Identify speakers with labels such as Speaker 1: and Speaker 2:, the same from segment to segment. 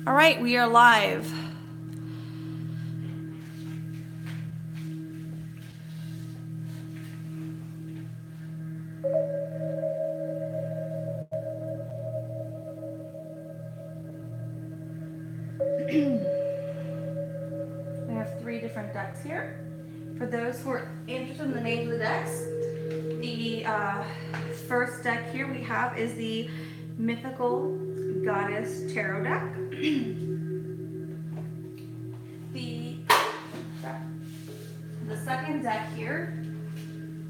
Speaker 1: All right, we are live. We have 3 different decks here. For those who are interested in the names of the decks, the first deck here we have is the Mythical Goddess Tarot deck. the the second deck here,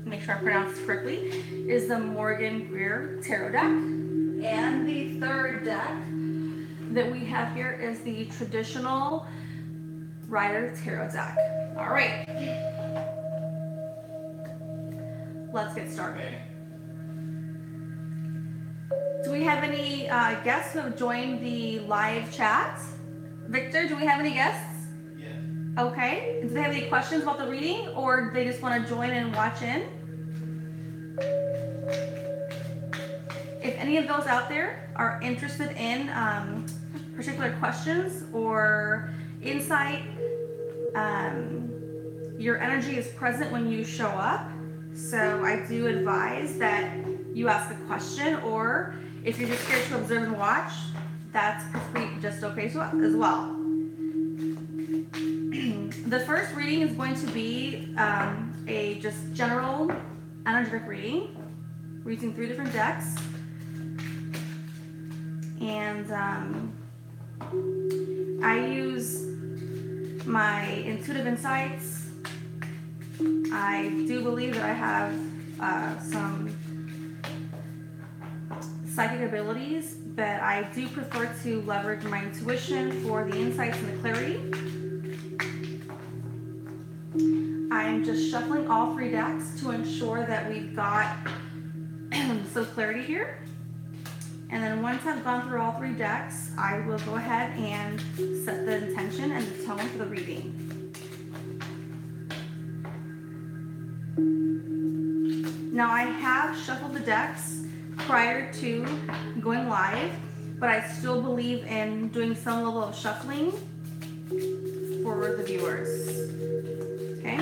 Speaker 1: make sure I pronounce this correctly, is the Morgan Greer Tarot deck. And the third deck that we have here is the traditional Rider Tarot deck. All right, let's get started. Do we have any guests who have joined the live chat? Victor, do we have any guests?
Speaker 2: Yes.
Speaker 1: Okay. Do they have any questions about the reading, or do they just want to join and watch in? If any of those out there are interested in particular questions or insight, your energy is present when you show up. So I do advise that you ask a question, or if you're just here to observe and watch, that's perfectly just okay as well. The first reading is going to be a just general energetic reading. We're using 3 different decks. And I use my intuitive insights. I do believe that I have some psychic abilities, but I do prefer to leverage my intuition for the insights and the clarity. I'm just shuffling all 3 decks to ensure that we've got some clarity here. And then once I've gone through all 3 decks, I will go ahead and set the intention and the tone for the reading. Now I have shuffled the decks prior to going live, but I still believe in doing some level of shuffling for the viewers. Okay?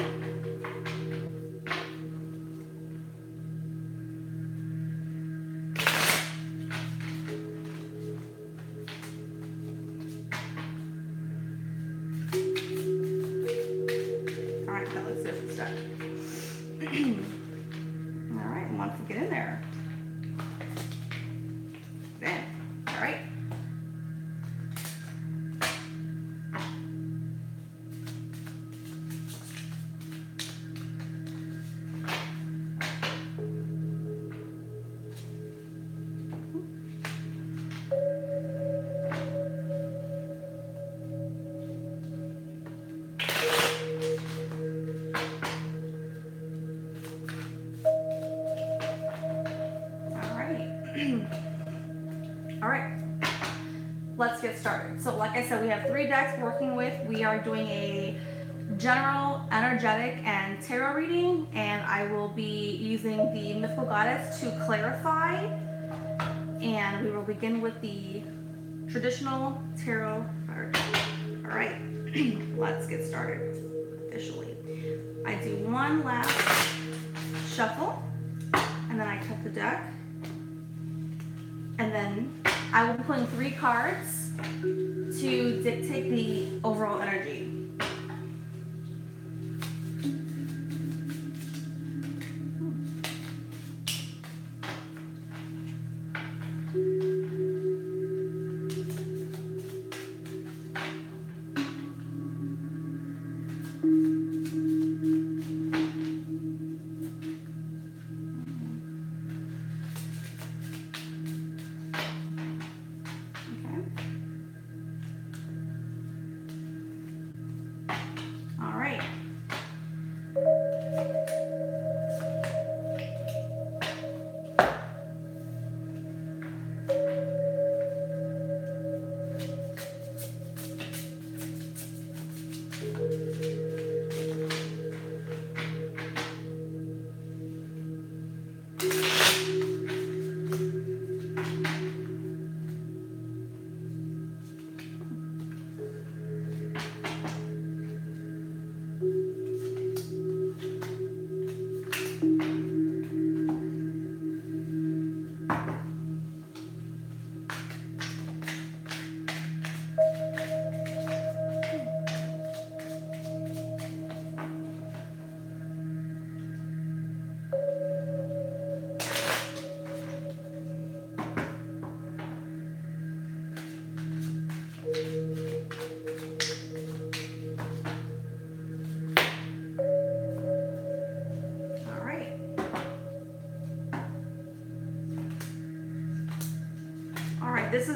Speaker 1: Get in there. Then, all right. All right, let's get started. So like I said, we have 3 decks we're working with. We are doing a general, energetic, and tarot reading, and I will be using the Mythical Goddess to clarify, and we will begin with the traditional tarot card. All right, let's get started officially. I do one last shuffle, and then I cut the deck. And then I will be pulling 3 cards to dictate the overall energy.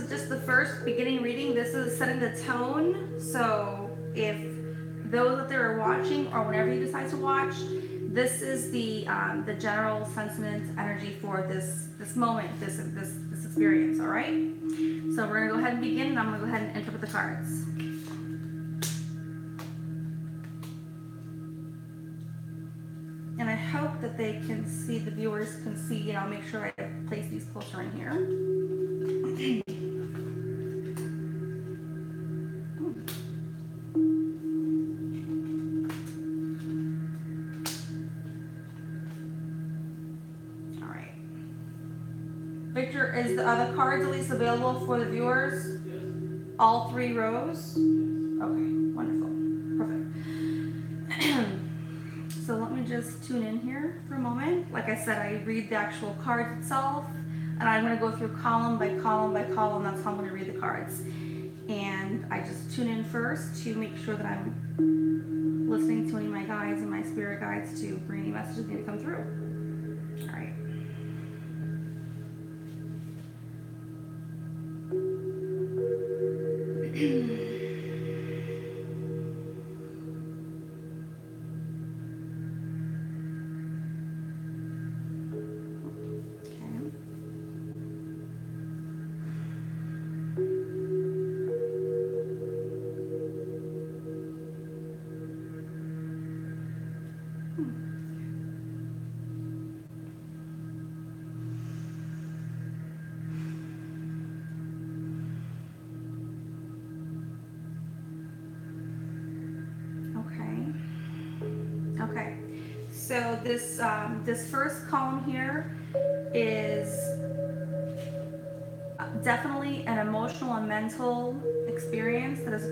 Speaker 1: is just the first beginning reading. This is setting the tone. So if those that are watching or whenever you decide to watch, this is the general sentiment energy for this moment, this experience. All right. So we're gonna go ahead and begin, and I'm gonna go ahead and interpret the cards. And I hope that they can see, the viewers can see, and I'll make sure I place these closer in here. All right. Victor, is the cards at least available for the viewers? Yes. All 3 rows? Okay, wonderful. Perfect. So let me just tune in here for a moment. Like I said, I read the actual card itself, and I'm going to go through column by column by column. That's how I'm going to read the cards. And I just tune in first to make sure that I'm listening to any of my guides and my spirit guides to bring any messages that need to come through. All right. Okay, so this first column here is definitely an emotional and mental experience that is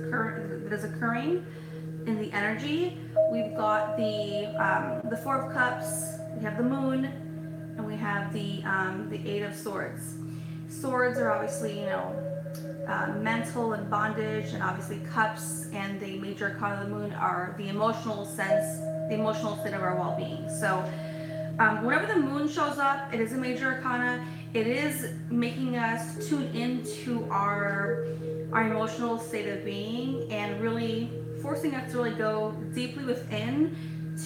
Speaker 1: occurring in the energy. We've got the 4 of Cups, we have the Moon, and we have the 8 of Swords. Swords are obviously, mental and bondage, and obviously Cups and the major arcana of the Moon are the emotional sense, the emotional state of our well-being. So whenever the Moon shows up, it is a major arcana. It is making us tune into our emotional state of being and really forcing us to really go deeply within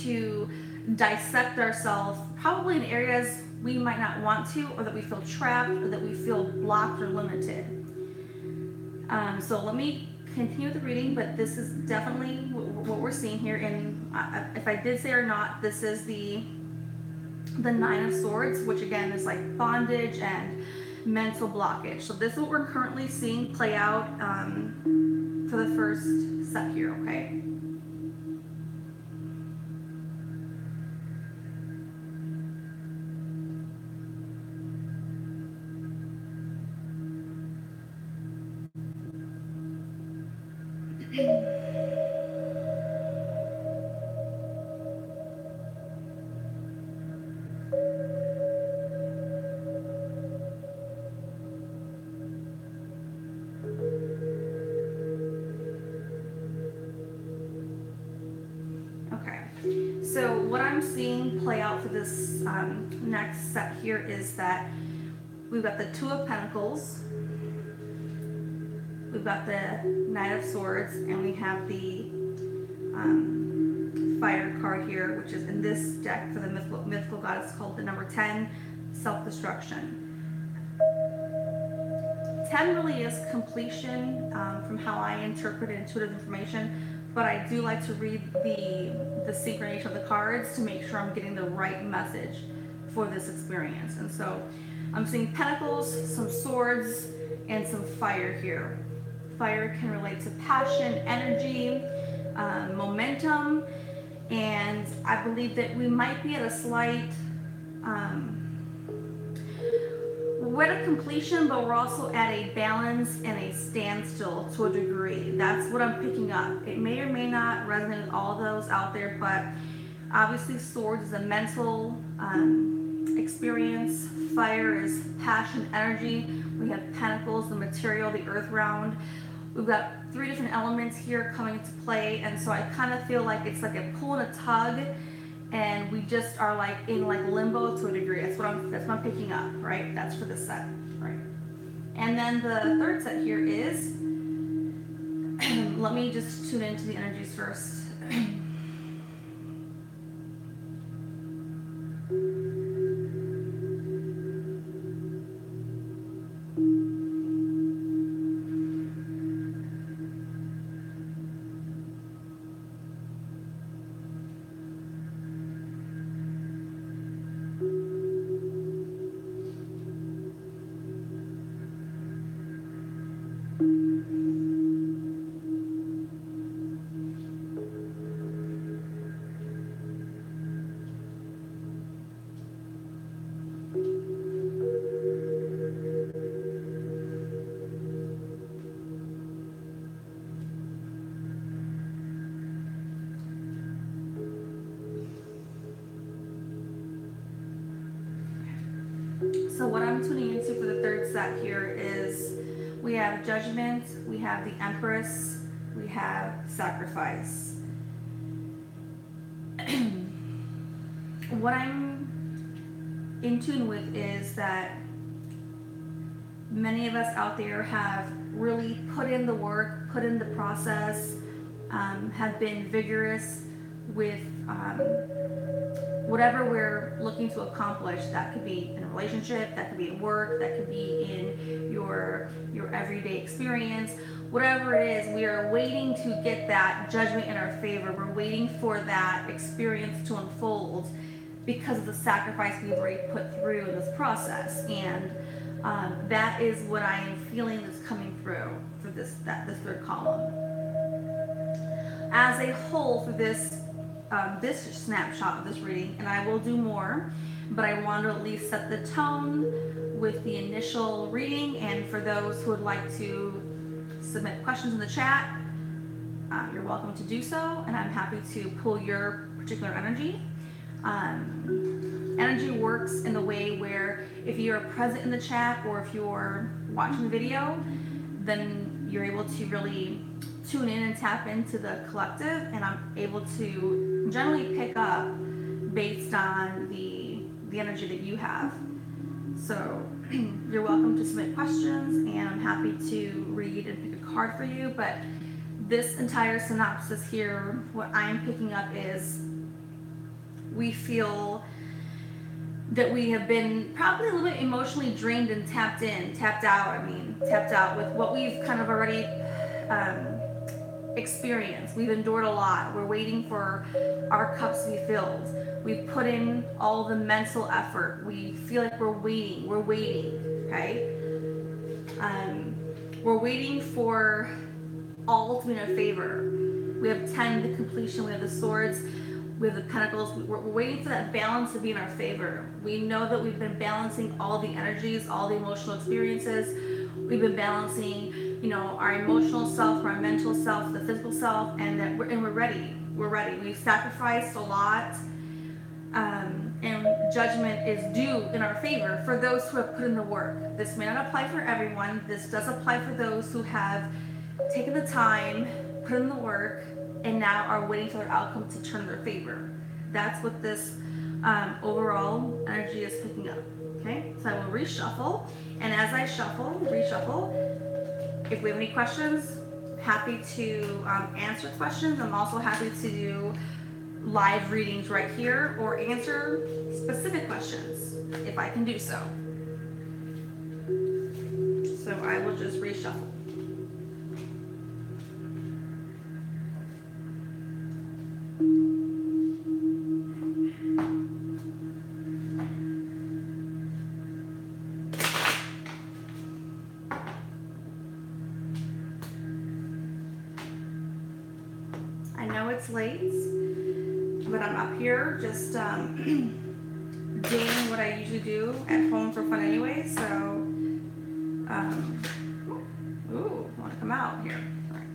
Speaker 1: to dissect ourselves, probably in areas we might not want to, or that we feel trapped, or that we feel blocked or limited. So let me continue the reading, but this is definitely what we're seeing here. And if I did say or not, this is the 9 of Swords, which again is like bondage and mental blockage. So this is what we're currently seeing play out for the first set here, okay? So what I'm seeing play out for this next set here is that we've got the 2 of Pentacles, we've got the Knight of Swords, and we have the Fire card here, which is in this deck for the mythical goddess called the number 10, self-destruction. 10 really is completion from how I interpret intuitive information, but I do like to read the synchronization of the cards to make sure I'm getting the right message for this experience. And so I'm seeing Pentacles, some Swords, and some Fire here. Fire can relate to passion, energy, momentum, and I believe that we might be at a slight we're at a completion, but we're also at a balance and a standstill to a degree. That's what I'm picking up. It may or may not resonate with all those out there, but obviously Swords is a mental experience. Fire is passion, energy. We have Pentacles, the material, the earth round. We've got 3 different elements here coming into play, and so I kind of feel like it's like a pull and a tug, and we just are like in like limbo to a degree. That's what I'm picking up, right? That's for this set, right? And then the third set here is, let me just tune into the energies first. So what I'm tuning into for the third set here is we have Judgment, we have the Empress, we have Sacrifice. What I'm in tune with is that many of us out there have really put in the work, put in the process, have been vigorous with whatever we're looking to accomplish. That could be in a relationship, that could be in work, that could be in your everyday experience. Whatever it is, we are waiting to get that judgment in our favor. We're waiting for that experience to unfold because of the sacrifice we've already put through in this process. And that is what I am feeling is coming through for this third column. As a whole, for this snapshot of this reading, and I will do more, but I want to at least set the tone with the initial reading. And for those who would like to submit questions in the chat, you're welcome to do so, and I'm happy to pull your particular energy. Energy works in the way where if you're present in the chat or if you're watching the video, then you're able to really tune in and tap into the collective, and I'm able to generally pick up based on the energy that you have. So you're welcome to submit questions, and I'm happy to read and pick a card for you. But this entire synopsis here, what I'm picking up is we feel that we have been probably a little bit emotionally drained and tapped out with what we've kind of already experienced. We've endured a lot. We're waiting for our cups to be filled. We've put in all the mental effort. We feel like we're waiting, okay? We're waiting for all to be in our favor. We have 10, the completion, we have the swords, we have the pentacles. We're waiting for that balance to be in our favor. We know that we've been balancing all the energies, all the emotional experiences. We've been balancing, our emotional self, our mental self, the physical self, and we're ready. We're ready. We've sacrificed a lot, and judgment is due in our favor for those who have put in the work. This may not apply for everyone. This does apply for those who have taken the time, put in the work, and now are waiting for their outcome to turn in their favor. That's what this overall energy is picking up. Okay, so I will reshuffle, and as I reshuffle, if we have any questions, happy to answer questions. I'm also happy to do live readings right here or answer specific questions if I can do so. So I will just reshuffle. I know it's late, but I'm up here just doing what I usually do at home for fun anyway, so ooh, I want to come out here. All right.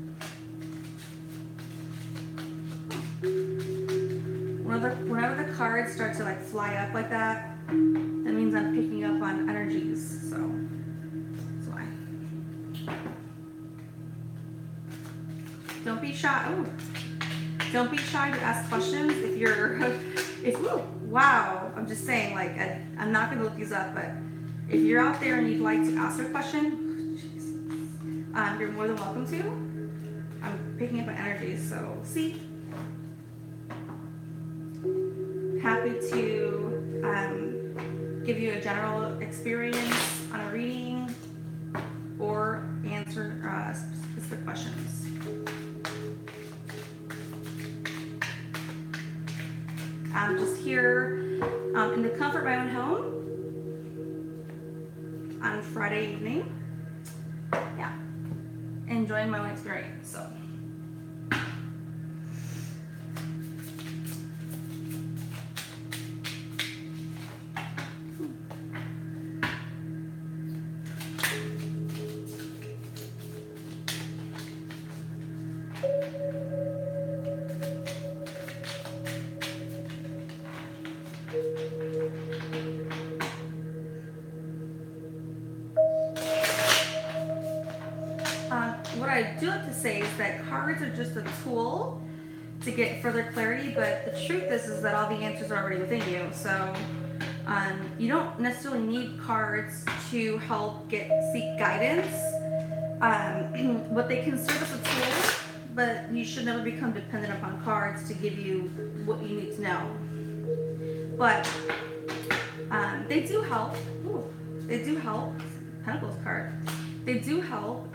Speaker 1: Whenever the cards start to like fly up like that, that means I'm picking up on energies, so that's why. Don't be shy. Ooh. Don't be shy to ask questions wow, I'm just saying, like, I'm not going to look these up, but if you're out there and you'd like to ask a question, you're more than welcome to. I'm picking up my energy, so see. Happy to give you a general experience on a reading or answer specific questions. I'm just here in the comfort of my own home on Friday evening. Yeah, enjoying my own experience. So. What I do have to say is that cards are just a tool to get further clarity, but the truth is that all the answers are already within you. So you don't necessarily need cards to help seek guidance, but they can serve as a tool, but you should never become dependent upon cards to give you what you need to know. But they do help. Ooh, they do help. Pentacles card. They do help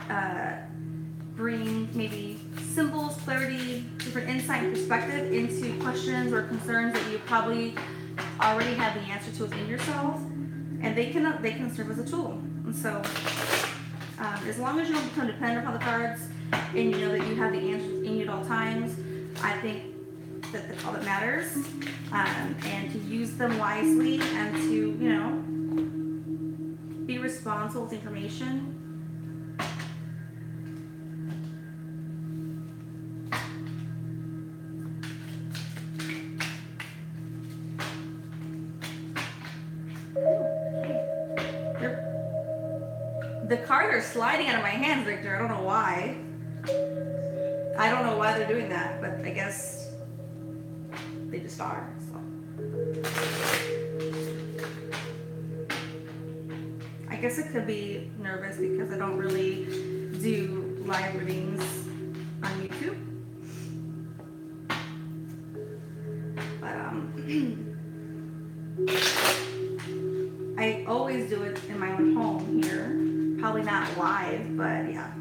Speaker 1: bring maybe symbols, clarity, different insight and perspective into questions or concerns that you probably already have the answer to within yourself, and they can serve as a tool. And so, as long as you don't become dependent upon the cards, and you know that you have the answers in you at all times, I think that that's all that matters, and to use them wisely and to be responsible with information. The cards are sliding out of my hands, Victor. I don't know why. I don't know why they're doing that, but I guess they just are. So. I guess it could be nervous because I don't really do live readings on YouTube. But I always do it in my own home here. Probably not live, but yeah.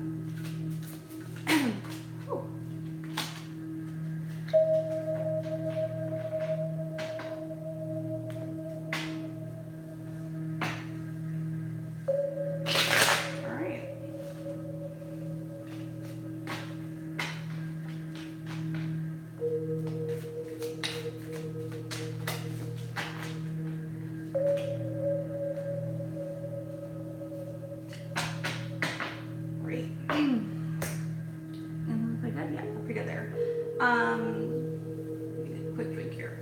Speaker 1: Quick drink here.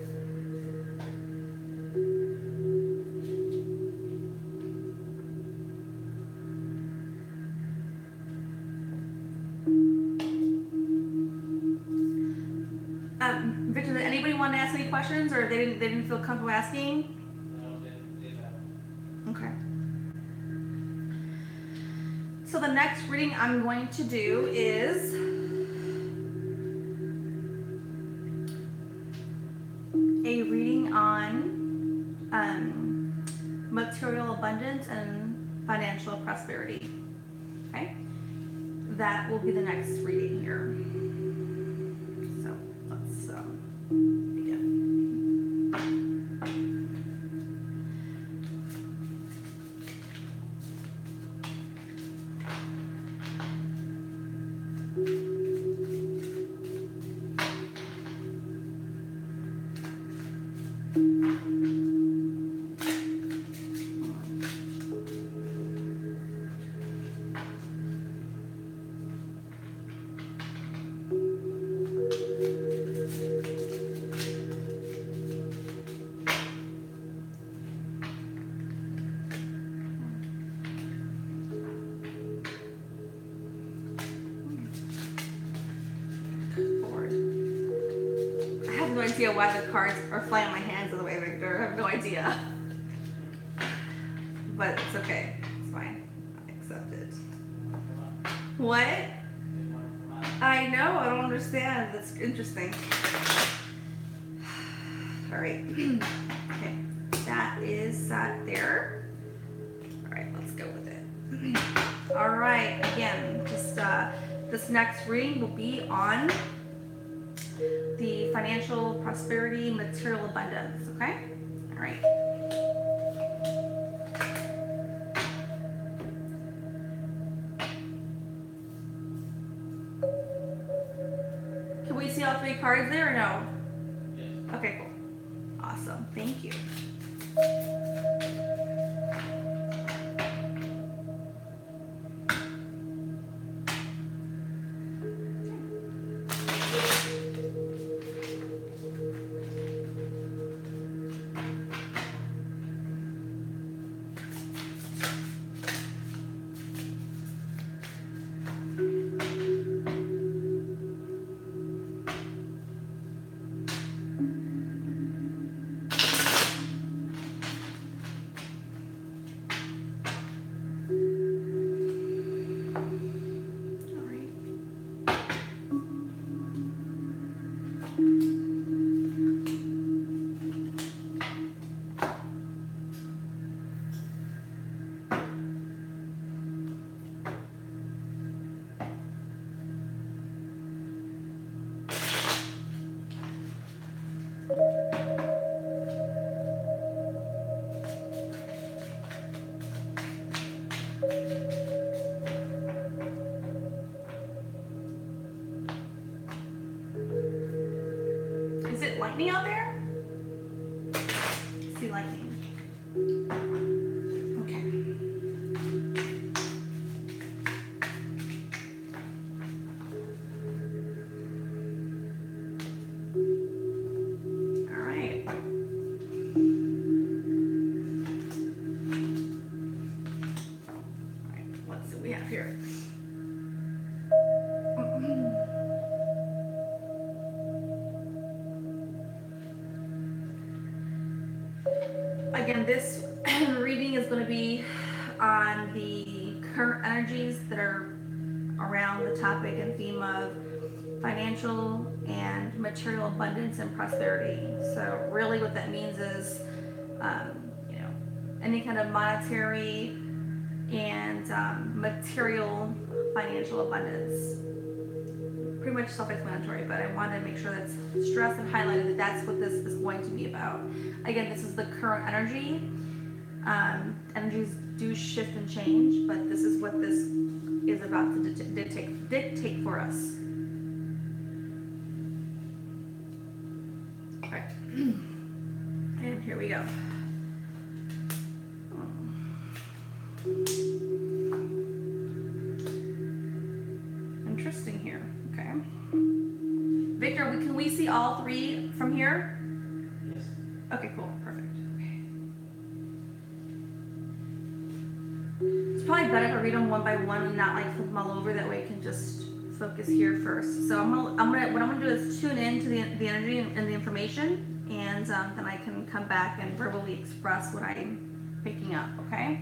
Speaker 1: Victor, did anybody want to ask any questions, or they didn't feel comfortable asking?
Speaker 2: No, they haven't.
Speaker 1: Okay. So the next reading I'm going to do is a reading on material abundance and financial prosperity. Okay, that will be the next reading here. So let's begin. I have no idea why the cards are flying on my hands the way, Victor. I have no idea. But it's okay. It's fine. I accept it. What?
Speaker 2: They want it from us.
Speaker 1: I know, I don't understand. That's interesting. All right. Okay, that is that there. All right, let's go with it. All right, again, just this next reading will be on the financial prosperity, material abundance, okay? All right. Can we see all three cards there or no?
Speaker 2: Yes.
Speaker 1: Okay, cool. Awesome, thank you. All right. Is it lightning out there? I see lightning. Okay. All right. All right, let's see what we have here. Again, this reading is going to be on the current energies that are around the topic and theme of financial and material abundance and prosperity. So really what that means is, you know, any kind of monetary and material financial abundance. Pretty much self-explanatory, but I wanted to make sure that's stressed and highlighted that that's what this is going to be about. Again, this is the current energy. Energies do shift and change, but this is what this is about to dictate for us. All right, and here we go. Interesting here. Okay. Victor, can we see all three from here?
Speaker 2: Yes.
Speaker 1: Okay, cool. Perfect. Okay. It's probably better if I read them one by one and not like flip them all over. That way I can just focus here first. So what I'm gonna do is tune in to the energy and the information, and then I can come back and verbally express what I'm picking up, okay?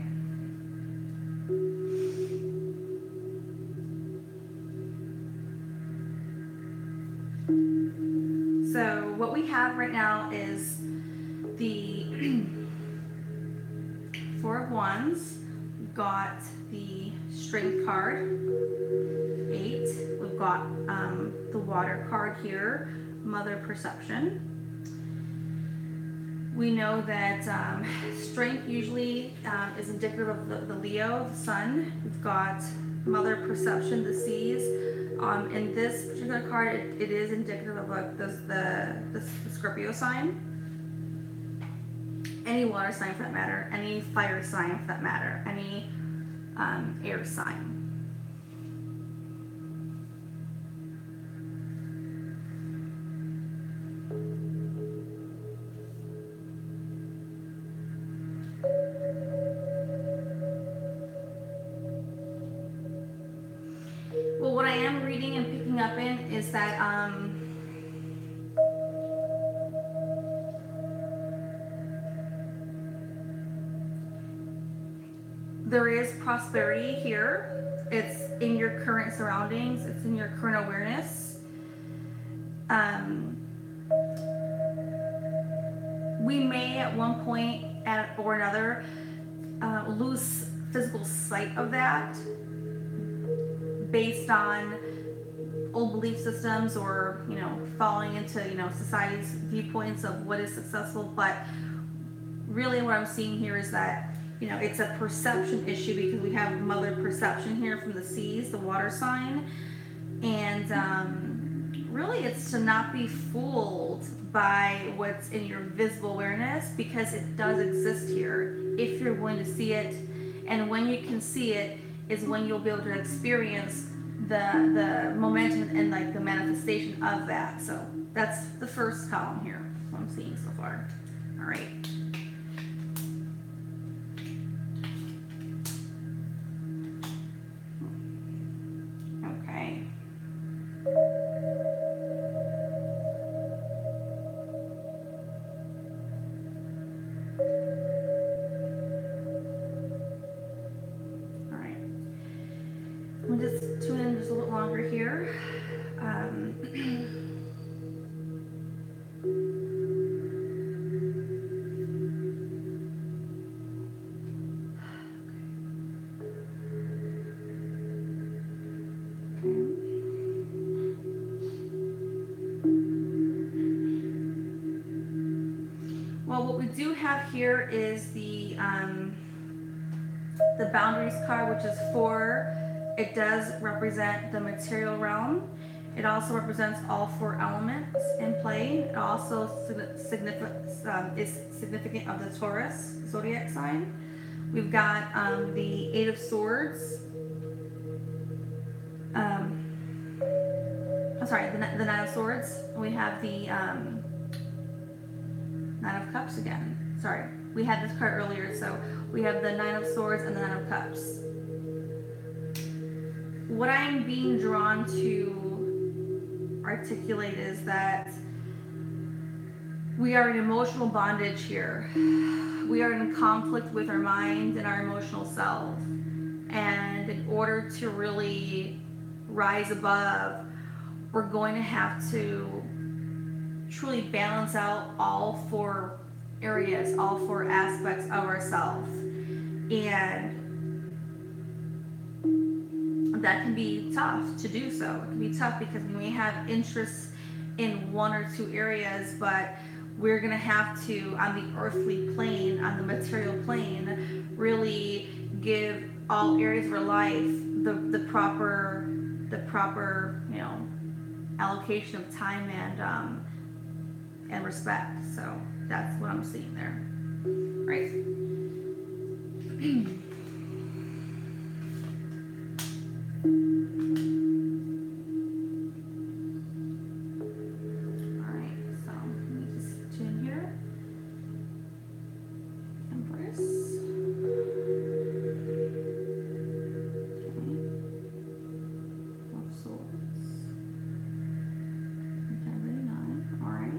Speaker 1: So what we have right now is the Four of Wands. We've got the Strength card, 8. We've got the Water card here, Mother Perception. We know that Strength usually is indicative of the Leo, the Sun. We've got Mother Perception, the Seas. In this particular card, it is indicative of like the Scorpio sign. Any water sign for that matter, any fire sign for that matter, any air sign. Well, what I am reading and picking up in is that there is prosperity here. it's in your current surroundings, it's in your current awareness. We may at one point or another lose physical sight of that based on old belief systems, or falling into society's viewpoints of what is successful. But really what I'm seeing here is that it's a perception issue, because we have mother perception here from the seas, the water sign. And really it's to not be fooled by what's in your visible awareness, because it does exist here if you're willing to see it. And when you can see it is when you'll be able to experience the momentum and like the manifestation of that. So that's the first column here, what I'm seeing so far. All right. Okay. All right. We'll just tune in just a little longer here. Well, what we do have here is the boundaries card, which is 4. It does represent the material realm. It also represents all 4 elements in play. It also is significant of the Taurus zodiac sign. We've got the 8 of Swords. I'm sorry, the 9 of Swords. We have the 9 of Cups again. Sorry, we had this card earlier, so we have the 9 of Swords and the 9 of Cups. What I'm being drawn to articulate is that we are in emotional bondage here. We are in conflict with our mind and our emotional self. And in order to really rise above, we're going to have to truly balance out all 4 areas, all 4 aspects of ourselves. And that can be tough to do so. It can be tough because we may have interests in 1 or 2 areas, but we're going to have to, on the earthly plane, on the material plane, really give all areas of our life the proper allocation of time and respect. So that's what I'm seeing there. Right. All right, so let me just tune here. Empress. Okay. Of Swords. Okay, really nice. All right.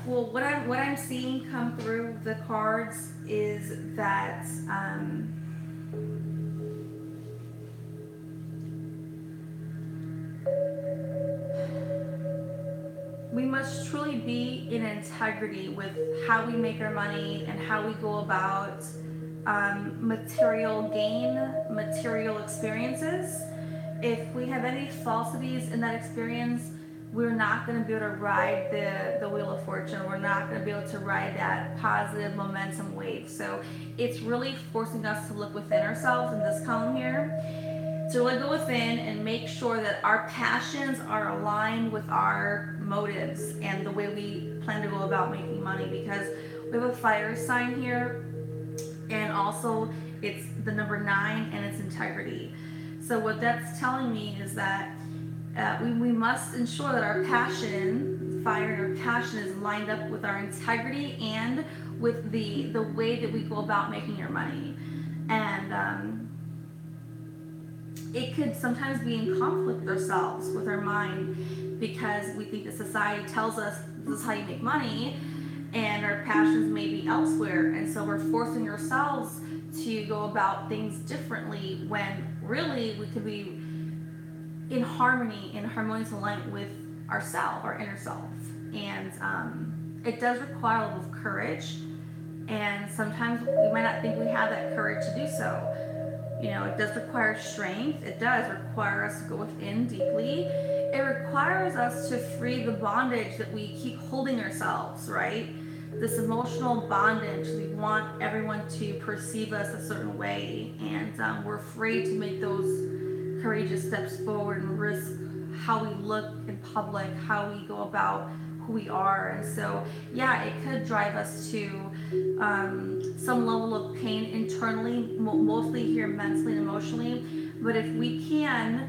Speaker 1: Well, what I'm seeing come through the cards is that we must truly be in integrity with how we make our money and how we go about material gain, material experiences. If we have any falsities in that experience, we're not going to be able to ride the wheel of fortune. We're not going to be able to ride that positive momentum wave. So it's really forcing us to look within ourselves in this column here, to really go within and make sure that our passions are aligned with our motives and the way we plan to go about making money, because we have a fire sign here, and also it's the number 9 and it's integrity. So what that's telling me is that we must ensure that our passion, fire and our passion, is lined up with our integrity and with the way that we go about making your money, and it could sometimes be in conflict with ourselves, with our mind, because we think that society tells us this is how you make money, and our passions may be elsewhere, and so we're forcing ourselves to go about things differently when really we could be in harmony, in harmonious alignment with ourself, our inner self. And it does require a level of courage, and sometimes we might not think we have that courage to do so. You know, it does require strength. It does require us to go within deeply. It requires us to free the bondage that we keep holding ourselves, right? This emotional bondage. We want everyone to perceive us a certain way, and we're afraid to make those courageous steps forward and risk how we look in public, how we go about who we are. And so, yeah, it could drive us to some level of pain internally, mostly here mentally and emotionally. But if we can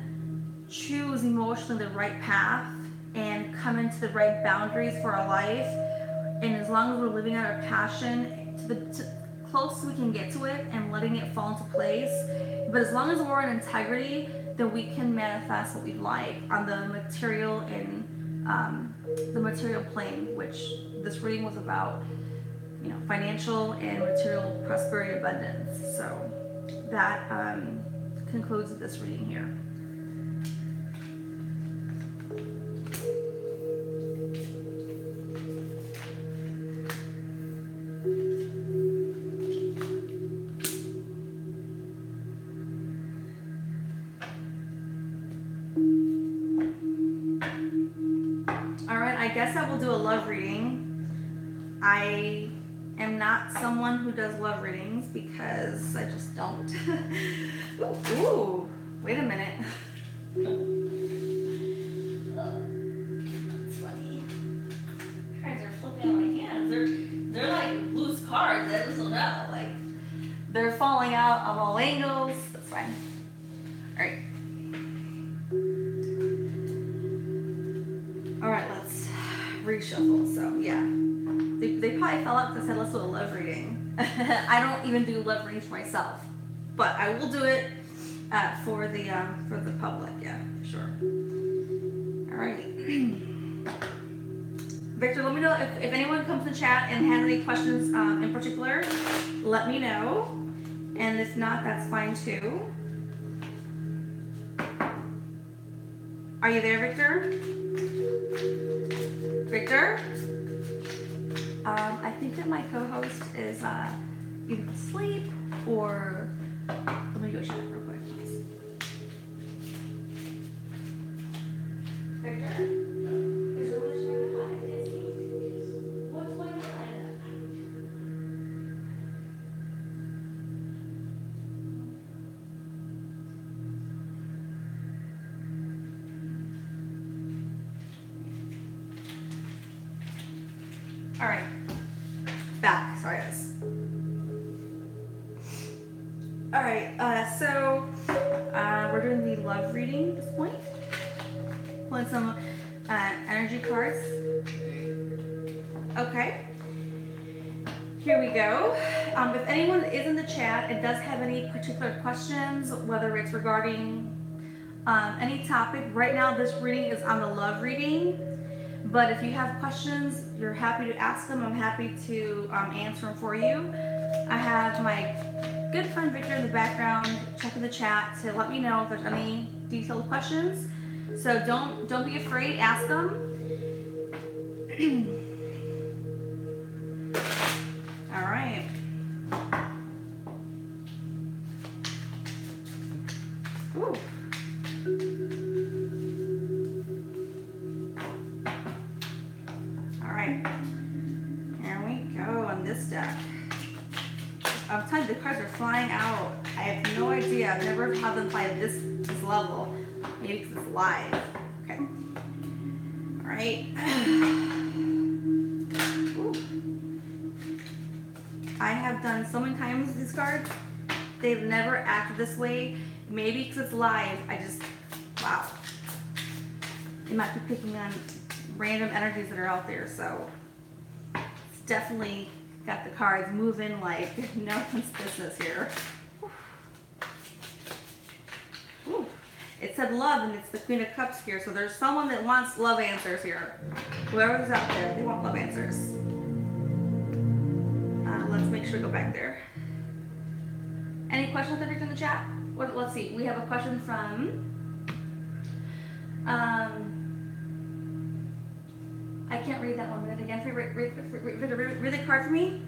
Speaker 1: choose emotionally the right path and come into the right boundaries for our life, and as long as we're living out our passion to close we can get to it and letting it fall into place, but as long as we're in integrity, then we can manifest what we like on the material and the material plane, which this reading was about, you know, financial and material prosperity, abundance. So that concludes this reading here. I guess I will do a love reading. I am not someone who does love readings because I just don't. Ooh, wait a minute. That's funny. Cards are flipping out of my hands. They're like loose cards. I just don't know. Like they're falling out of all angles. That's fine. All right. All right, let's reshuffle. So yeah, they probably fell out because I said let's do a love reading. I don't even do love readings for myself, but I will do it for the public. Yeah, sure. All right. Victor, let me know if anyone comes to chat and has any questions in particular. Let me know, and if not, that's fine too. Are you there, Victor? Victor? I think that my co-host is either asleep or let me go check real quick. Victor? Is your wish going to hide? What's going on? All right, back. Sorry, guys. All right, so we're doing the love reading at this point. Pulling some energy cards. Okay. Here we go. If anyone is in the chat and does have any particular questions, whether it's regarding any topic, right now this reading is on the love reading. But if you have questions, you're happy to ask them. I'm happy to answer them for you. I have my good friend Victor in the background checking the chat to let me know if there's any detailed questions. So don't be afraid, ask them. All right. Ooh. This deck. I'm telling you, the cards are flying out. I have no idea. I've never had them fly at this level. Maybe because it's live. Okay. All right. I have done so many times with these cards. They've never acted this way. Maybe because it's live. Wow. You might be picking on random energies that are out there. So it's definitely Got the cards moving like no one's business here. Ooh. It said love, and it's the Queen of Cups here, so there's someone that wants love answers here. Whoever's out there, they want love answers. Let's make sure we go back there. Any questions that are in the chat? Let's see. We have a question from. I can't read that one. Read it again. Read the card for me.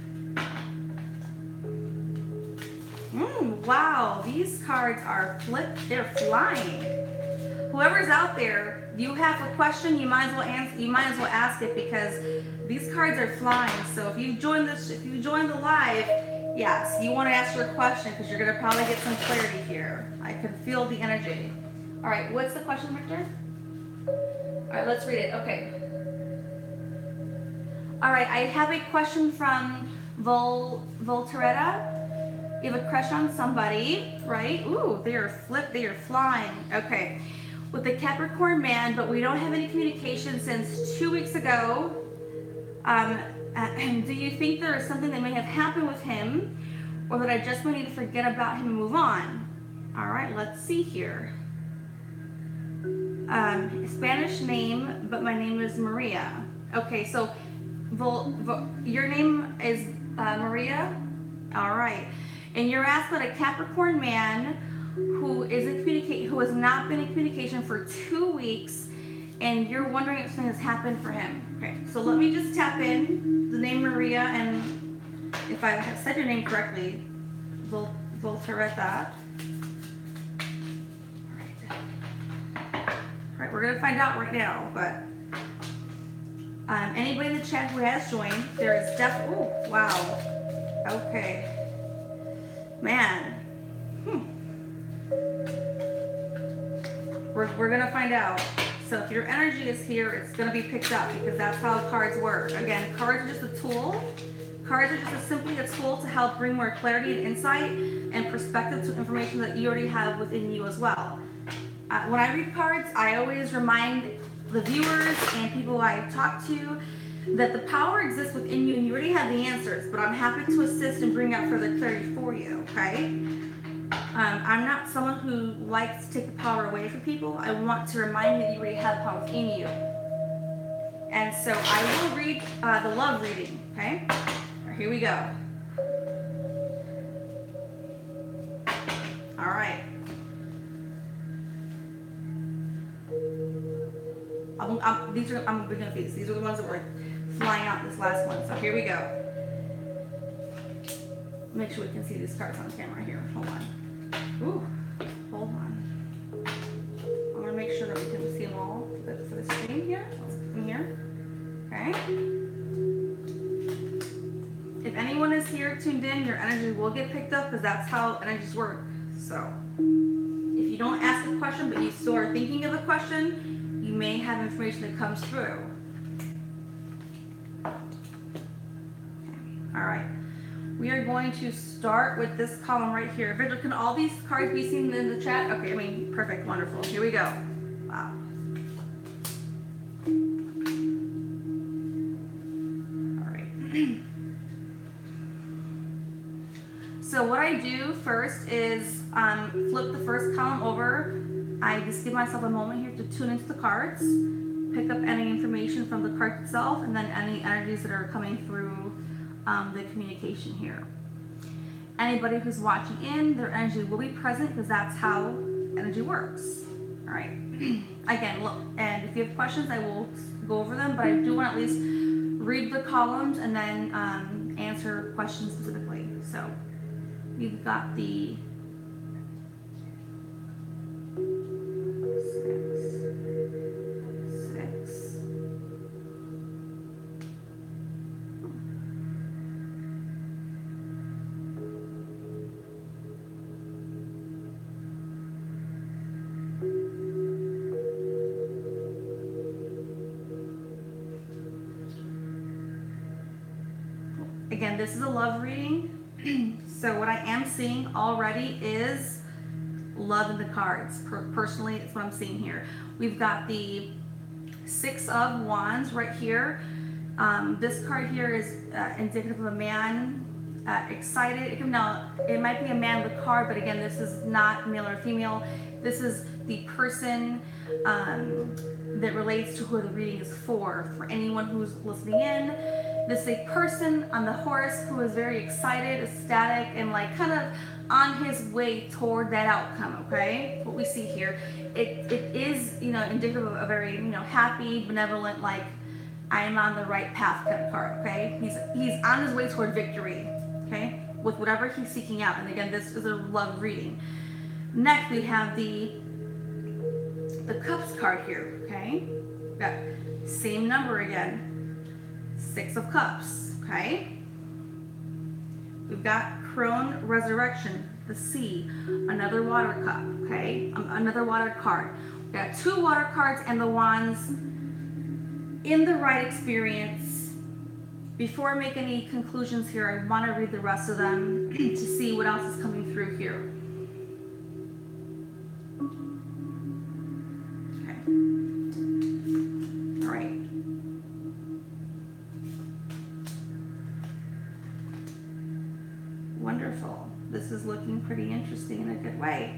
Speaker 1: Wow, these cards are flipped. They're flying. Whoever's out there, you have a question, you might as well answer. You might as well ask it because these cards are flying. So if you join the live, yes, you want to ask your question because you're gonna probably get some clarity here. I can feel the energy. All right, what's the question, Victor? All right, let's read it. Okay. All right, I have a question from Volteretta. You have a crush on somebody, right? Ooh, they are flipped, they are flying. Okay. With the Capricorn man, but we don't have any communication since 2 weeks ago. Do you think there is something that may have happened with him, or that I just might need to forget about him and move on? All right, let's see here. Spanish name, but my name is Maria. Okay, so your name is Maria? All right. And you're asked about a Capricorn man who has not been in communication for 2 weeks, and you're wondering if something has happened for him. Okay, so let me just tap in the name Maria, and if I have said your name correctly, Volteretta. All right, we're gonna find out right now, but anybody in the chat who has joined, there is definitely, oh, wow, okay. Man, we're gonna find out. So if your energy is here, it's gonna be picked up because that's how cards work. Again, cards are just a tool. Cards are just simply a tool to help bring more clarity and insight and perspective to information that you already have within you as well. When I read cards, I always remind the viewers and people I talk to that the power exists within you and you already have the answers, but I'm happy to assist and bring out further clarity for you, okay? I'm not someone who likes to take the power away from people. I want to remind you that you already have power within you. And so I will read the love reading, okay? Right, here we go. All right. I'm bringing up these. These are the ones that were flying out this last one. So here we go. Make sure we can see these cards on camera here. Hold on. Ooh, hold on. I'm gonna make sure that we can see them all for the screen here. Let's put them here. Okay. If anyone is here tuned in, your energy will get picked up because that's how energies work. So if you don't ask a question, but you still are thinking of a question, you may have information that comes through. Okay. All right. We are going to start with this column right here. Victor, can all these cards be seen in the chat? Okay, I mean, perfect, wonderful. Here we go. Wow. All right. So what I do first is flip the first column over. I just give myself a moment here to tune into the cards, pick up any information from the card itself, and then any energies that are coming through the communication here. Anybody who's watching in, their energy will be present because that's how energy works. All right. Again, look, and if you have questions, I will go over them, but I do want to at least read the columns and then answer questions specifically. So we've got the Again, this is a love reading. So what I am seeing already is love in the cards. Personally, it's what I'm seeing here. We've got the 6 of Wands right here. This card here is indicative of a man excited. It might be a man with a card, but again, this is not male or female. This is the person that relates to who the reading is for. For anyone who's listening in, this is a person on the horse who is very excited, ecstatic, and like kind of on his way toward that outcome. Okay, what we see here, it is indicative of a very happy, benevolent, like I am on the right path kind of card. Okay, he's on his way toward victory. Okay, with whatever he's seeking out. And again, this is a love reading. Next, we have the Cups card here. Okay, got same number again, 6 of Cups. Okay, we've got Crone Resurrection, the Sea, another water cup. Okay, another water card. We got 2 water cards and the Wands. In the right experience. Before I make any conclusions here, I want to read the rest of them to see what else is coming through here. Okay. All right. Wonderful. This is looking pretty interesting in a good way.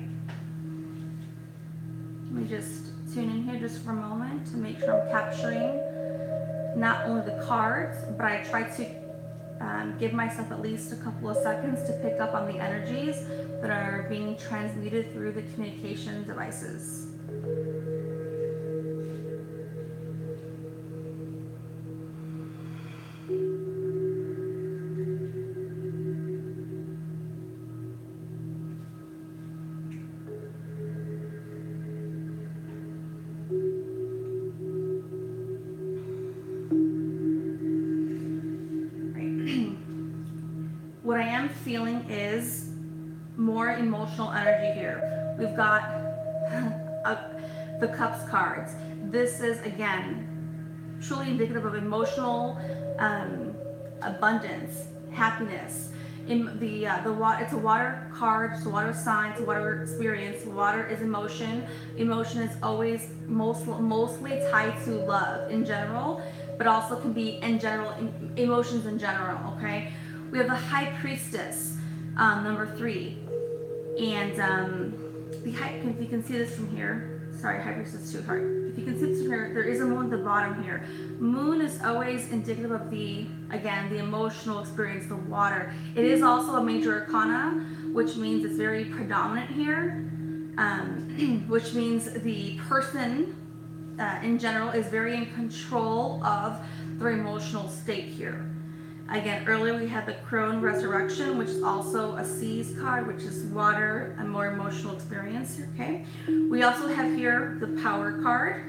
Speaker 1: Let me just tune in here just for a moment to make sure I'm capturing not only the cards, but I try to give myself at least a couple of seconds to pick up on the energies that are being transmuted through the communication devices. What I am feeling is more emotional energy here. We've got the Cups cards. This is, again, truly indicative of emotional abundance, happiness. It's a water card, it's a water sign, it's a water experience. Water is emotion. Emotion is always mostly tied to love in general, but also can be in general, emotions in general, okay? We have the High Priestess, number 3. And if you can see this from here, sorry, High Priestess too hard. If you can see this from here, there is a moon at the bottom here. Moon is always indicative of the emotional experience, the water. It is also a major arcana, which means it's very predominant here, which means the person in general is very in control of their emotional state here. Again, earlier we had the Crone Resurrection, which is also a Seas card, which is water, a more emotional experience, okay? We also have here the Power card.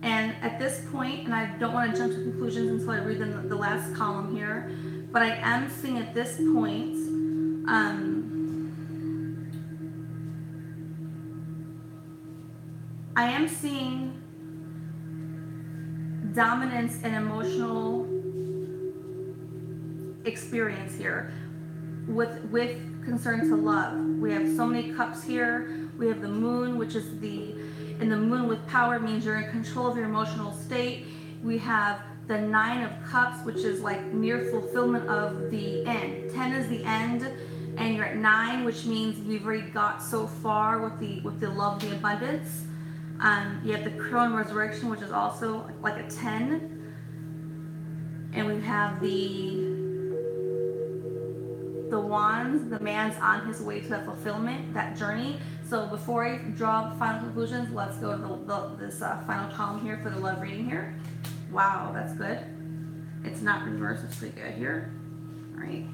Speaker 1: And at this point, and I don't want to jump to conclusions until I read the last column here, but I am seeing at this point, I am seeing dominance and emotional experience here with concern to love. We have so many cups here. We have the moon, which is and the moon with power means you're in control of your emotional state. We have the 9 of Cups, which is like near fulfillment of the end. 10 is the end, and you're at 9, which means we've already got so far with the love, the abundance. You have the Crone Resurrection, which is also like a 10. And we have the Wands, the man's on his way to that fulfillment, that journey. So before I draw final conclusions, let's go to this final column here for the love reading here. Wow, that's good. It's not reversed, it's pretty good here. All right.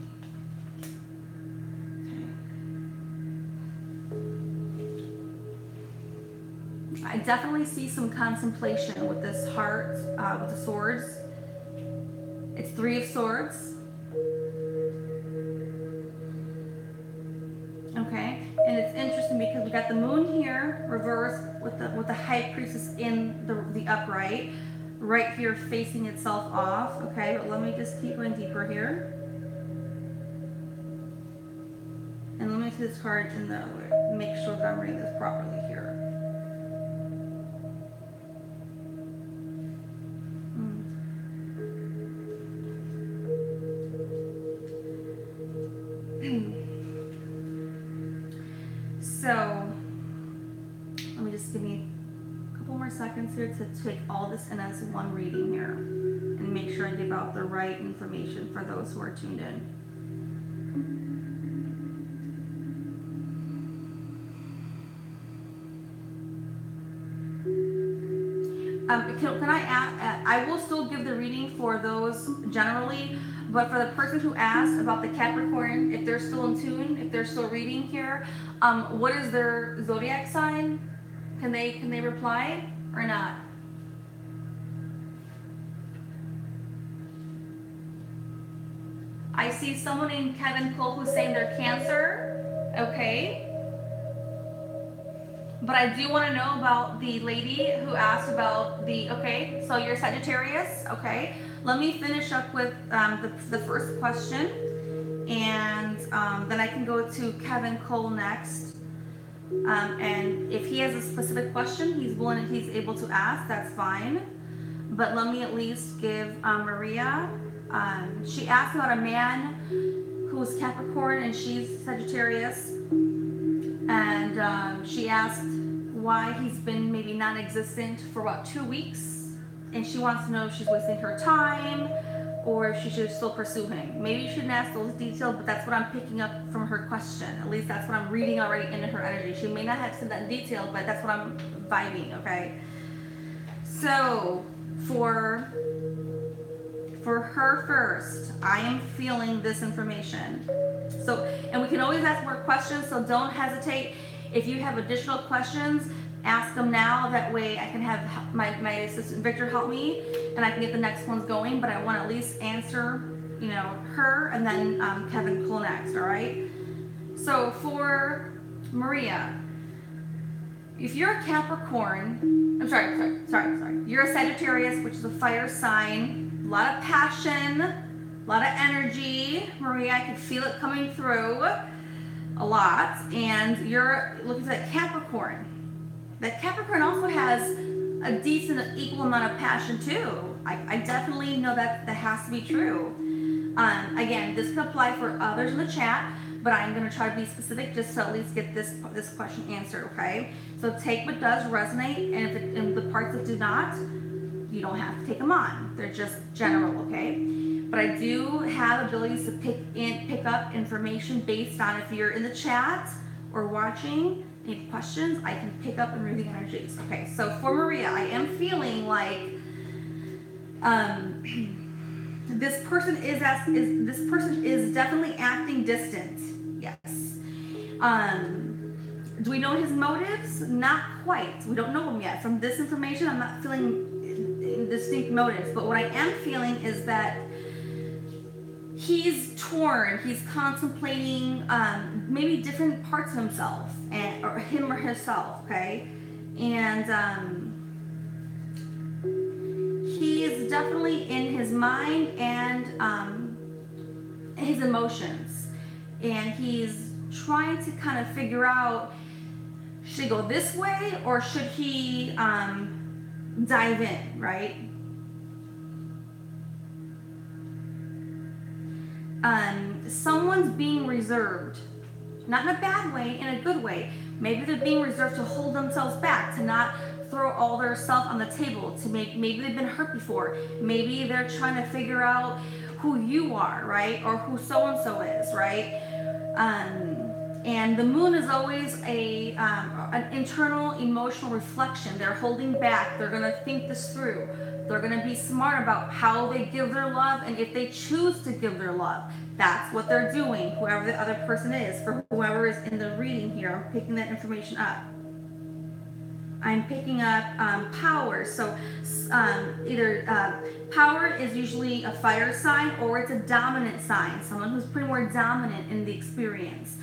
Speaker 1: I definitely see some contemplation with this heart, with the swords. It's 3 of Swords. Okay, and it's interesting because we got the moon here, reversed, with the High Priestess in the upright, right here facing itself off. Okay, but let me just keep going deeper here. And let me see this card in the make sure that I'm reading this properly here. just give me a couple more seconds here to take all this in as one reading here and make sure I give out the right information for those who are tuned in. Can I add, I will still give the reading for those generally, but for the person who asked about the Capricorn, if they're still in tune, if they're still reading here, what is their zodiac sign? Can they reply or not? I see someone named Kevin Cole who's saying they're Cancer. Okay. But I do want to know about the lady who asked about okay, so you're Sagittarius, okay. Let me finish up with the first question, and then I can go to Kevin Cole next. And if he has a specific question, he's able to ask, that's fine. But let me at least give Maria, she asked about a man who's Capricorn and she's Sagittarius. And she asked why he's been maybe non-existent for about 2 weeks, and she wants to know if she's wasting her time or if she should still pursue him. Maybe you shouldn't ask those details, but that's what I'm picking up from her question. At least that's what I'm reading already into her energy. She may not have said that in detail, but that's what I'm vibing, okay? So for her first, I am feeling this information. So, and we can always ask more questions, so don't hesitate. If you have additional questions, ask them now. That way I can have my assistant Victor help me and I can get the next ones going, but I want to at least answer, her and then Kevin Cole next, all right? So for Maria, if you're a Capricorn, I'm sorry. You're a Sagittarius, which is a fire sign. A lot of passion, a lot of energy. Maria, I can feel it coming through a lot. And you're looking at Capricorn. That Capricorn also has a decent, equal amount of passion too. I definitely know that has to be true. Again, this can apply for others in the chat, but I'm going to try to be specific just to at least get this question answered, okay? So take what does resonate, and the parts that do not, you don't have to take them on. They're just general, okay? But I do have abilities to pick up information based on if you're in the chat or watching. Any questions, I can pick up and read the energies. Okay, so for Maria, I am feeling like this person is definitely acting distant. Yes. Do we know his motives? Not quite. We don't know them yet. From this information, I'm not feeling distinct motives, but what I am feeling is that he's torn. He's contemplating maybe different parts of himself, or him or herself, okay? And he is definitely in his mind and his emotions, and he's trying to kind of figure out, should he go this way or should he dive in, right? Someone's being reserved, not in a bad way, in a good way. Maybe they're being reserved to hold themselves back, to not throw all their self on the table, maybe they've been hurt before. Maybe they're trying to figure out who you are, right? Or who so-and-so is, right? And the moon is always an internal emotional reflection. They're holding back. They're going to think this through. They're going to be smart about how they give their love, and if they choose to give their love, that's what they're doing, whoever the other person is. For whoever is in the reading here, I'm picking that information up. I'm picking up power. So either power is usually a fire sign, or it's a dominant sign, someone who's pretty more dominant in the experience.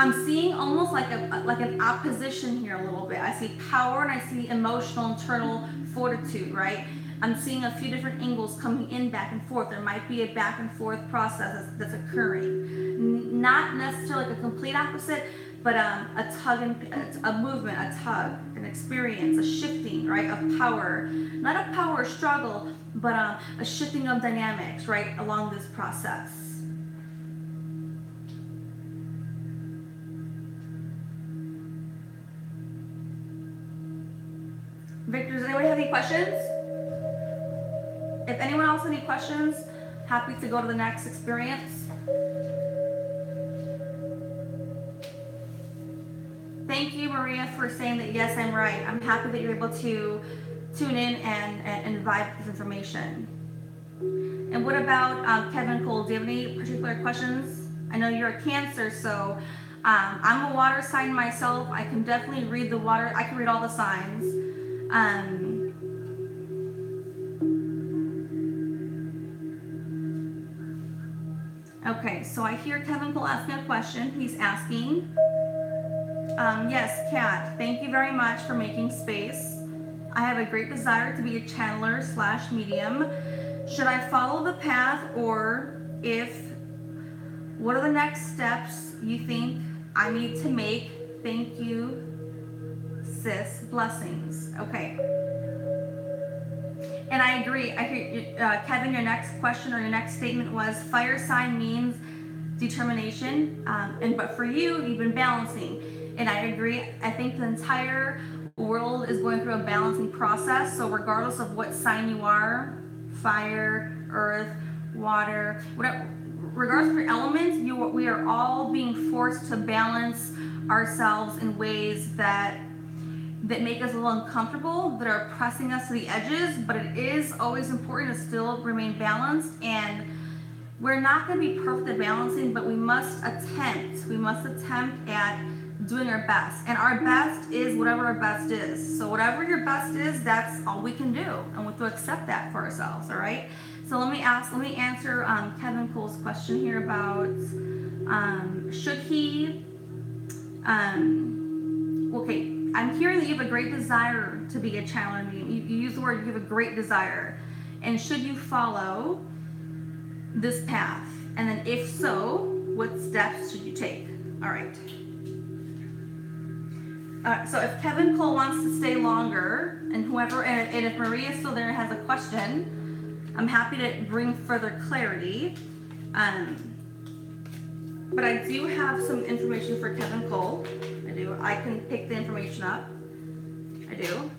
Speaker 1: I'm seeing almost like an opposition here a little bit. I see power and I see emotional internal fortitude, right? I'm seeing a few different angles coming in back and forth. There might be a back and forth process that's occurring. Not necessarily like a complete opposite, but a tug and a movement, a tug, an experience, a shifting, right, of power. Not a power struggle, but a shifting of dynamics, right, along this process. Victor, does anybody have any questions? If anyone else has any questions, happy to go to the next experience. Thank you, Maria, for saying that yes, I'm right. I'm happy that you're able to tune in and vibe with this information. And what about Kevin Cole? Do you have any particular questions? I know you're a Cancer, so I'm a water sign myself. I can definitely read the water. I can read all the signs. Okay, so I hear Kevin Cole asking a question. He's asking, yes, Kat, thank you very much for making space. I have a great desire to be a channeler / medium. Should I follow the path, or what are the next steps you think I need to make? Thank you, sis. Blessings. Okay. And I agree. I hear Kevin, your next question or your next statement was fire sign means determination. But for you, you've been balancing. And I agree. I think the entire world is going through a balancing process. So regardless of what sign you are, fire, earth, water, whatever, regardless of your element, we are all being forced to balance ourselves in ways that make us a little uncomfortable, that are pressing us to the edges, but it is always important to still remain balanced. And we're not going to be perfect at balancing, but we must attempt at doing our best. And our best is whatever our best is. So whatever your best is, that's all we can do. And we have to accept that for ourselves, all right? So let me answer Kevin Cole's question here about should he, okay, I'm hearing that you have a great desire to be a channeler. You use the word, you have a great desire. And should you follow this path? And then if so, what steps should you take? All right. So if Kevin Cole wants to stay longer, and if Maria is still there and has a question, I'm happy to bring further clarity. But I do have some information for Kevin Cole. I do. I can pick the information up. I do.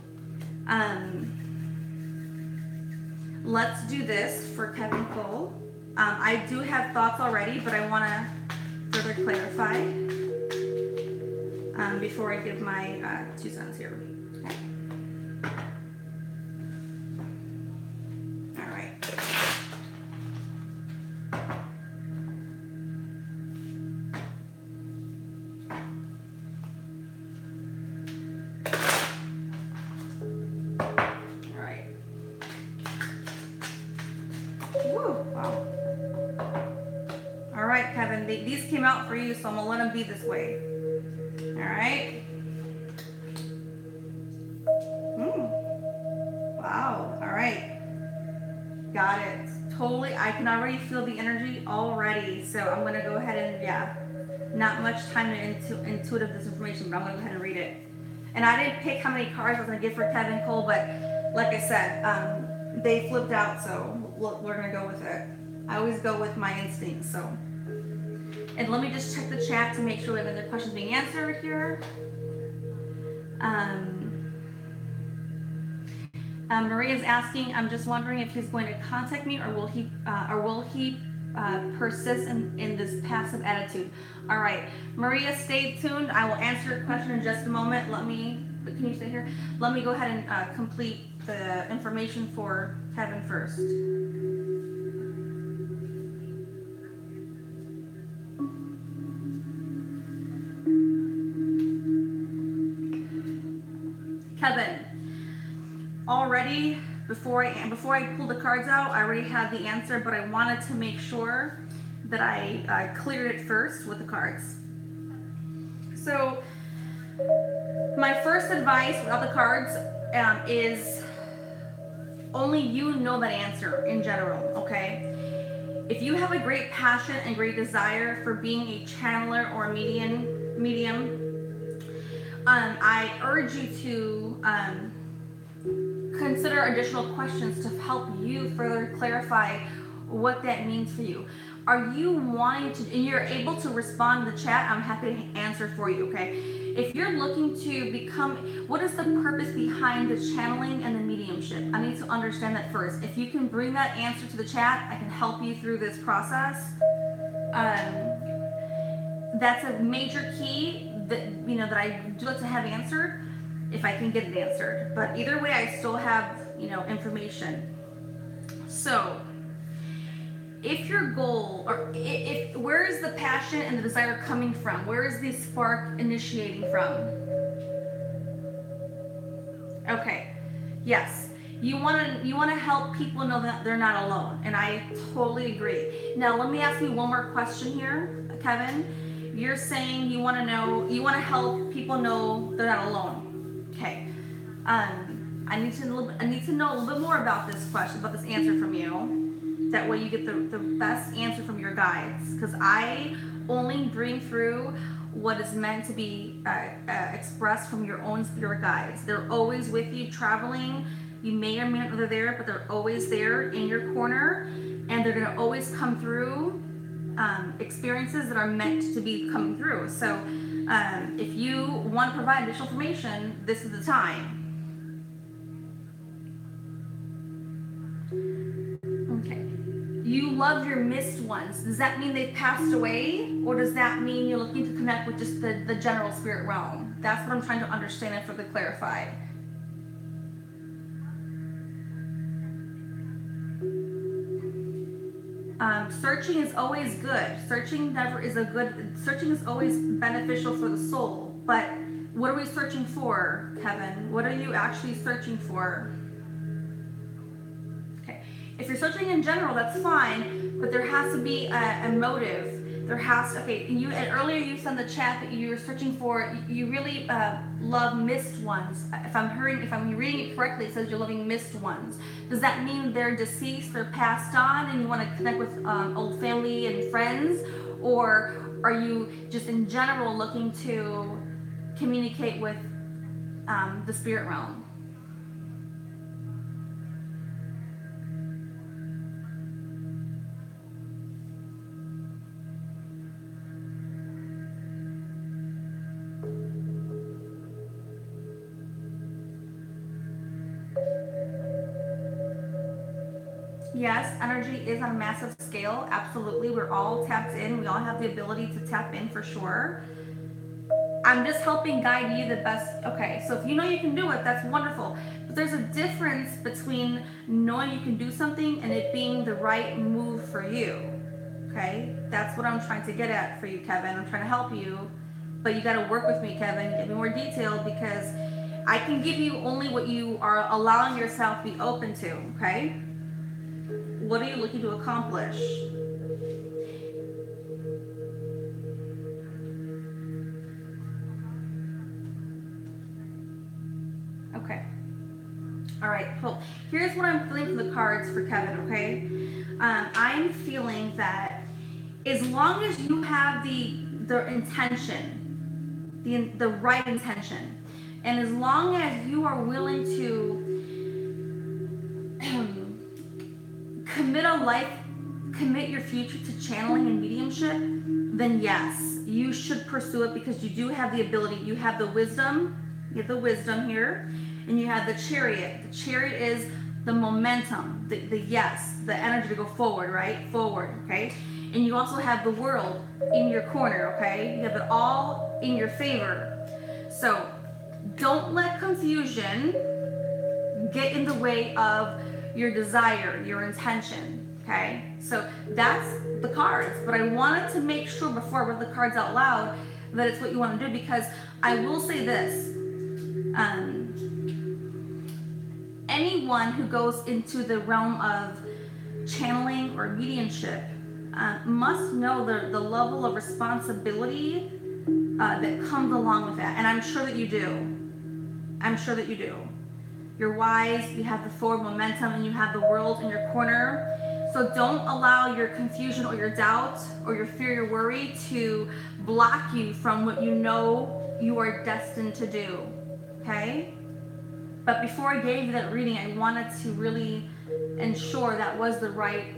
Speaker 1: Let's do this for Kevin Cole. I do have thoughts already, but I want to further clarify before I give my 2 cents here. Okay. All right. All right. Woo, wow. All right, Kevin, these came out for you, so I'm gonna let them be this way. All right. Wow. All right. Got it. Totally. I can already feel the energy already. So I'm going to go ahead and, not much time to intuitive this information, but I'm going to go ahead and read it. And I didn't pick how many cards I was going to give for Kevin Cole, but like I said, they flipped out. So we're going to go with it. I always go with my instincts. So. And let me just check the chat to make sure we have other questions being answered here. Maria's asking, I'm just wondering if he's going to contact me, or will he persist in this passive attitude? All right, Maria, stay tuned. I will answer your question in just a moment. Can you stay here? Let me go ahead and complete the information for Kevin first. Kevin, already before I pulled the cards out, I already had the answer, but I wanted to make sure that I cleared it first with the cards. So my first advice without the cards is only you know that answer in general, okay? If you have a great passion and great desire for being a channeler or a medium, I urge you to consider additional questions to help you further clarify what that means for you. Are you wanting to, and you're able to respond to the chat, I'm happy to answer for you, okay? If you're looking to become, what is the purpose behind the channeling and the mediumship? I need to understand that first. If you can bring that answer to the chat, I can help you through this process. That's a major key that, you know, that I do like to have answered if I can get it answered. But either way, I still have, you know, information. So if your goal, or if where is the passion and the desire coming from? Where is the spark initiating from? Okay, yes, you want to help people know that they're not alone, and I totally agree. Now let me ask you one more question here, Kevin. You're saying you want to help people know they're not alone. Okay, I need to know a little bit more about this question, about this answer from you. That way you get the best answer from your guides, because I only bring through what is meant to be expressed from your own spirit guides. They're always with you traveling. You may or may not know they're there, but they're always there in your corner, and they're going to always come through experiences that are meant to be coming through. So if you want to provide additional information, this is the time. Okay. You love your missed ones. Does that mean they've passed away? Or does that mean you're looking to connect with just the general spirit realm? That's what I'm trying to understand and further clarify. Searching is always good. Searching is always beneficial for the soul. But what are we searching for, Kevin? What are you actually searching for? If you're searching in general, that's fine, but there has to be a motive. There has to, okay, earlier you said in the chat that you're searching for, you really love missed ones. If I'm reading it correctly, it says you're loving missed ones. Does that mean they're deceased, they're passed on, and you want to connect with old family and friends? Or are you just in general looking to communicate with the spirit realm? Yes, energy is on a massive scale. Absolutely. We're all tapped in. We all have the ability to tap in for sure. I'm just helping guide you the best. Okay, so if you know you can do it, that's wonderful. But there's a difference between knowing you can do something and it being the right move for you. Okay, that's what I'm trying to get at for you, Kevin. I'm trying to help you, but you got to work with me, Kevin. Get me more detailed, because I can give you only what you are allowing yourself to be open to. Okay. What are you looking to accomplish? Okay. All right, cool. Here's what I'm feeling from the cards for Kevin, okay? I'm feeling that as long as you have the intention, the right intention, and as long as you are willing to commit your future to channeling and mediumship, then yes, you should pursue it, because you do have the ability. You have the wisdom. You have the wisdom here, and you have the Chariot. The Chariot is the momentum, the yes, the energy to go forward, right? Forward, okay? And you also have the World in your corner, okay? You have it all in your favor. So don't let confusion get in the way of your desire, your intention. Okay, so that's the cards, but I wanted to make sure before I read the cards out loud that it's what you want to do, because I will say this: anyone who goes into the realm of channeling or mediumship must know the level of responsibility that comes along with that, and I'm sure that you do. I'm sure that you do. You're wise, you have the forward momentum, and you have the World in your corner. So don't allow your confusion or your doubt or your fear, your worry to block you from what you know you are destined to do, okay? But before I gave you that reading, I wanted to really ensure that was the right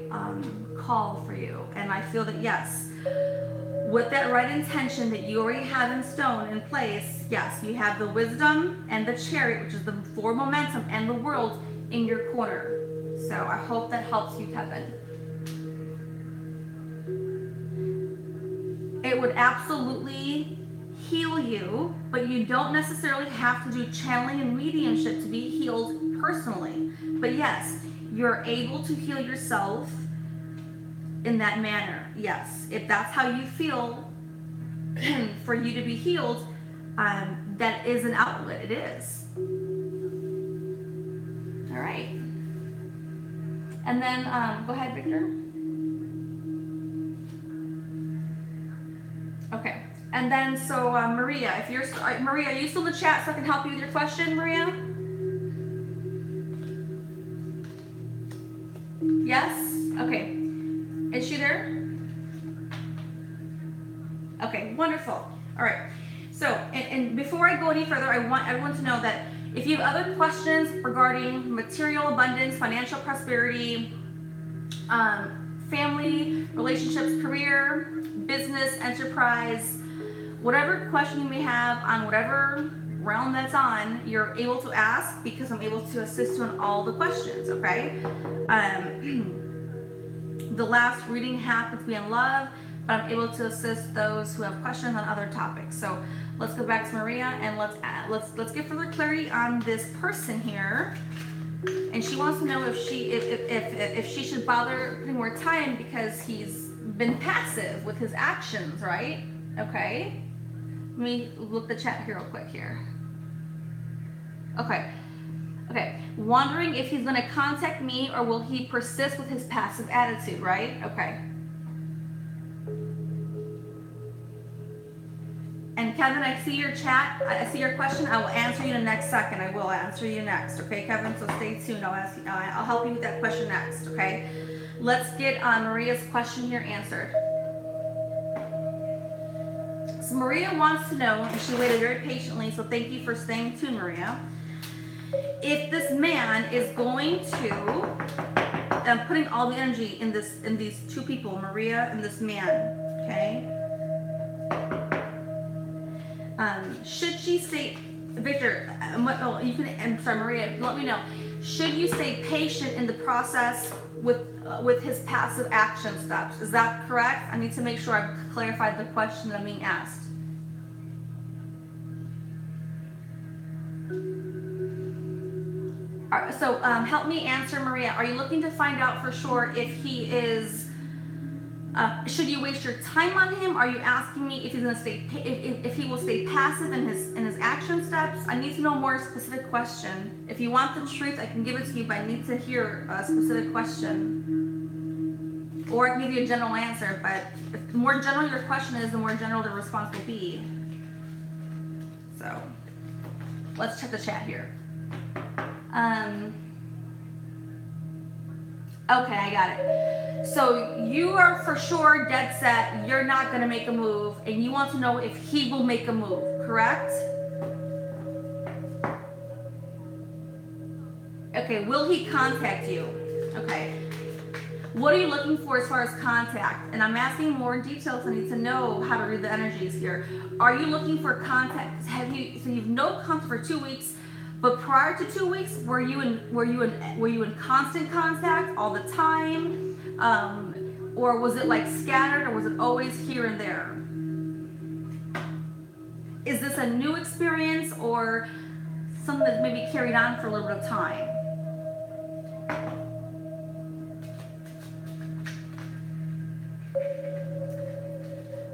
Speaker 1: call for you. And I feel that yes, with that right intention that you already have in stone in place, yes, you have the wisdom and the chariot, which is the for momentum and the world in your corner. So I hope that helps you, Kevin. It would absolutely heal you, but you don't necessarily have to do channeling and mediumship to be healed personally. But yes, you're able to heal yourself in that manner. Yes, if that's how you feel for you to be healed, that is an outlet. It is. All right. And then go ahead, Victor. Okay. And then so Maria, if you're Maria, are you still in the chat so I can help you with your question, Maria? Yes? Okay. Is she there? Okay, wonderful. All right. So, and before I go any further, I want everyone to know that if you have other questions regarding material abundance, financial prosperity, family, relationships, career, business, enterprise, whatever question you may have on whatever realm that's on, you're able to ask because I'm able to assist you in all the questions, okay? The last reading happens to be in love, but I'm able to assist those who have questions on other topics. So let's go back to Maria and let's get further clarity on this person here. And she wants to know if she should bother putting more time because he's been passive with his actions, right? Okay. Let me look the chat here real quick here. Okay. Okay. Wondering if he's going to contact me or will he persist with his passive attitude, right? Okay. And Kevin, I see your chat. I see your question. I will answer you in the next second. I will answer you next. Okay, Kevin? So stay tuned. I'll help you with that question next. Okay. Let's get Maria's question here answered. So Maria wants to know, and she waited very patiently, so thank you for staying tuned, Maria. If this man is going to, putting all the energy in these two people, Maria and this man, okay? Should she stay, Victor? You can. I'm sorry, Maria. Let me know. Should you stay patient in the process with his passive action steps? Is that correct? I need to make sure I've clarified the question that I'm being asked. So help me answer, Maria. Are you looking to find out for sure if he is? Should you waste your time on him? Are you asking me if he's going to stay, if he will stay passive in his action steps? I need to know more specific question. If you want the truth, I can give it to you, but I need to hear a specific question. Or I can give you a general answer, but the more general your question is, the more general the response will be. So let's check the chat here. Okay, I got it. So you are for sure dead set, you're not going to make a move, and you want to know if he will make a move, correct? Okay, will he contact you? Okay. What are you looking for as far as contact? And I'm asking more details. I need to know how to read the energies here. Are you looking for contact? So you've no contact for 2 weeks. But prior to 2 weeks, were you in constant contact all the time, or was it like scattered, or was it always here and there? Is this a new experience or something that's maybe carried on for a little bit of time?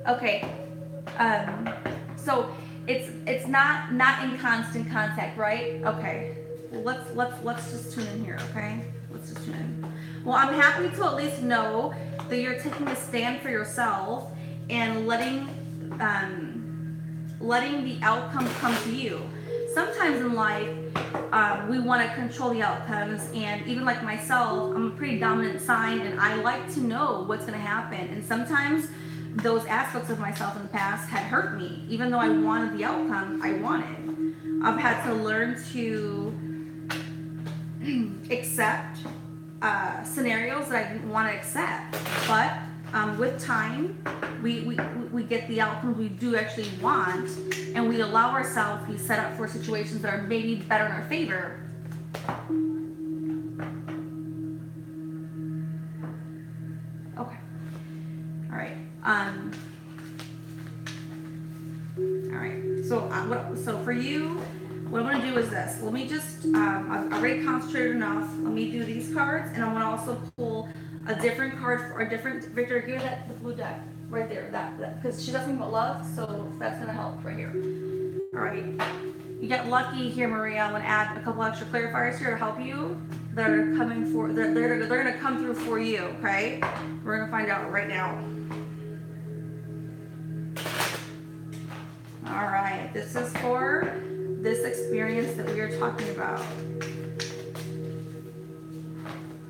Speaker 1: Okay, so. It's not in constant contact, right? Okay. Well, let's just tune in here, okay? Let's just tune in. Well, I'm happy to at least know that you're taking a stand for yourself and letting the outcome come to you. Sometimes in life, we want to control the outcomes, and even like myself, I'm a pretty dominant sign, and I like to know what's going to happen. And sometimes those aspects of myself in the past had hurt me. Even though I wanted the outcome I wanted, I've had to learn to accept scenarios that I didn't want to accept, but with time, we get the outcomes we do actually want, and we allow ourselves to be set up for situations that are maybe better in our favor. Okay. All right. All right. So for you, what I'm gonna do is this. Let me just, I've already concentrated enough. Let me do these cards, and I'm gonna also pull a different card for a different, Victor, give me that, the blue deck, right there, that, because she doesn't about love, so that's gonna help right here. All right. You get lucky here, Maria. I'm gonna add a couple extra clarifiers here to help you. That are coming for, they're gonna come through for you, okay? We're gonna find out right now. All right, this is for this experience that we are talking about.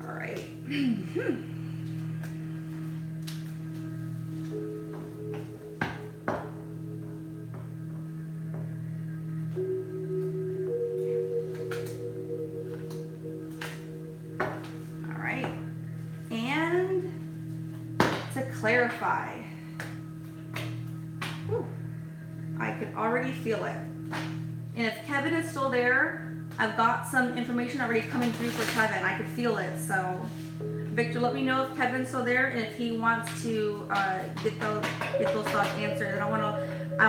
Speaker 1: All right. All right. And to clarify, whew, I could already feel it. And if Kevin is still there, I've got some information already coming through for Kevin. I could feel it. So, Victor, let me know if Kevin's still there and if he wants to get those thoughts answered. And I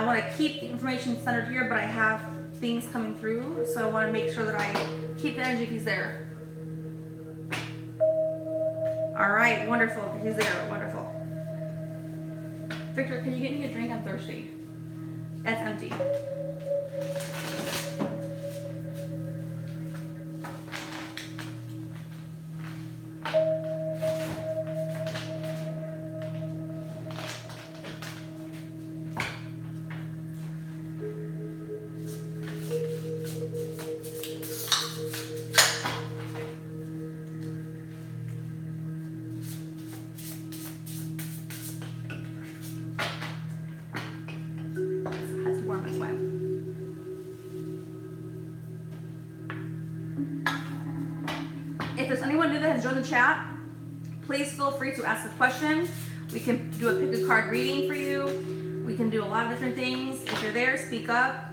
Speaker 1: want to keep the information centered here, but I have things coming through, so I want to make sure that I keep the energy if he's there. All right, wonderful. He's there. Wonderful. Victor, can you get me a drink? I'm thirsty. That's empty. If there's anyone new that has joined the chat, please feel free to ask a question. We can do a pick a card reading for you. We can do a lot of different things. If you're there, speak up.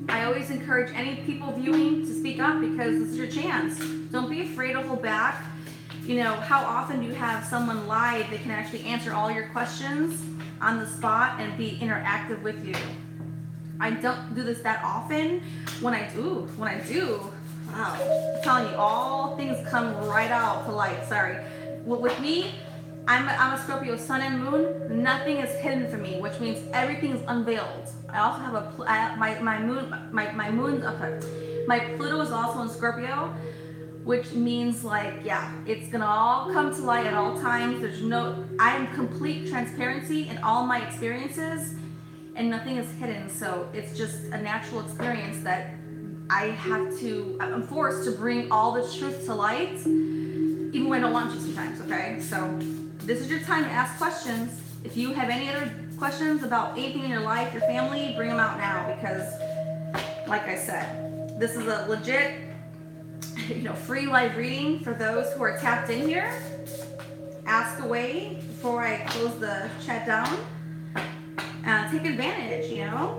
Speaker 1: I always encourage any people viewing to speak up because this is your chance. Don't be afraid to hold back. You know, how often do you have someone live that can actually answer all your questions on the spot and be interactive with you? I don't do this that often. When I do, wow, I'm telling you, all things come right out to light. Sorry. With me, I'm a Scorpio sun and moon. Nothing is hidden from me, which means everything is unveiled. I also have my moon's up. My Pluto is also in Scorpio, which means like, yeah, it's gonna all come to light at all times. I am complete transparency in all my experiences, and nothing is hidden. So it's just a natural experience that I'm forced to bring all this truth to light, even when I don't want to sometimes, okay? So this is your time to ask questions. If you have any other questions about anything in your life, your family, bring them out now, because like I said, this is a legit, free live reading for those who are tapped in here. Ask away before I close the chat down. Take advantage,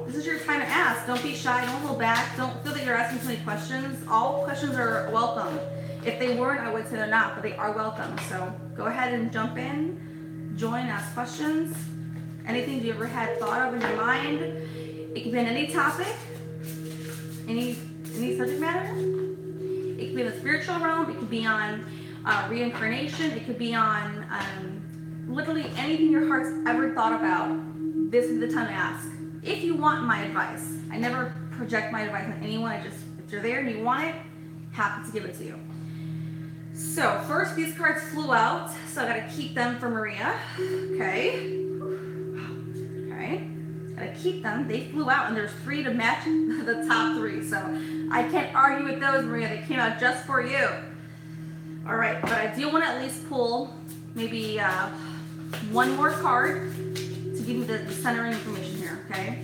Speaker 1: This is your time to ask. Don't be shy, don't hold back. Don't feel that you're asking too many questions. All questions are welcome. If they weren't, I would say they're not, but they are welcome. So go ahead and jump in, join, ask questions. Anything you ever had thought of in your mind. It can be on any topic, any subject matter. It could be in the spiritual realm. It could be on reincarnation. It could be on literally anything your heart's ever thought about. This is the time to ask. If you want my advice, I never project my advice on anyone. If you're there and you want it, happy to give it to you. So first, these cards flew out, so I gotta keep them for Maria. Okay. Gotta keep them. They flew out, and there's 3 to match the top 3. So I can't argue with those, Maria. They came out just for you. All right, but I do want to at least pull maybe one more card to give you the centering information here, okay?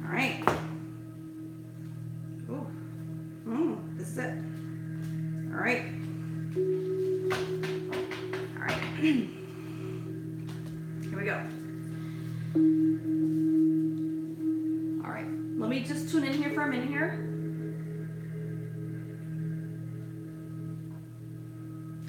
Speaker 1: All right. Ooh. This is it. All right. All right. Here we go. All right. Let me just tune in here for a minute here.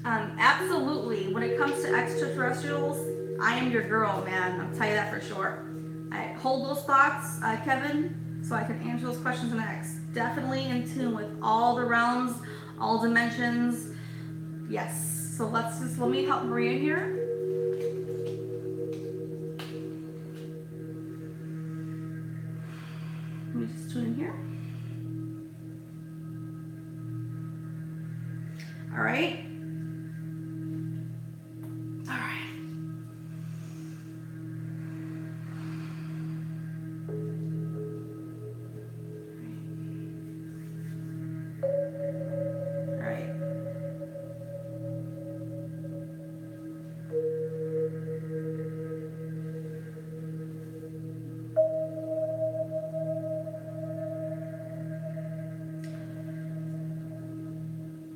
Speaker 1: Absolutely. When it comes to extraterrestrials, I am your girl, man. I'll tell you that for sure. I hold those thoughts, Kevin, so I can answer those questions next. Definitely in tune with all the realms, all dimensions. Yes. So let me help Maria here. Let me just tune in here. All right. All right. All right.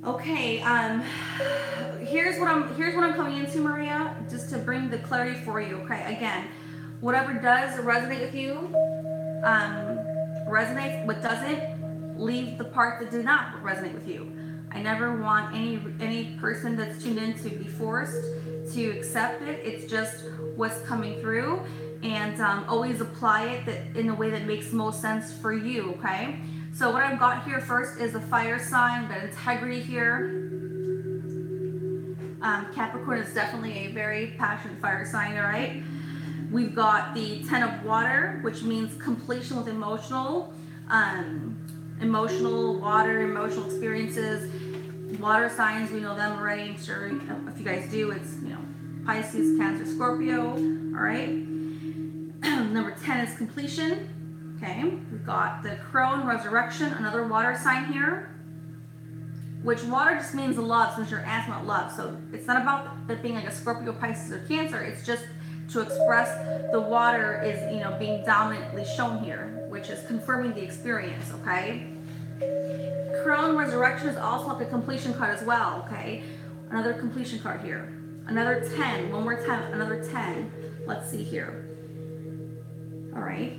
Speaker 1: Okay, here's what I'm coming into, Maria, just to bring the clarity for you. Okay, again, whatever does resonate with you, resonates. What doesn't, leave the part that did not resonate with you. I never want any person that's tuned in to be forced to accept it. It's just what's coming through, and always apply it in a way that makes most sense for you. Okay. So what I've got here first is a fire sign, got integrity here. Capricorn is definitely a very passionate fire sign, all right? We've got the 10 of water, which means completion with emotional water, emotional experiences. Water signs, we know them already. I'm sure if you guys do, it's, Pisces, Cancer, Scorpio, all right? Number 10 is completion. Okay, we've got the crone, resurrection, another water sign here, which water just means love, since you're asking about love. So it's not about it being like a Scorpio, Pisces, or Cancer. It's just to express the water is, being dominantly shown here, which is confirming the experience, okay? Crone, resurrection is also like a completion card as well, okay? Another completion card here. Another 10, one more time, another 10. Let's see here. All right.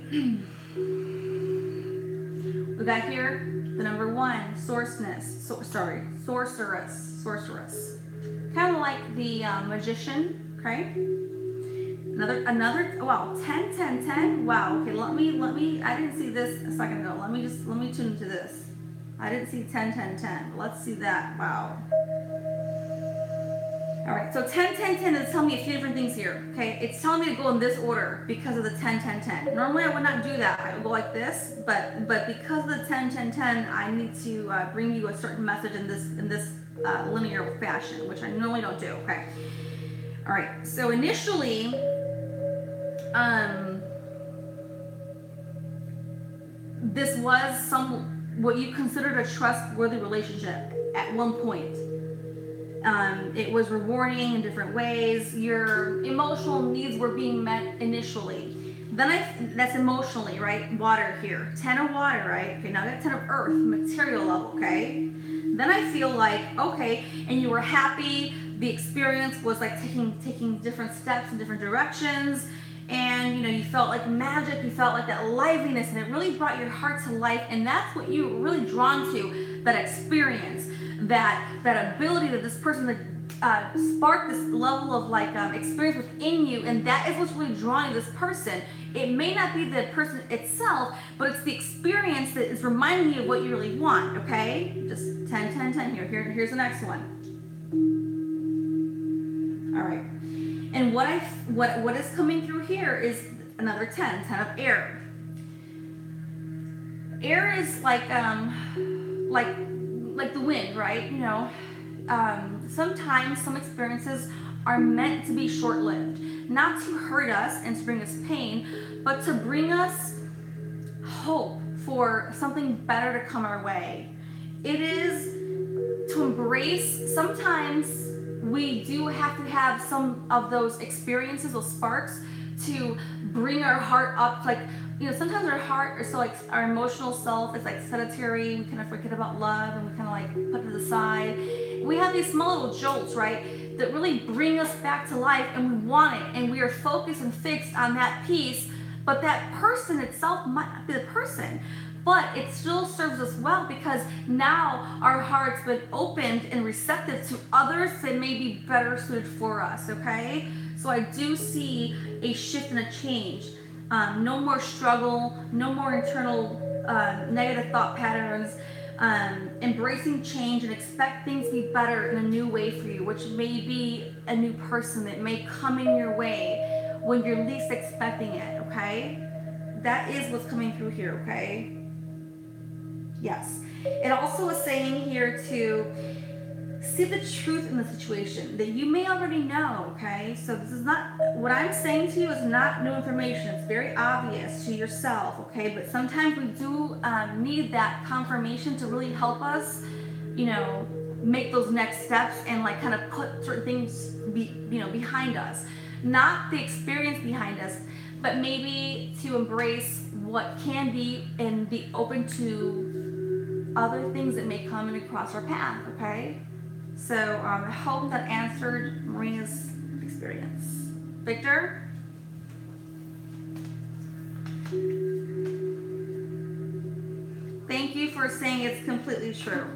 Speaker 1: We got here the number 1, sorceress. Kind of like the magician, okay? Another, wow, 10, 10, 10. Wow, okay, let me, I didn't see this a second ago. Let me tune into this. I didn't see 10, 10, 10. Let's see that, wow. All right, so 10, 10, 10 is telling me a few different things here, okay? It's telling me to go in this order because of the 10, 10, 10. Normally I would not do that. I would go like this, but because of the 10, 10, 10, I need to bring you a certain message in this linear fashion, which I normally don't do, okay? All right, so initially, this was what you considered a trustworthy relationship at one point. It was rewarding in different ways. Your emotional needs were being met initially. Then that's emotionally, right? Water here. 10 of water, right? Okay, now I got 10 of earth, material level, okay? Then I feel like, okay, and you were happy. The experience was like taking different steps in different directions. And you felt like magic, you felt like that liveliness, and it really brought your heart to life. And that's what you were really drawn to, that experience, that ability that this person sparked this level of experience within you. And that is what's really drawing this person. It may not be the person itself, but it's the experience that is reminding you of what you really want, okay? Just 10, 10, 10 here. Here's the next one. All right. And what is coming through here is another 10 of air. Air is like the wind, right? Sometimes some experiences are meant to be short-lived, not to hurt us and to bring us pain, but to bring us hope for something better to come our way. It is to embrace. Sometimes we do have to have some of those experiences, those sparks, to bring our heart up, like sometimes our heart, or so like our emotional self is like sedentary. We kind of forget about love and we kind of like put it aside. We have these small little jolts, right, that really bring us back to life, and we want it, and we are focused and fixed on that piece. But that person itself might not be the person, but it still serves us well because now our heart's been opened and receptive to others that may be better suited for us. Okay, so I do see a shift and a change. No more struggle, no more internal negative thought patterns, embracing change and expect things to be better in a new way for you, which may be a new person that may come in your way when you're least expecting it, okay? That is what's coming through here, okay? Yes. It also is saying here to see the truth in the situation that you may already know, okay? So this is not, what I'm saying to you is not new information. It's very obvious to yourself, okay? But sometimes we do need that confirmation to really help us, make those next steps and like kind of put certain things behind us. Not the experience behind us, but maybe to embrace what can be and be open to other things that may come in across our path, okay? So I hope that answered Maria's experience. Victor? Thank you for saying it's completely true.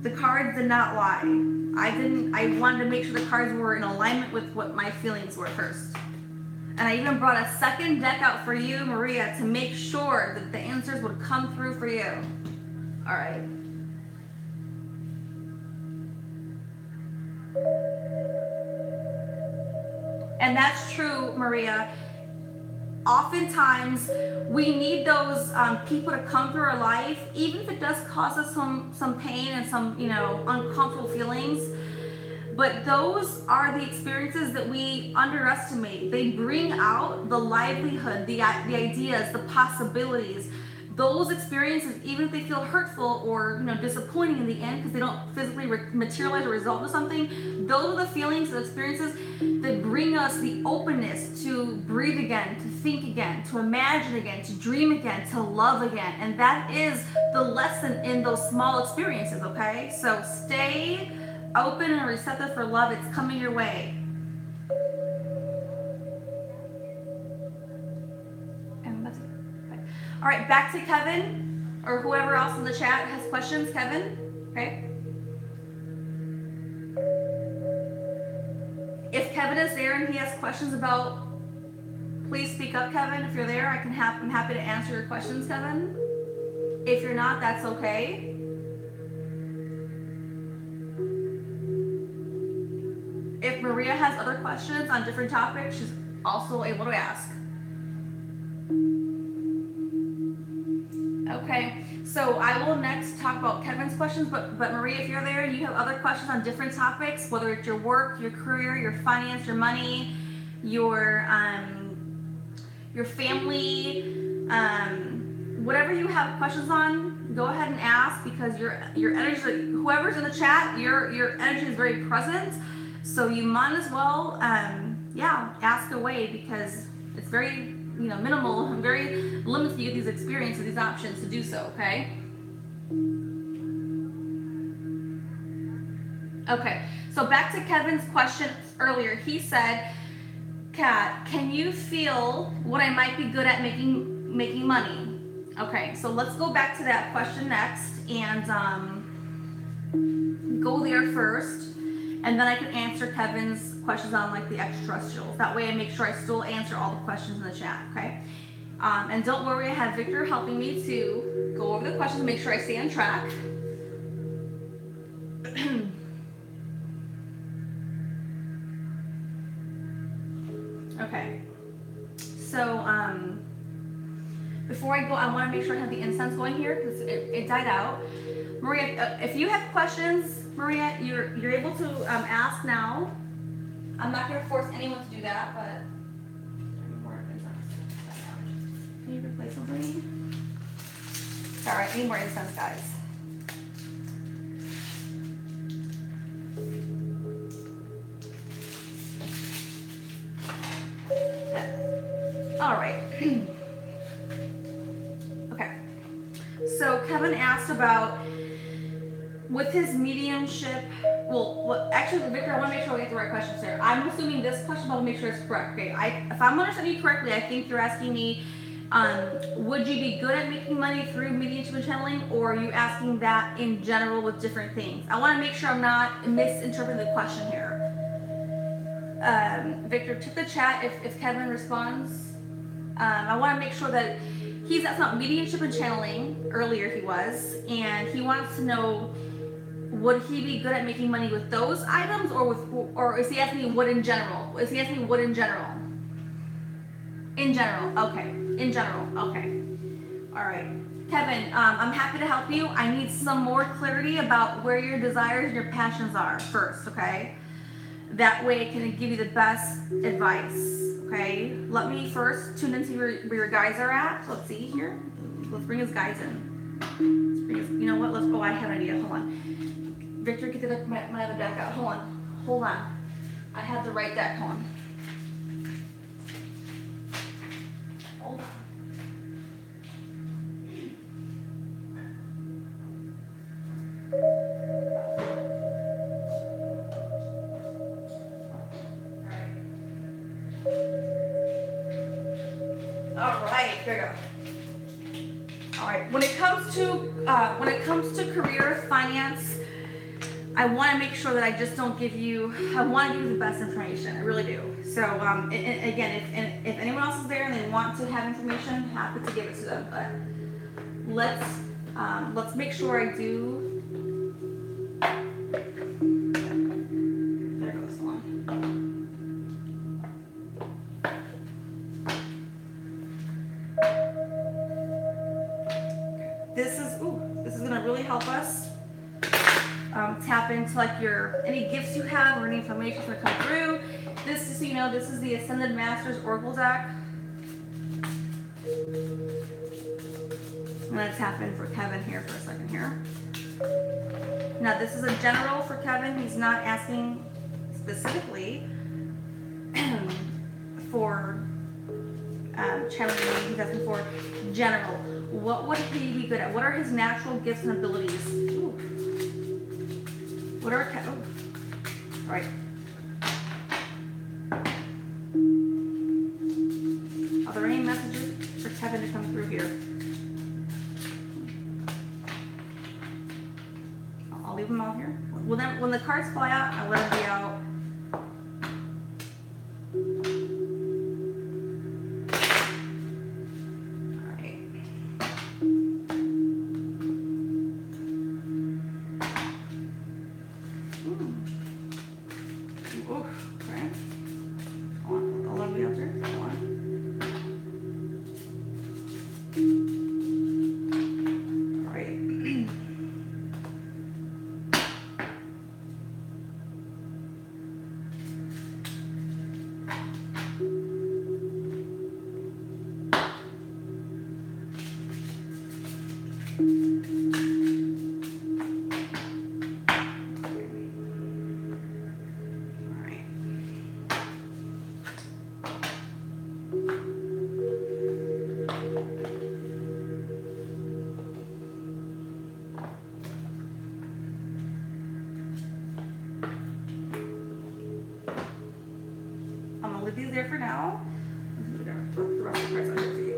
Speaker 1: The cards did not lie. I wanted to make sure the cards were in alignment with what my feelings were first. And I even brought a second deck out for you, Maria, to make sure that the answers would come through for you. All right. And that's true, Maria. Oftentimes, we need those people to come through our life, even if it does cause us some pain and some, uncomfortable feelings. But those are the experiences that we underestimate. They bring out the livelihood, the ideas, the possibilities. Those experiences, even if they feel hurtful or disappointing in the end because they don't physically materialize or result in something, those are the feelings and experiences that bring us the openness to breathe again, to think again, to imagine again, to dream again, to love again. And that is the lesson in those small experiences, okay? So stay open and receptive for love. It's coming your way. And that's it. Okay. All right, back to Kevin or whoever else in the chat has questions. Kevin, okay? If Kevin is there and he has questions about, please speak up, Kevin. If you're there, I'm happy to answer your questions, Kevin. If you're not, that's okay. If Maria has other questions on different topics, she's also able to ask. Okay, so I will next talk about Kevin's questions, but Maria, if you're there and you have other questions on different topics, whether it's your work, your career, your finance, your money, your family, whatever you have questions on, go ahead and ask, because your energy, whoever's in the chat, your energy is very present. So you might as well, ask away, because it's very, minimal and very limited to get these experiences, these options to do so, okay? Okay, so back to Kevin's question earlier. He said, Kat, can you feel what I might be good at making money? Okay, so let's go back to that question next and go there first. And then I can answer Kevin's questions on like the extraterrestrials. That way I make sure I still answer all the questions in the chat, okay? And don't worry, I have Victor helping me to go over the questions and make sure I stay on track. Okay. So before I go, I want to make sure I have the incense going here because it died out. Maria, if you have questions, Maria, you're able to ask now. I'm not going to force anyone to do that, but can you replace somebody? All right, need more incense, guys. All right. Kevin asked about with his mediumship. Well, actually, Victor, I want to make sure we get the right questions here. I'm assuming this question, but I'll make sure it's correct. Okay, if I'm understanding you correctly, I think you're asking me, would you be good at making money through mediumship and channeling, or are you asking that in general with different things? I want to make sure I'm not misinterpreting the question here. Victor, check the chat if Kevin responds. I want to make sure that he's asking about mediumship and channeling. Earlier he was, and he wants to know, would he be good at making money with those items, or is he asking me what in general? Is he asking me what in general? In general, okay. In general, okay. All right, Kevin. I'm happy to help you. I need some more clarity about where your desires and your passions are first, okay? That way I can give you the best advice. Okay, let me first tune into where your guys are at. Let's see here. Let's bring his guys in. You know what? Oh, I have an idea. Hold on. Victor, get my other deck out. Hold on. I have the right deck. Hold on. All right, here we go. All right, when it comes to career, finance, I want to make sure that I just don't give you. I want to give you the best information. I really do. So again, if anyone else is there and they want to have information, happy to give it to them. But let's make sure I do. There goes one. This is gonna really help us tap into like any gifts you have or any information that's gonna come through. This is, this is the Ascended Masters Oracle deck. I'm gonna tap in for Kevin here for a second here. Now this is a general for Kevin. He's not asking specifically for channeling. He's asking for general. What would he be good at? What are his natural gifts and abilities? Ooh. What are all right. Are there any messages for Kevin to come through here? I'll leave them all here. When the cards fly out, I let them be out. These there for now. The rest of the cards are here for you.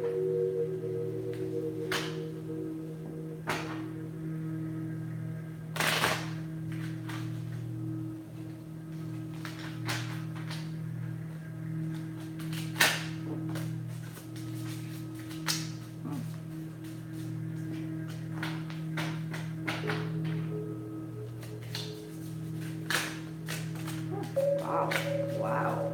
Speaker 1: Wow. Wow.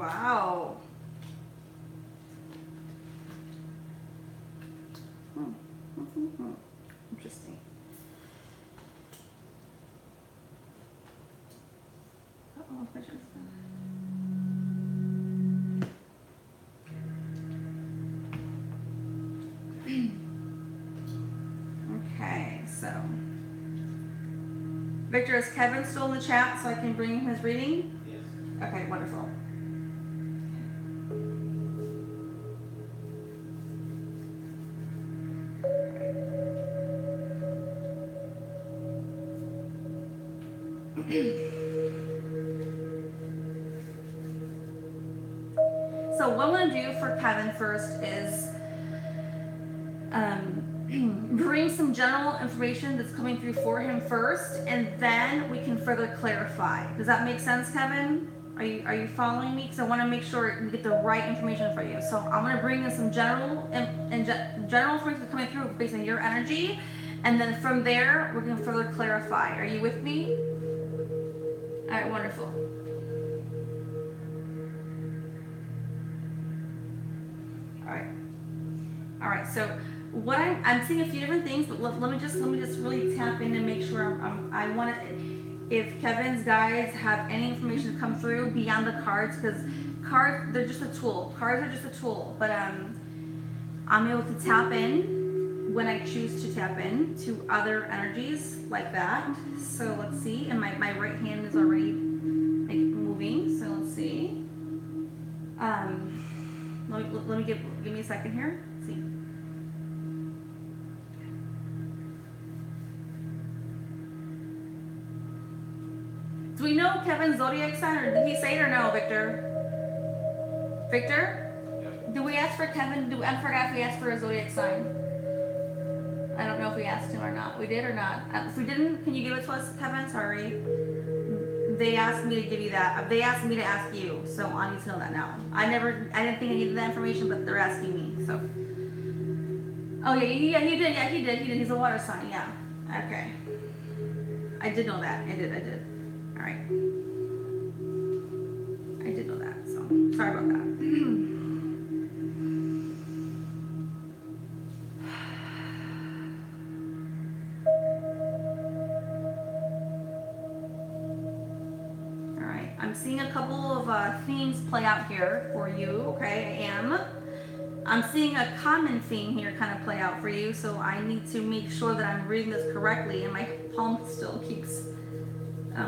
Speaker 1: Wow. Interesting. Uh-oh, pictures. Okay, so Victor, is Kevin still in the chat so I can bring him his reading?
Speaker 2: Yes.
Speaker 1: Okay, wonderful. So what I'm going to do for Kevin first is bring some general information that's coming through for him first, and then we can further clarify. Does that make sense, Kevin? Are you following me? Because I want to make sure we get the right information for you. So I'm going to bring in some general general information coming through based on your energy, and then from there we're going to further clarify. Are you with me? All right, wonderful. All right. So what I'm seeing a few different things, but let me just really tap in and make sure I want to. If Kevin's guides have any information come through beyond the cards, because cards, they're just a tool. Cards are just a tool, but I'm able to tap in when I choose to tap in to other energies like that. So let's see, and my right hand is already like moving. So let's see. Let me give me a second here. Let's see. Do we know Kevin's zodiac sign, or did he say it or no, Victor? Victor?
Speaker 2: Yep.
Speaker 1: Do we ask for Kevin? I forgot if we asked for a zodiac sign. I don't know if we asked him or not. We did or not? If we didn't, can you give it to us, Kevin? Sorry. They asked me to give you that. They asked me to ask you, so I need to know that now. I didn't think I needed that information, but they're asking me, so. Oh yeah, he did. Yeah, he did. He's a water sign. Yeah. Okay. I did know that. I did. All right. I did know that. So sorry about that. I'm seeing a couple of themes play out here for you, okay? I'm seeing a common theme here kind of play out for you, so I need to make sure that I'm reading this correctly, and my palm still keeps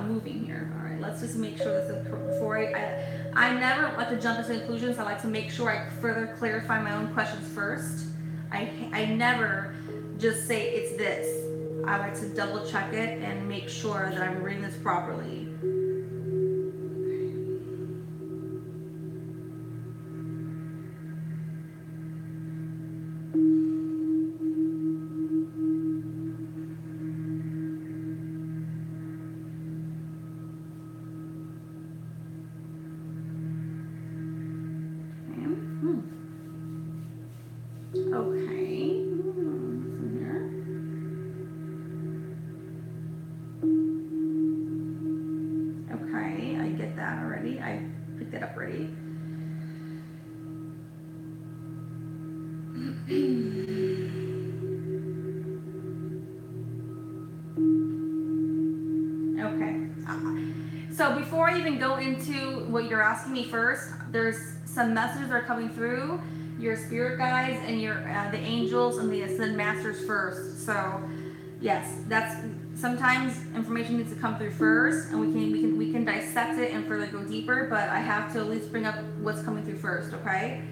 Speaker 1: moving here. All right, let's just make sure this is before I never like to jump into conclusions. I like to make sure I further clarify my own questions first. I never just say it's this. I like to double check it and make sure that I'm reading this properly. So before I even go into what you're asking me first, there's some messages that are coming through your spirit guides and your the angels and the ascended masters first. So yes, that's sometimes information needs to come through first, and we can dissect it and further go deeper. But I have to at least bring up what's coming through first, okay?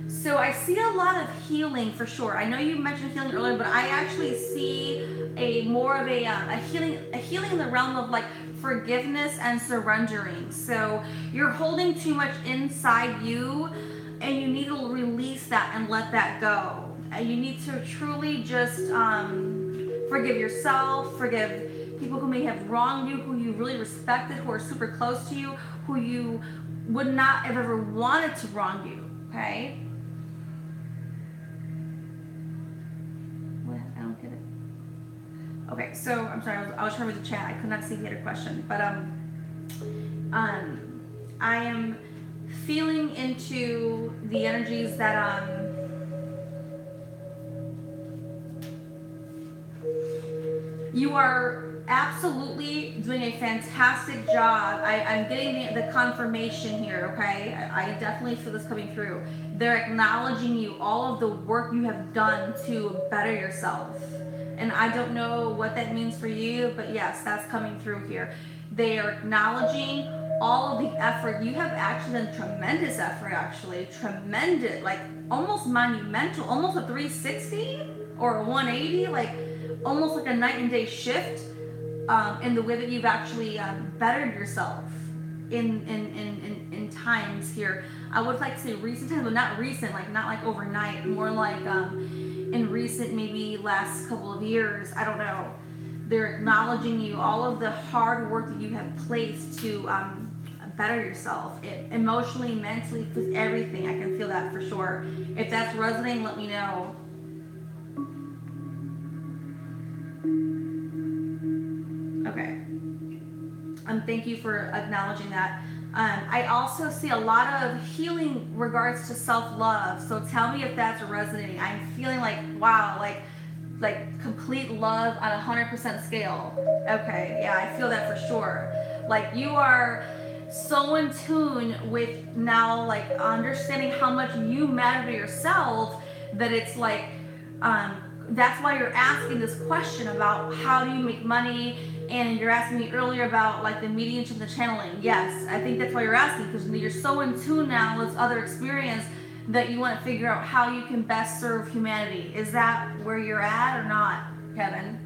Speaker 1: So I see a lot of healing for sure. I know you mentioned healing earlier, but I actually see more of a healing in the realm of like forgiveness and surrendering. So you're holding too much inside you, and you need to release that and let that go. And you need to truly just forgive yourself, forgive people who may have wronged you, who you really respected, who are super close to you, who you would not have ever wanted to wrong you. Okay. Okay, so I'm sorry, I was trying to read the chat. I could not see the other question, but I am feeling into the energies that you are absolutely doing a fantastic job. I'm getting the confirmation here, okay? I definitely feel this coming through. They're acknowledging you, all of the work you have done to better yourself. And I don't know what that means for you, but yes, that's coming through here. They are acknowledging all of the effort. You have actually done tremendous effort, actually. Tremendous, like almost monumental, almost a 360 or a 180, like almost like a night and day shift in the way that you've actually bettered yourself in times here. I would like to say recent times, but not recent, like not like overnight, more like in recent, maybe last couple of years. I don't know. They're acknowledging you, all of the hard work that you have placed to better yourself, emotionally, mentally, with everything. I can feel that for sure. If that's resonating, let me know. Okay. Thank you for acknowledging that. I also see a lot of healing regards to self-love. So tell me if that's resonating. I'm feeling like, wow, like complete love on a 100% scale. Okay, yeah, I feel that for sure. Like you are so in tune with now, like understanding how much you matter to yourself, that it's like, that's why you're asking this question about how do you make money, and you're asking me earlier about like the mediumship and the channeling. Yes, I think that's why you're asking, because you're so in tune now with other experience that you want to figure out how you can best serve humanity. Is that where you're at or not, Kevin?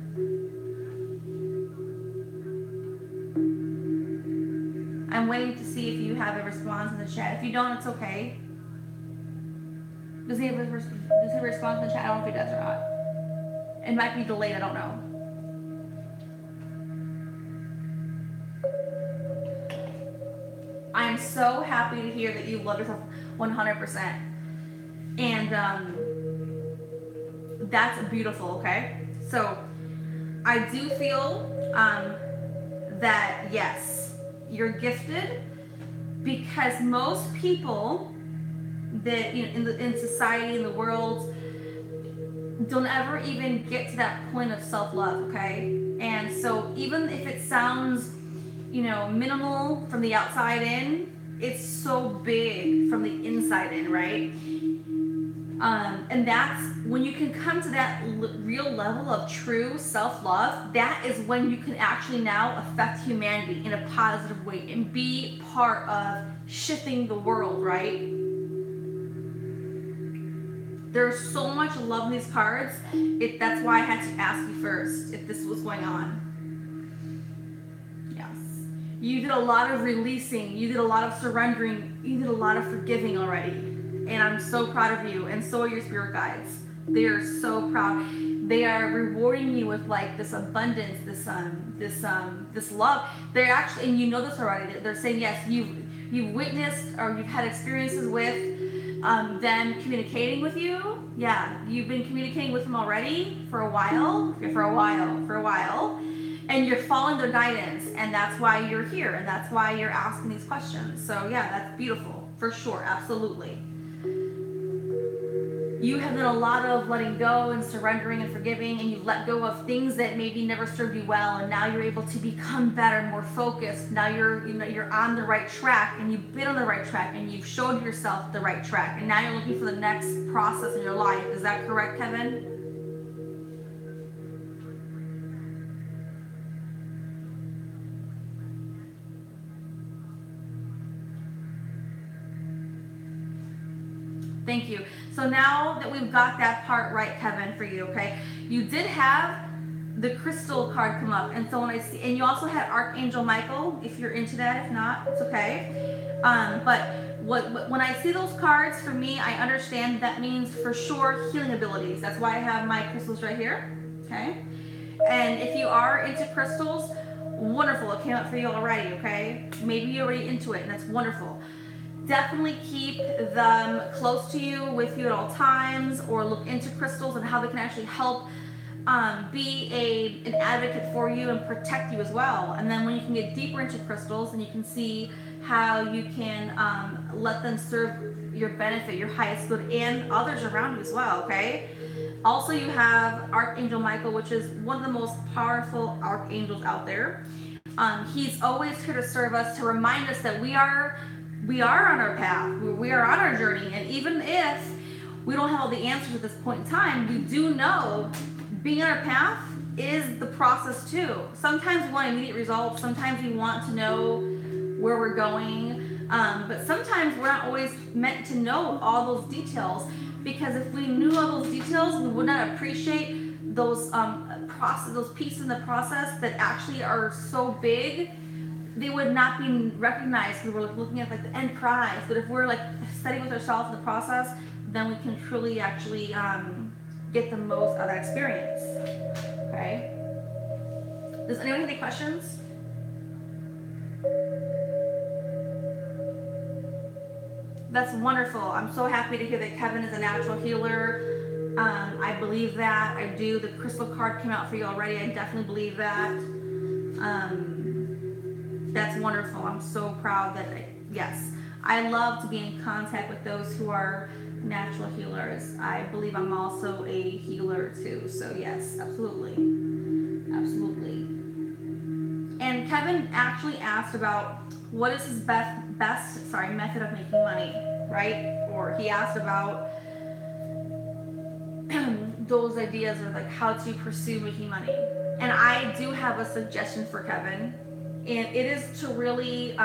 Speaker 1: I'm waiting to see if you have a response in the chat. If you don't, it's okay. Does he have a response in the chat? I don't know if he does or not. It might be delayed, I don't know. I'm so happy to hear that you love yourself 100%. And that's beautiful, okay? So I do feel that, yes, you're gifted, because most people that, you know, in society, in the world, don't ever even get to that point of self-love, okay? And so even if it sounds, you know, minimal from the outside in, it's so big from the inside in, right? And that's when you can come to that real level of true self-love. That is when you can actually now affect humanity in a positive way and be part of shifting the world, right? There's so much love in these cards. That's why I had to ask you first if this was going on. Yes. You did a lot of releasing. You did a lot of surrendering. You did a lot of forgiving already. And I'm so proud of you. And so are your spirit guides. They are so proud. They are rewarding you with like this abundance, this love. They're actually, and you know this already. They're saying, yes, you've witnessed or you've had experiences with them communicating with you. Yeah, you've been communicating with them already for a while, and you're following their guidance, and that's why you're here, and that's why you're asking these questions. So yeah, that's beautiful, for sure, absolutely. You have done a lot of letting go and surrendering and forgiving, and you've let go of things that maybe never served you well, and now you're able to become better, more focused. Now you're on the right track, and you've been on the right track, and you've showed yourself the right track, and now you're looking for the next process in your life. Is that correct, Kevin? Thank you. So now that we've got that part right, Kevin, for you, okay, you did have the crystal card come up, and so when I see, and you also had Archangel Michael, if you're into that. If not, it's okay. But when I see those cards, for me, I understand that means for sure healing abilities. That's why I have my crystals right here, okay? And if you are into crystals, wonderful, it came up for you already, okay? Maybe you're already into it, and that's wonderful. Definitely keep them close to you, with you at all times, or look into crystals and how they can actually help be an advocate for you and protect you as well. And then when you can get deeper into crystals, and you can see how you can let them serve your benefit, your highest good, and others around you as well, okay? Also, you have Archangel Michael, which is one of the most powerful archangels out there. He's always here to serve us, to remind us that we are on our path, we are on our journey, and even if we don't have all the answers at this point in time, we do know being on our path is the process too. Sometimes we want immediate results, sometimes we want to know where we're going, but sometimes we're not always meant to know all those details, because if we knew all those details, we would not appreciate those those pieces in the process that actually are so big. They would not be recognized. We were looking at like the end prize, but if we're like studying with ourselves in the process, then we can truly actually get the most out of that experience. Okay. Does anyone have any questions? That's wonderful. I'm so happy to hear that Kevin is a natural healer. I believe that. I do. The crystal card came out for you already. I definitely believe that. That's wonderful. I'm so proud that, yes, I love to be in contact with those who are natural healers. I believe I'm also a healer too. So yes, absolutely. Absolutely. And Kevin actually asked about what is his best method of making money, right? Or he asked about those ideas of like how to pursue making money. And I do have a suggestion for Kevin, and it is to really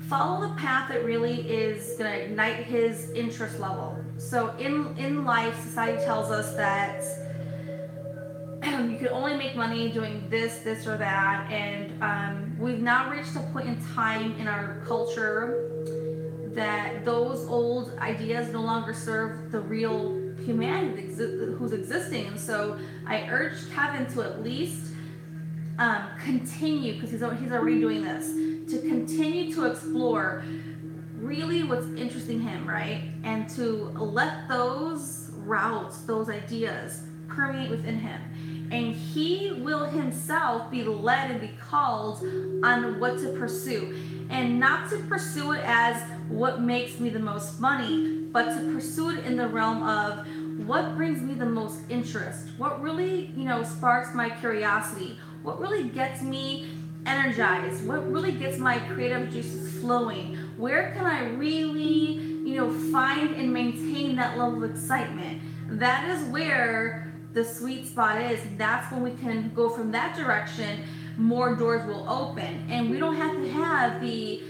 Speaker 1: follow the path that really is going to ignite his interest level. So in life, society tells us that you can only make money doing this or that, and we've now reached a point in time in our culture that those old ideas no longer serve the real humanity who's existing. And so I urge Kevin to at least continue, because he's already doing this, to continue to explore really what's interesting him, right? And to let those routes, those ideas permeate within him. And he will himself be led and be called on what to pursue. And not to pursue it as what makes me the most money, but to pursue it in the realm of what brings me the most interest, what really, sparks my curiosity, what really gets me energized, what really gets my creative juices flowing, where can I really, find and maintain that level of excitement. That is where the sweet spot is. That's when we can go from that direction, more doors will open. And we don't have to have the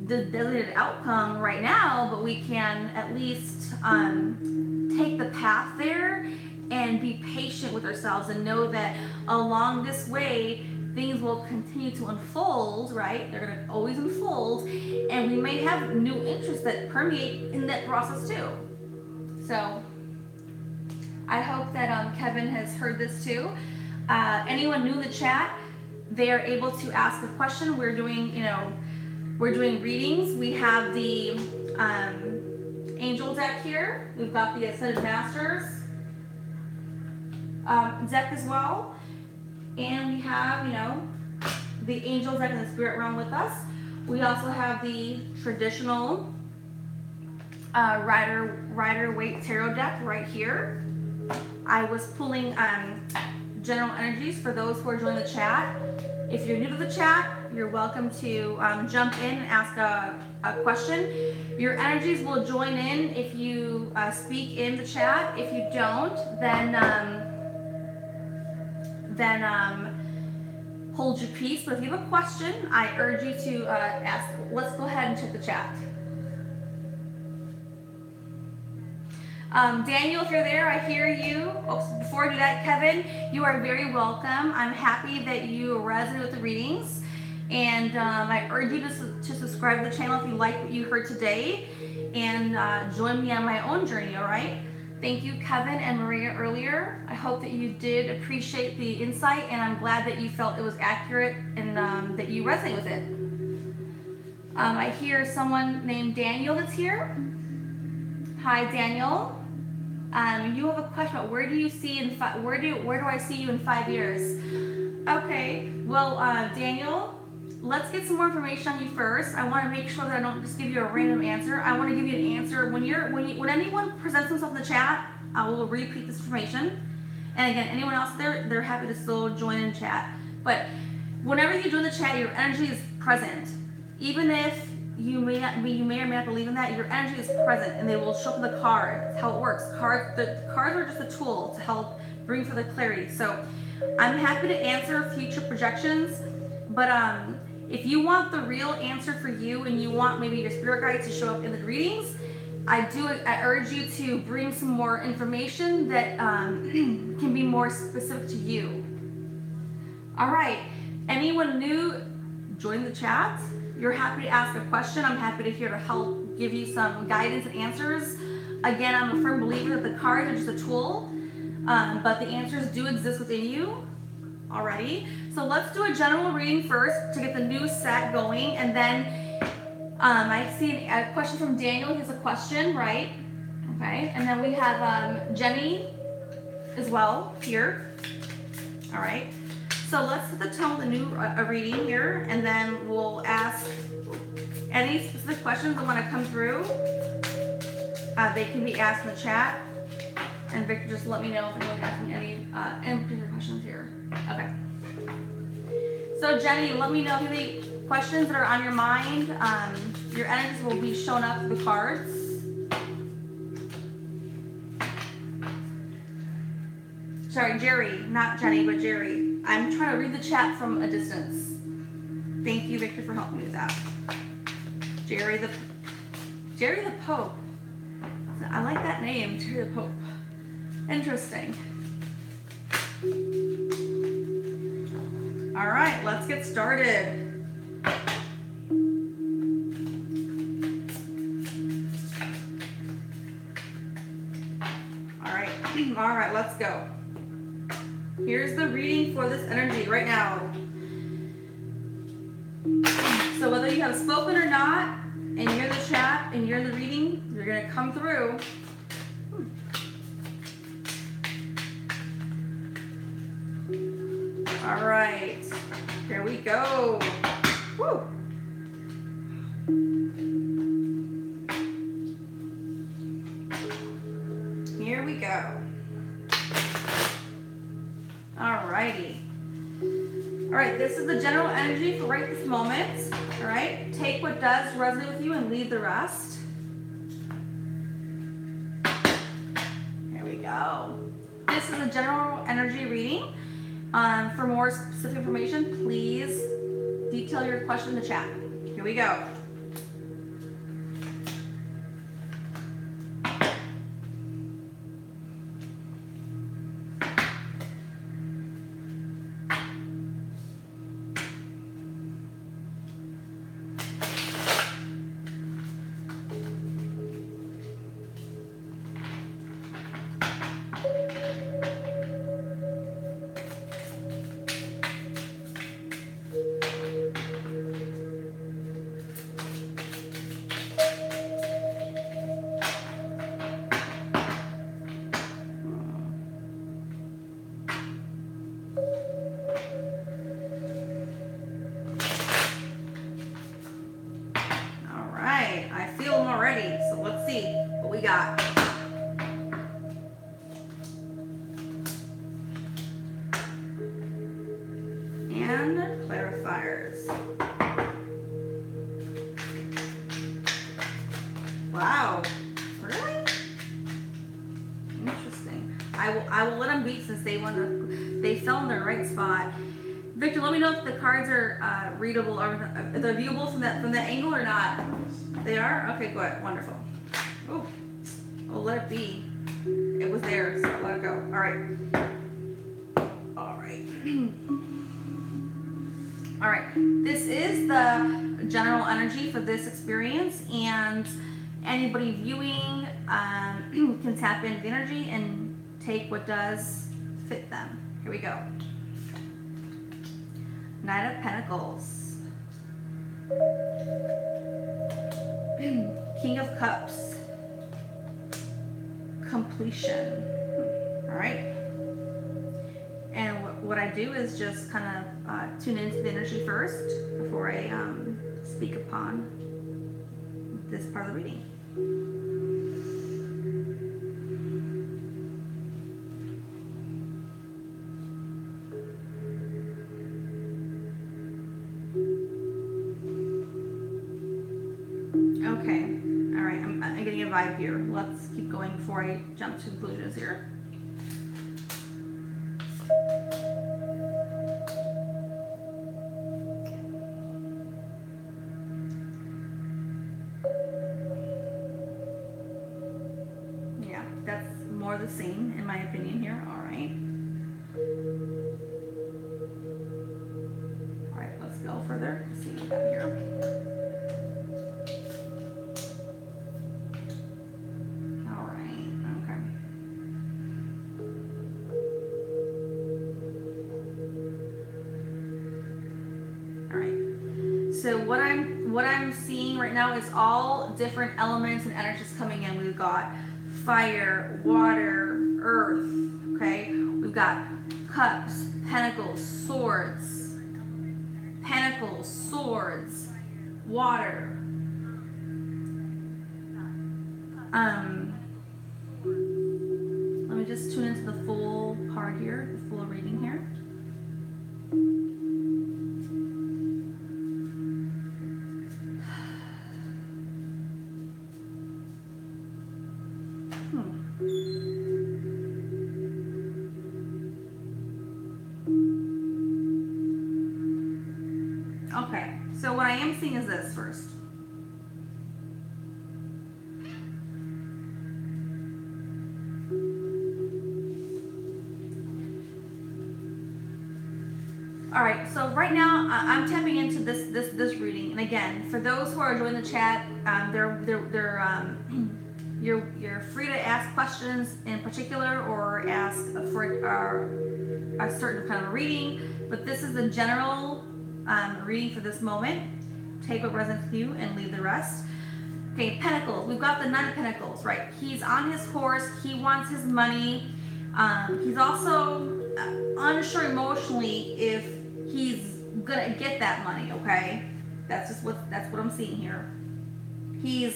Speaker 1: designated outcome right now, but we can at least take the path there and be patient with ourselves and know that along this way things will continue to unfold, right? They're going to always unfold, and we may have new interests that permeate in that process too. So I hope that Kevin has heard this too. Anyone new in the chat, they are able to ask a question. We're doing readings. We have the angel deck here. We've got the Ascended Masters deck as well. And we have, the angel deck in the spirit realm with us. We also have the traditional Rider-Waite tarot deck right here. I was pulling general energies for those who are joining the chat. If you're new to the chat, you're welcome to jump in and ask a question. Your energies will join in if you speak in the chat. If you don't, then hold your peace. But if you have a question, I urge you to ask. Let's go ahead and check the chat. Daniel, if you're there, I hear you. Oh, before I do that, Kevin, you are very welcome. I'm happy that you resonate with the readings. And I urge you to subscribe to the channel if you like what you heard today. And join me on my own journey, all right? Thank you, Kevin and Maria, earlier. I hope that you did appreciate the insight, and I'm glad that you felt it was accurate and that you resonate with it. I hear someone named Daniel that's here. Hi, Daniel. You have a question about where do you see where do I see you in 5 years? Okay, well, Daniel, let's get some more information on you first. I want to make sure that I don't just give you a random answer. I want to give you an answer. When anyone presents themselves in the chat, I will repeat this information. And again, anyone else there, they're happy to still join in chat. But whenever you join the chat, your energy is present. Even if you may or may not believe in that, your energy is present, and they will show up in the card. That's how it works. The cards are just a tool to help bring for the clarity. So I'm happy to answer future projections, but if you want the real answer for you and you want maybe your spirit guide to show up in the readings, I urge you to bring some more information that can be more specific to you. All right, anyone new, join the chat. You're happy to ask a question. I'm happy to here to help give you some guidance and answers. Again, I'm a firm believer that the cards are just a tool, but the answers do exist within you already. So let's do a general reading first to get the new set going, and then I see a question from Daniel. He has a question, right? Okay, and then we have Jenny as well here. All right. So let's set the tone with a new reading here, and then we'll ask any specific questions that want to come through. They can be asked in the chat. And Victor, just let me know if anyone's asking any particular questions here. Okay. So Jenny, let me know if you have any questions that are on your mind. Your energies will be shown up through the cards. Sorry, Jerry, not Jenny, but Jerry. I'm trying to read the chat from a distance. Thank you, Victor, for helping me with that. Jerry the Pope. I like that name, Jerry the Pope. Interesting. All right, let's get started. All right, let's go. Here's the reading for this energy right now. So whether you have spoken or not, and you're in the chat and you're in the reading, you're gonna come through. All right, here we go. Woo. Here we go. All righty. All right, this is the general energy for right this moment. All right, take what does resonate with you and leave the rest. Here we go. This is a general energy reading. For more specific information, please detail your question in the chat. Here we go. Got. And clarifiers. Wow. Really? Interesting. I will let them beat since they fell in their right spot. Victor, let me know if the cards are readable or if they're viewable from that angle or not. They are? Okay, good. Wonderful. Oh. Well, let it be. It was there, so let it go. All right. All right. All right. This is the general energy for this experience, and anybody viewing can tap into the energy and take what does fit them. Here we go. Knight of Pentacles. King of Cups. Completion. All right. And what I do is just kind of tune into the energy first before I speak upon this part of the reading. Okay, all right, I'm getting a vibe here. Let's keep going before I jump to conclusions here. Yeah, that's more the same in my opinion here. All right. All right, let's go further. Let's see what we got here. So what I'm seeing right now is all different elements and energies coming in. We've got fire, water, earth, okay? We've got cups, pentacles, swords, water. Let me just tune into the full part here, the full reading here. Okay, so what I am seeing is this first. All right, so right now I'm tapping into this reading, and again, for those who are joining the chat, you're free to ask questions in particular or ask for a certain kind of reading, but this is the general reading for this moment. Take what resonates with you and leave the rest. Okay, Pentacles. We've got the Nine of Pentacles, right? He's on his horse. He wants his money. He's also unsure emotionally if he's gonna get that money. Okay, that's what I'm seeing here. He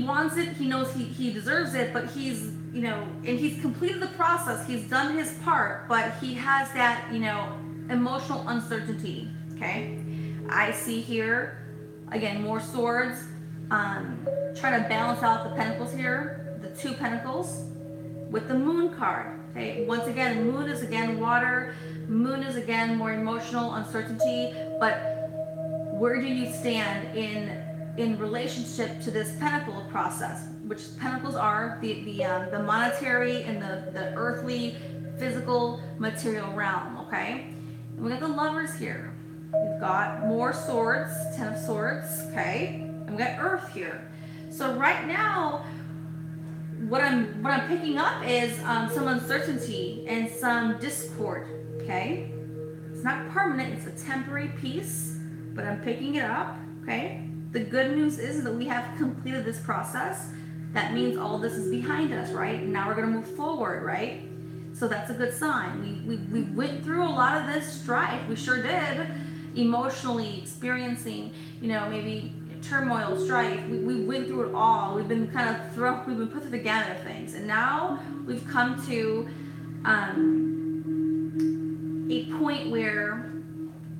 Speaker 1: wants it. He knows he deserves it, but he's, and he's completed the process. He's done his part, but he has that, emotional uncertainty. Okay, I see here again more swords. Trying to balance out the pentacles here, the two pentacles with the Moon card. Okay, once again, Moon is again water. Moon is again more emotional uncertainty. But where do you stand in relationship to this pentacle process? Which pentacles are the monetary and the earthly, physical, material realm. Okay. And we got the Lovers here. We've got more swords, 10 of swords, okay? And we got Earth here. So right now, what I'm picking up is some uncertainty and some discord, okay? It's not permanent, it's a temporary piece, but I'm picking it up, okay? The good news is that we have completed this process. That means all this is behind us, right? Now we're gonna move forward, right? So that's a good sign. We went through a lot of this strife. We sure did. Emotionally experiencing, maybe turmoil, strife. We went through it all. We've been we've been put through the gamut of things. And now we've come to a point where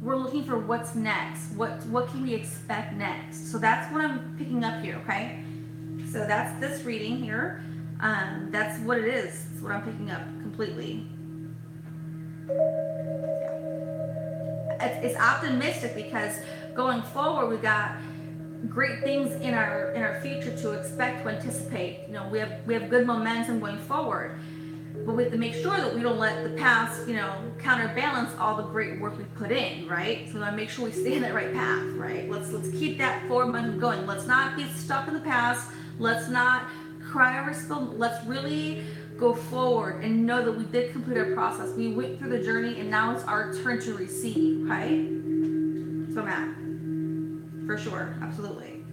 Speaker 1: we're looking for what's next. What can we expect next? So that's what I'm picking up here, okay? So that's this reading here. That's what it is. That's what I'm picking up completely. It's optimistic because going forward, we've got great things in our future to expect, to anticipate. We have good momentum going forward, but we have to make sure that we don't let the past, counterbalance all the great work we put in, right? So we want to make sure we stay in that right path, right? Let's keep that forward momentum going. Let's not be stuck in the past. Let's not cry over spilled. Let's really go forward and know that we did complete our process. We went through the journey, and now it's our turn to receive, okay? So I'm at, for sure, absolutely.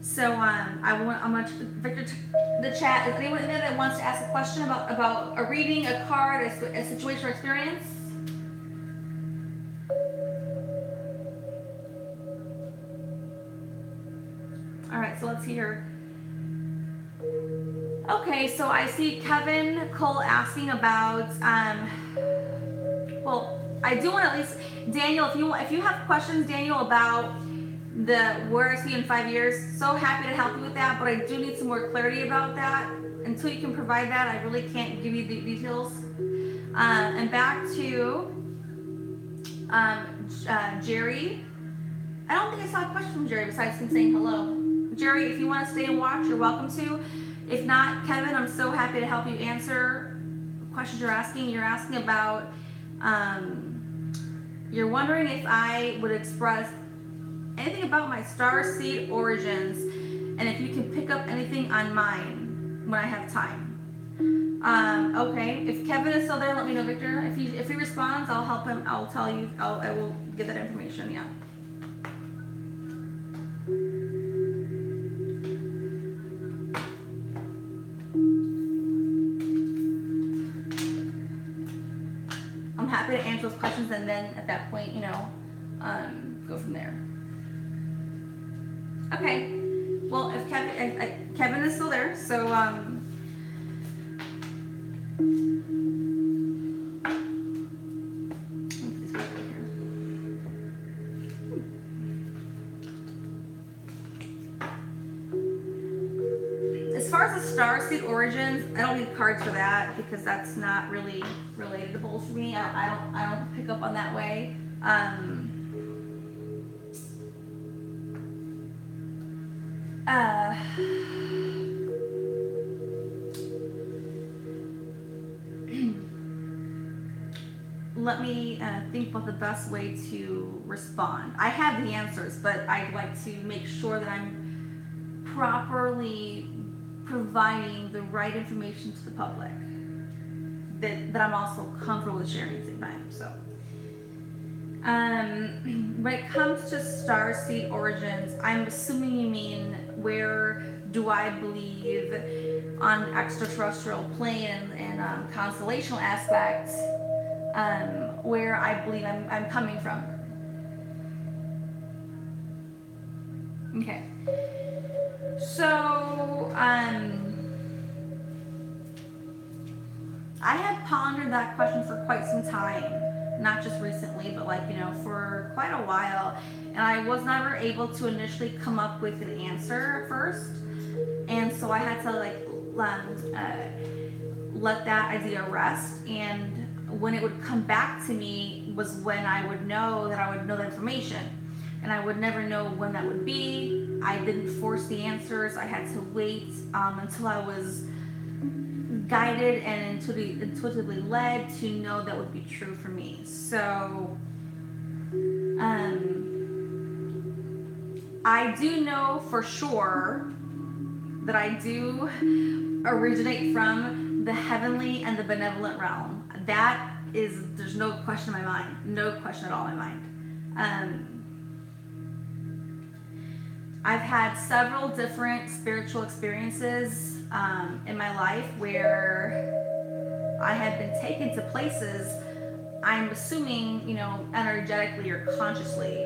Speaker 1: So I'm gonna Victor the chat. Is anyone in there that wants to ask a question about a reading, a card, a situation or experience? All right, so let's see here. Okay, so I see Kevin Cole asking about. Well, I do want to at least Daniel, if you have questions, Daniel, about the where I see you in 5 years, so happy to help you with that. But I do need some more clarity about that. Until you can provide that, I really can't give you the details. And back to Jerry. I don't think I saw a question from Jerry besides him saying hello. Jerry, if you want to stay and watch, you're welcome to. If not, Kevin, I'm so happy to help you answer questions you're asking. You're asking about, you're wondering if I would express anything about my star seed origins and if you can pick up anything on mine when I have time. Okay, if Kevin is still there, let me know, Victor. If he responds, I'll help him. I'll tell you. I will get that information. Yeah. I'm happy to answer those questions, and then at that point, go from there. Okay. Well, if Kevin is still there, so as far as the star seed origins, I don't need cards for that because that's not really relatable for me. I don't pick up on that way. Let me think about the best way to respond. I have the answers, but I'd like to make sure that I'm properly providing the right information to the public. That I'm also comfortable with sharing at the same time. So, when it comes to star seed origins, I'm assuming you mean where do I believe on extraterrestrial plane and constellational aspects, where I believe I'm coming from. Okay. So, I have pondered that question for quite some time, not just recently, but for quite a while, and I was never able to initially come up with an answer at first, and so I had to let that idea rest, and when it would come back to me was when I would know that I would know the information, and I would never know when that would be. I didn't force the answers. I had to wait until I was guided and intuitively led to know that would be true for me. So I do know for sure that I do originate from the heavenly and the benevolent realm. That is, there's no question in my mind. No question at all in my mind. I've had several different spiritual experiences in my life where I have been taken to places, I'm assuming, energetically or consciously.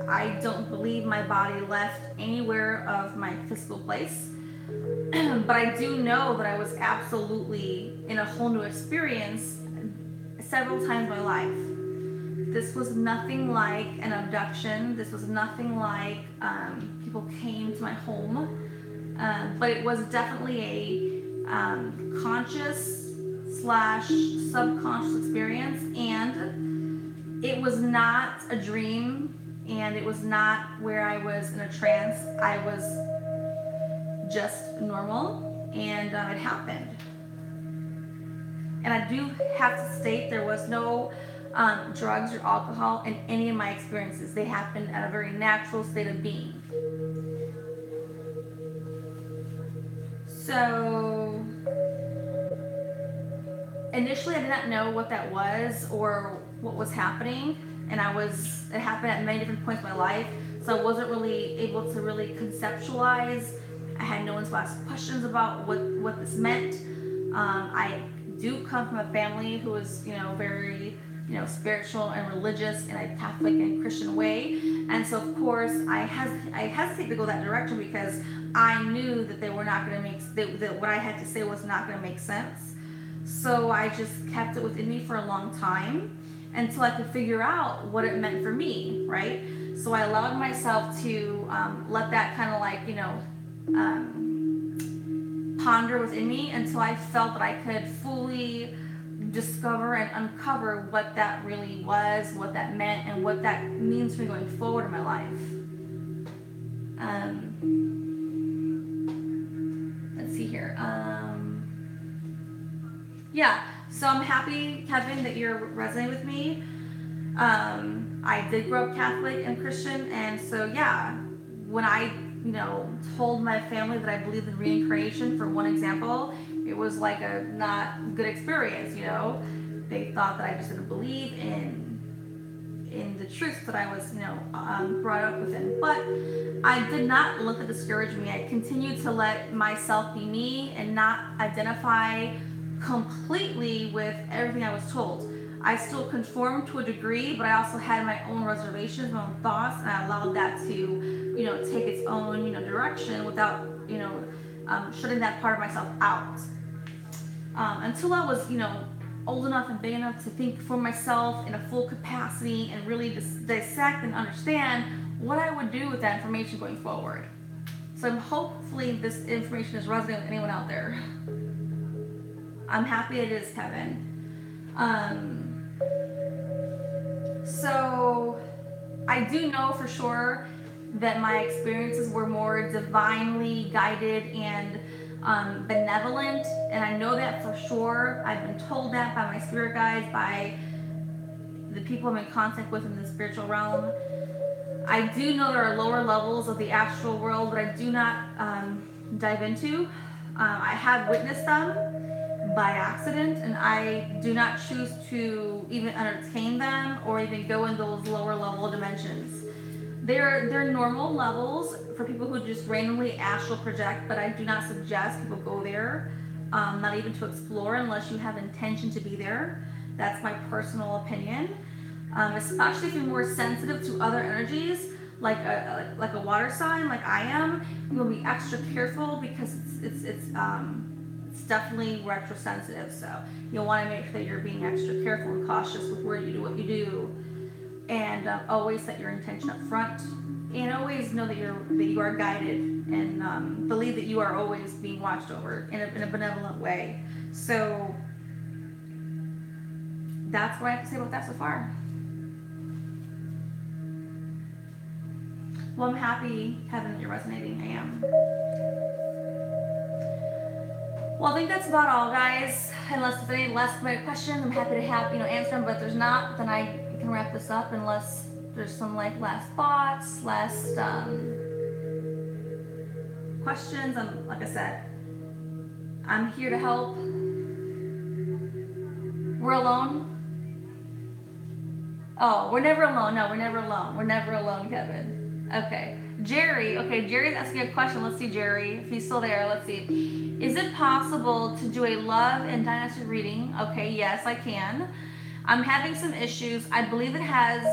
Speaker 1: I don't believe my body left anywhere of my physical place, but I do know that I was absolutely in a whole new experience several times in my life. This was nothing like an abduction. This was nothing like people came to my home, but it was definitely a conscious/subconscious experience, and it was not a dream, and it was not where I was in a trance. I was just normal, and it happened. And I do have to state there was no drugs or alcohol in any of my experiences. They happened at a very natural state of being. So initially I did not know what that was or what was happening, and it happened at many different points in my life. So I wasn't really able to really conceptualize. I had no one to ask questions about what this meant. I do come from a family who is, very, spiritual and religious in a Catholic and Christian way. And so, of course, I hesitate to go that direction because I knew that they were not going to that what I had to say was not going to make sense. So I just kept it within me for a long time until I could figure out what it meant for me, right? So I allowed myself to let that kind of ponder within me until I felt that I could fully discover and uncover what that really was, what that meant, and what that means for me going forward in my life. Let's see here. Yeah, so I'm happy, Kevin, that you're resonating with me. I did grow up Catholic and Christian, and so yeah, when I told my family that I believed in reincarnation, for one example, it was like a not good experience. They thought that I just didn't believe in the truth that I was brought up within. But I did not let that discourage me. I continued to let myself be me and not identify completely with everything I was told. I still conformed to a degree, but I also had my own reservations, my own thoughts, and I allowed that to, take its own, direction without, shutting that part of myself out. Until I was, old enough and big enough to think for myself in a full capacity and really dissect and understand what I would do with that information going forward. So hopefully this information is resonating with anyone out there. I'm happy it is, Kevin. So I do know for sure that my experiences were more divinely guided and benevolent, and I know that for sure. I've been told that by my spirit guides, by the people I'm in contact with in the spiritual realm. I do know there are lower levels of the astral world that I do not dive into. I have witnessed them by accident, and I do not choose to even entertain them or even go in those lower level dimensions. They're normal levels for people who just randomly astral project, but I do not suggest people go there, not even to explore unless you have intention to be there. That's my personal opinion. Especially if you're more sensitive to other energies, like a water sign, like I am, you'll be extra careful because it's definitely retro sensitive. So you'll want to make sure that you're being extra careful and cautious with where you do what you do, and always set your intention up front, and always know that you are guided, and believe that you are always being watched over in a benevolent way. So that's what I have to say about that so far. Well, I'm happy, Kevin, that you're resonating. I am. Well, I think that's about all, guys. Unless there's any last minute questions, I'm happy to have answer them. But if there's not, then I can wrap this up. Unless there's some last thoughts, last questions. Like I said, I'm here to help. We're alone. Oh, we're never alone. No, we're never alone. We're never alone, Kevin. Okay. Jerry. Okay, Jerry's asking a question. Let's see, Jerry. If he's still there, let's see. Is it possible to do a love and dynasty reading? Okay, yes, I can. I'm having some issues. I believe it has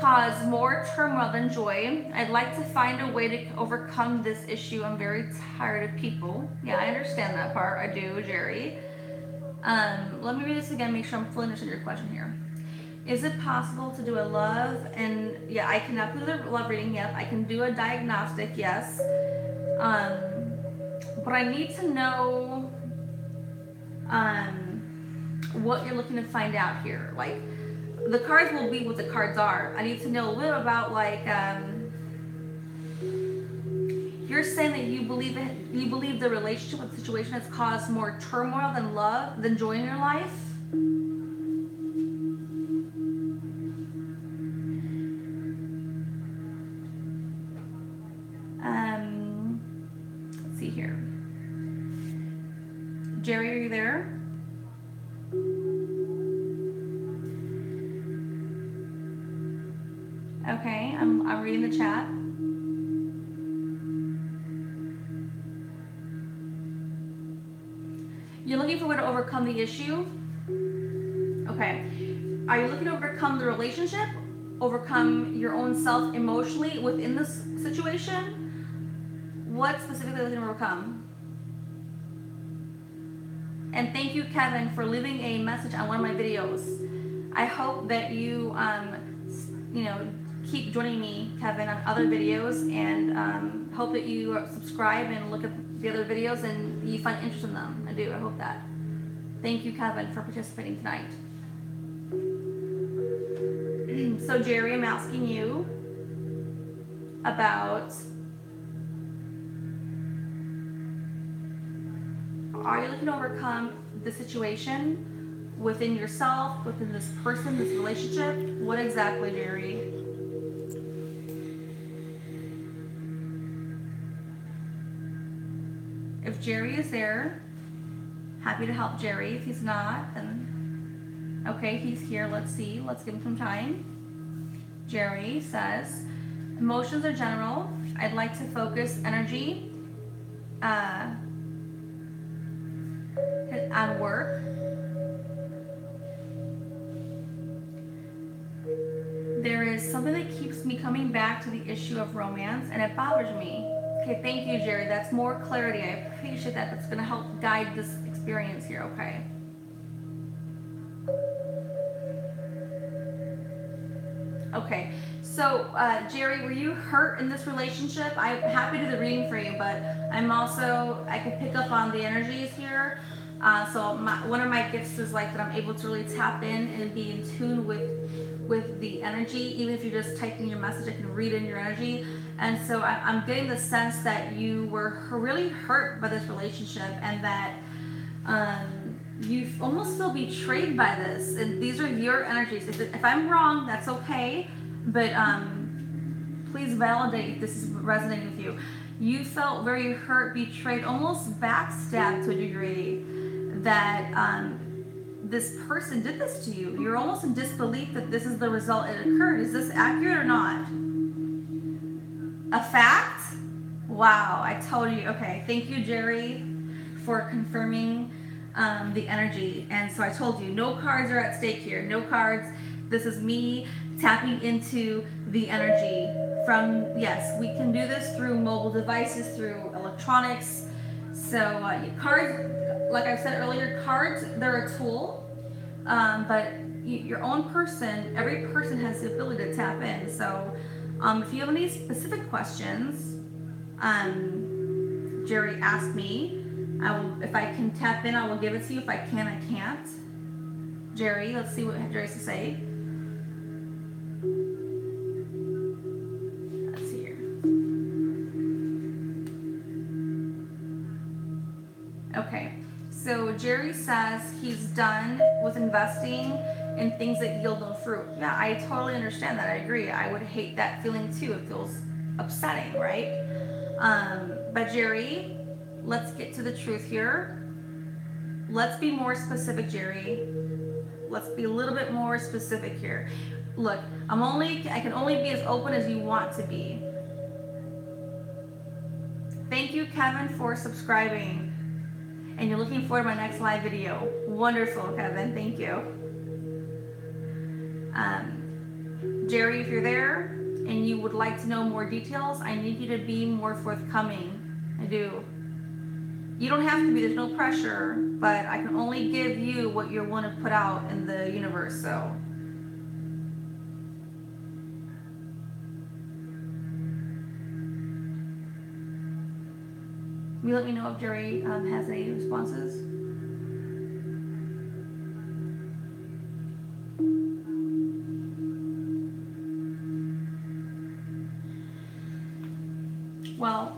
Speaker 1: caused more turmoil than joy. I'd like to find a way to overcome this issue. I'm very tired of people. Yeah, I understand that part. I do, Jerry. Let me read this again, make sure I'm fully understanding your question here. Is it possible to do a love and yeah, I cannot do the love reading yet. I can do a diagnostic, yes. But I need to know what you're looking to find out here. Like, the cards will be what the cards are. I need to know a little about you're saying that you believe the relationship or the situation has caused more turmoil than love, than joy in your life. Let's see here. Jerry, are you there? Okay, I'm reading reading the chat. You're looking for a way to overcome the issue? Okay. Are you looking to overcome the relationship? Overcome your own self emotionally within this situation? What specifically are you looking to overcome? And thank you, Kevin, for leaving a message on one of my videos. I hope that you, keep joining me, Kevin, on other videos, and hope that you subscribe and look at the other videos and you find interest in them. I do. I hope that. Thank you, Kevin, for participating tonight. So, Jerry, I'm asking you about, are you looking to overcome the situation within yourself, within this person, this relationship? What exactly, Jerry? If Jerry is there, happy to help Jerry. If he's not, then okay, he's here. Let's see. Let's give him some time. Jerry says, emotions are general. I'd like to focus energy on work. There is something that keeps me coming back to the issue of romance, and it bothers me. Okay, thank you, Jerry. That's more clarity. I appreciate that. That's going to help guide this experience here, okay? Okay, so Jerry, were you hurt in this relationship? I'm happy to do the reading for you, but I can pick up on the energies here. One of my gifts is like that I'm able to really tap in and be in tune with the energy. Even if you're just typing your message, I can read in your energy. And so I'm getting the sense that you were really hurt by this relationship, and that you almost feel betrayed by this. And these are your energies. If I'm wrong, that's okay. But please validate if this is resonating with you. You felt very hurt, betrayed, almost backstabbed to a degree, that this person did this to you. You're almost in disbelief that this is the result it occurred. Is this accurate or not? A fact? Wow, I told you. Okay, thank you, Jerry, for confirming the energy. And so I told you, no cards are at stake here. No cards. This is me tapping into the energy from, yes, we can do this through mobile devices, through electronics. So cards, like I said earlier, cards, they're a tool, but your own person, every person has the ability to tap in. So if you have any specific questions, Jerry asked me, if I can tap in, I will give it to you. If I can, I can't. Jerry, let's see what Jerry has to say. Let's see here. Okay, so Jerry says he's done with investing in things that yield no fruit. Yeah, I totally understand that. I agree. I would hate that feeling too. It feels upsetting, right? But Jerry, let's get to the truth here. Let's be more specific, Jerry. Let's be a little bit more specific here. Look, I can only be as open as you want to be. Thank you, Kevin, for subscribing. And you're looking forward to my next live video. Wonderful, Kevin. Thank you. Jerry, if you're there and you would like to know more details, I need you to be more forthcoming. I do. You don't have to be, there's no pressure, but I can only give you what you want to put out in the universe, so. Will you let me know if Jerry has any responses? Well,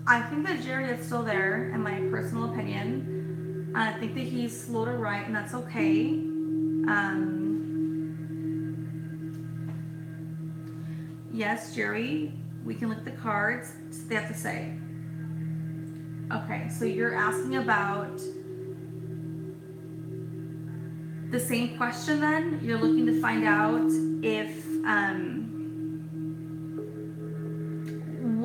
Speaker 1: I think that Jerry is still there, in my personal opinion. I think that he's slow to write, and that's okay. Yes, Jerry, we can look at the cards. What they have to say. Okay, so you're asking about the same question then? You're looking to find out if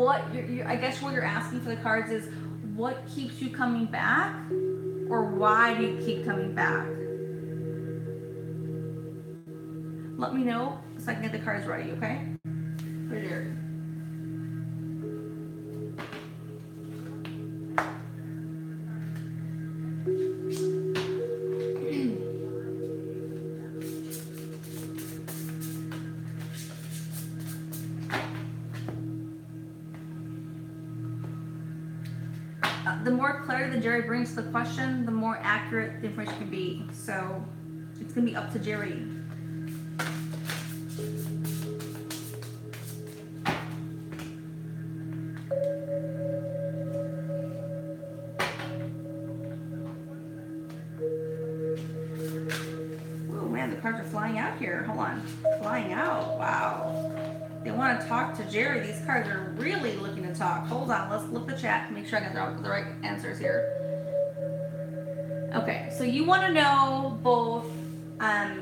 Speaker 1: what I guess what you're asking for the cards is what keeps you coming back, or why do you keep coming back? Let me know so I can get the cards ready, okay? For Jerry. The more clarity that Jerry brings to the question, the more accurate the information can be. So it's gonna be up to Jerry. Oh man, the cards are flying out here. Hold on, flying out. Wow. They want to talk to Jerry. These cards are really looking to talk. Hold on, let's look the chat. Make sure I got the right answers here. Okay, so you want to know both. I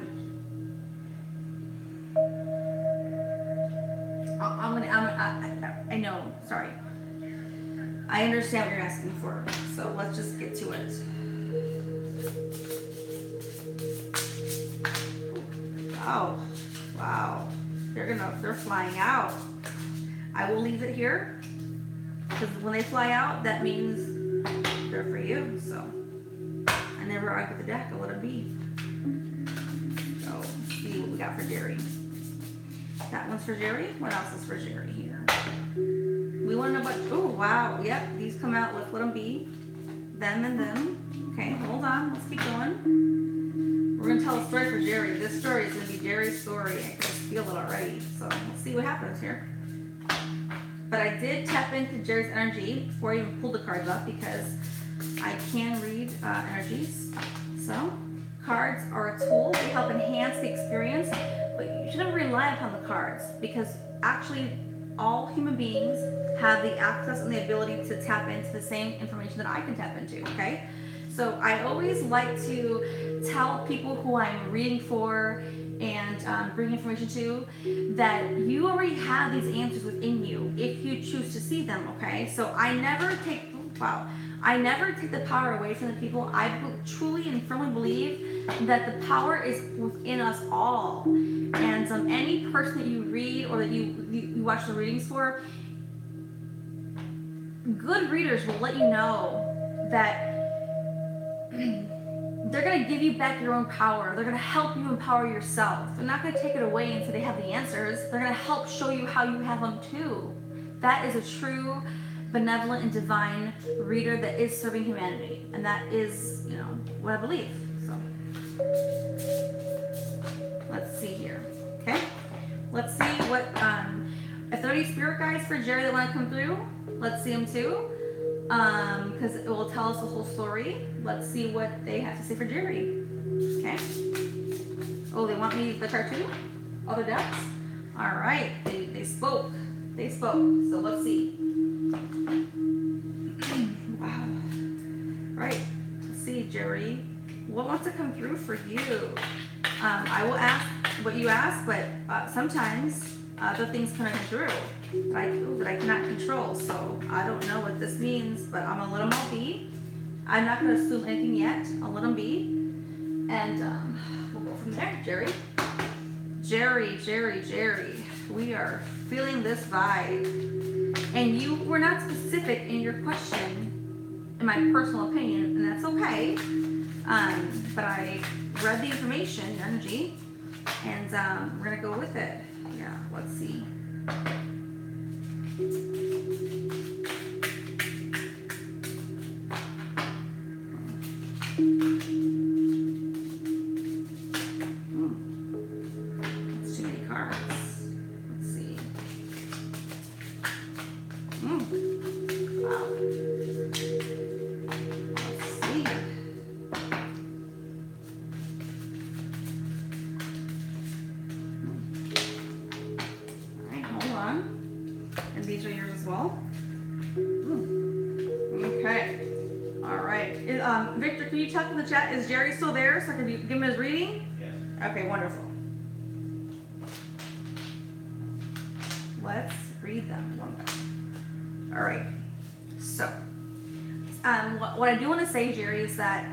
Speaker 1: know. Sorry. I understand what you're asking for. So let's just get to it. Wow. Wow. They're flying out. I will leave it here because when they fly out, that means they're for you. So I never argue the deck. I let it be. So let's see what we got for Jerry. That one's for Jerry. What else is for Jerry here? We want to know about. Oh wow. Yep. These come out with let them be. Them and them. Okay. Hold on. Let's keep going. We're gonna tell a story for Jerry. This story is gonna be Jerry's story. I can just feel it already. So let's see what happens here. But I did tap into Jerry's energy before I even pulled the cards up because I can read energies. So cards are a tool. They help enhance the experience, but you shouldn't rely upon the cards because actually all human beings have the access and the ability to tap into the same information that I can tap into. Okay. So I always like to tell people who I'm reading for and bring information to that you already have these answers within you if you choose to see them, okay? So I never take the power away from the people. I truly and firmly believe that the power is within us all. And any person that you read or that you watch the readings for, good readers will let you know that they're going to give you back your own power. They're going to help you empower yourself. They're not going to take it away and say they have the answers. They're going to help show you how you have them too. That is a true, benevolent, and divine reader that is serving humanity. And that is, what I believe. So, let's see here. Okay? Let's see what, if there are any spirit guides for Jerry that want to come through, let's see them too. Because it will tell us the whole story. Let's see what they have to say for Jerry. Okay. Oh, they want me the card too? Other decks? Alright. They spoke. They spoke. So let's see. Wow. Right. Let's see, Jerry. What wants to come through for you? I will ask what you ask, but sometimes other things come through that I cannot control. So I don't know what this means, but I'm gonna let them all be. I'm not gonna assume anything yet. I'll let them be, and we'll go from there. Jerry. We are feeling this vibe, and you were not specific in your question, in my personal opinion, and that's okay. But I read the information, energy, and we're gonna go with it. Yeah, let's see. That's too many cards. Let's see. Wow. Let's see. Alright, hold on. And these are yours as well. Okay. Alright. Victor, can you check in the chat? Is Jerry still there so I can give him his reading?
Speaker 2: Yes.
Speaker 1: Okay, wonderful. Let's read them. All right. So, what I do want to say, Jerry, is that